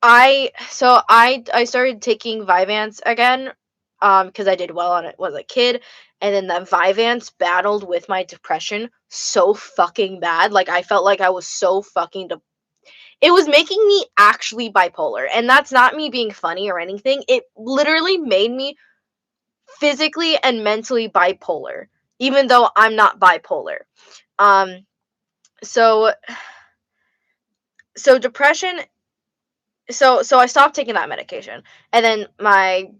I started taking Vyvanse again, because I did well on it as a kid, and then that Vyvanse battled with my depression so fucking bad. Like I felt like I was so fucking it was making me actually bipolar, and that's not me being funny or anything. It literally made me physically and mentally bipolar, even though I'm not bipolar. Um, so depression. So I stopped taking that medication, and then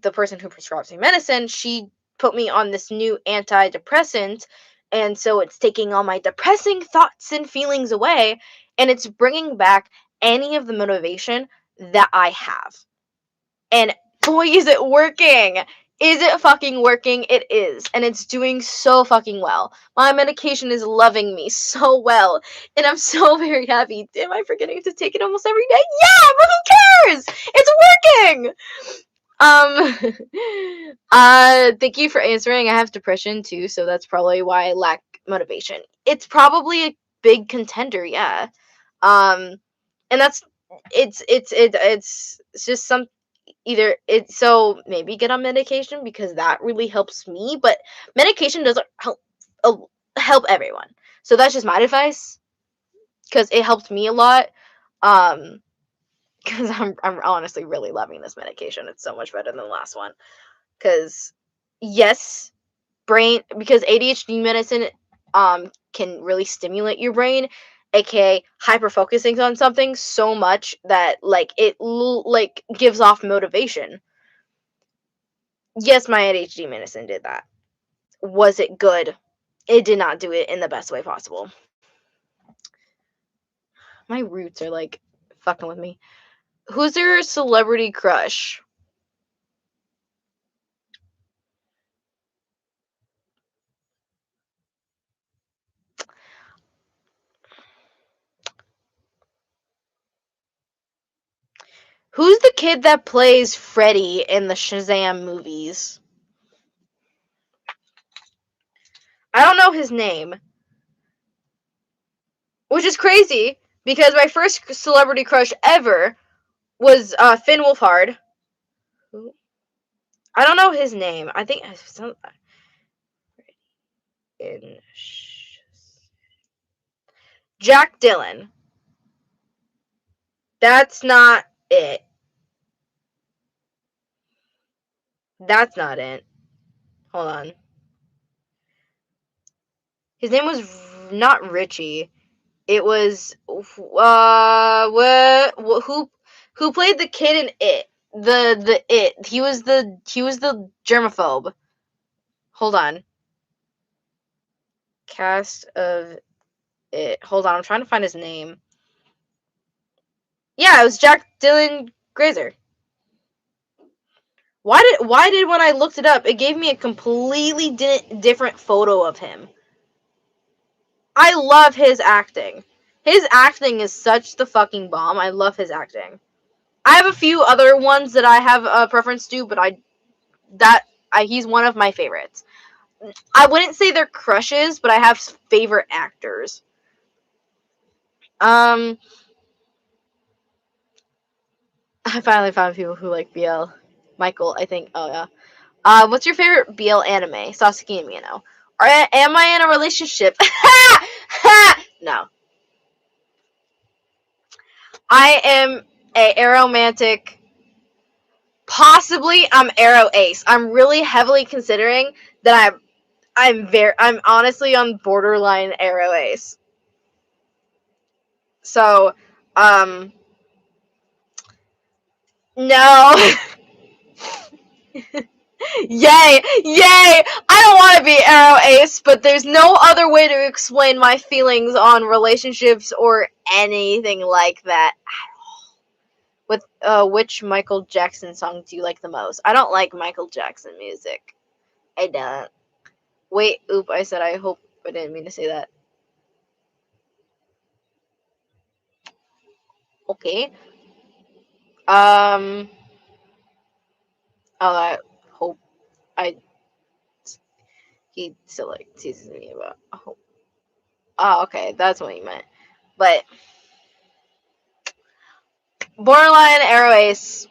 the person who prescribes me medicine, she put me on this new antidepressant, and so it's taking all my depressing thoughts and feelings away, and it's bringing back any of the motivation that I have. And boy, is it working! Is it fucking working? It is. And it's doing so fucking well. My medication is loving me so well. And I'm so very happy. Am I forgetting to take it almost every day? Yeah, but who cares? It's working! Thank you for answering. I have depression too, so that's probably why I lack motivation. It's probably a big contender, yeah. And that's it's just some either it so maybe get on medication because that really helps me, but medication doesn't help everyone. So that's just my advice because it helped me a lot. Um, because I'm honestly really loving this medication. It's so much better than the last one. Because yes, brain because ADHD medicine can really stimulate your brain, aka hyper focusing on something so much that like it like gives off motivation. Yes, my ADHD medicine did that. Was it good? It did not do it in the best way possible. My roots are like fucking with me. Who's your celebrity crush? Who's the kid that plays Freddy in the Shazam movies? I don't know his name. Which is crazy because my first celebrity crush ever was Finn Wolfhard. I don't know his name. I think in Jack Dylan. That's not it. That's not it. Hold on. His name was not Richie. It was who played the kid in It? The It. He was the germaphobe. Hold on. Cast of It. Hold on, I'm trying to find his name. Yeah, it was Jack Dylan Grazer. Why did when I looked it up, it gave me a completely different photo of him. I love his acting. His acting is such the fucking bomb. I love his acting. I have a few other ones that I have a preference to, but he's one of my favorites. I wouldn't say they're crushes, but I have favorite actors. I finally found people who like BL. Michael, I think. Oh yeah. What's your favorite BL anime? Sasuke and Mino. Am I in a relationship? No. I am a aromantic. Possibly I'm Arrow Ace. I'm really heavily considering that I'm honestly on borderline Arrow Ace. So, no. Yay! Yay! I don't want to be Arrow Ace, but there's no other way to explain my feelings on relationships or anything like that. With which Michael Jackson song do you like the most? I don't like Michael Jackson music. I don't. Wait, oop, I said I hope I didn't mean to say that. Okay. Oh, I hope I he still like teases me about. Oh, okay, that's what he meant. But borderline Arrow Ace.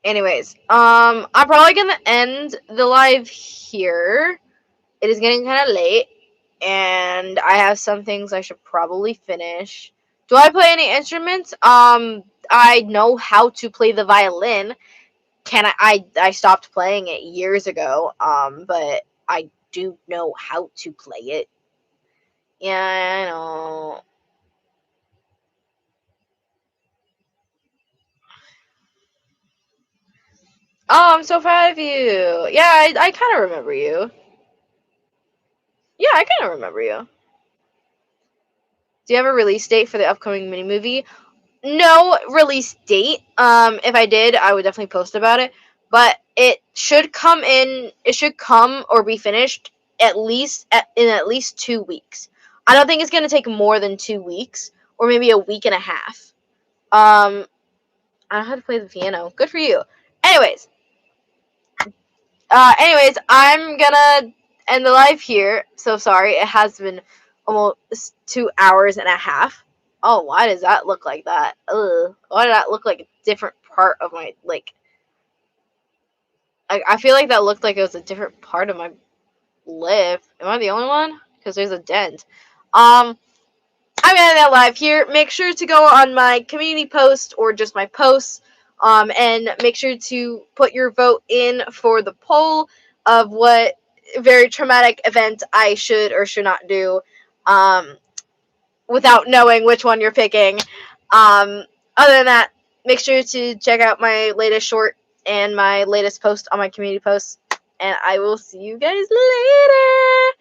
Anyways, I'm probably gonna end the live here. It is getting kind of late, and I have some things I should probably finish. Do I play any instruments? I know how to play the violin. I stopped playing it years ago. But I do know how to play it. Yeah, I know. Oh, I'm so proud of you. Yeah, I kind of remember you. Yeah, I kind of remember you. Do you have a release date for the upcoming mini movie? No release date. If I did, I would definitely post about it. But it should come in. It should come or be finished in at least 2 weeks. I don't think it's gonna take more than 2 weeks, or maybe a week and a half. I know how to play the piano. Good for you. Anyways, I'm gonna end the live here. So sorry, it has been almost 2 hours and a half. Oh, why does that look like that? Ugh. Why did that look like a different part of my, like, I feel like that looked like it was a different part of my lip. Am I the only one? Because there's a dent. I'm gonna end that live here. Make sure to go on my community post or just my posts, and make sure to put your vote in for the poll of what very traumatic event I should or should not do, um, without knowing which one you're picking. Other than that, make sure to check out my latest short and my latest post on my community posts, and I will see you guys later.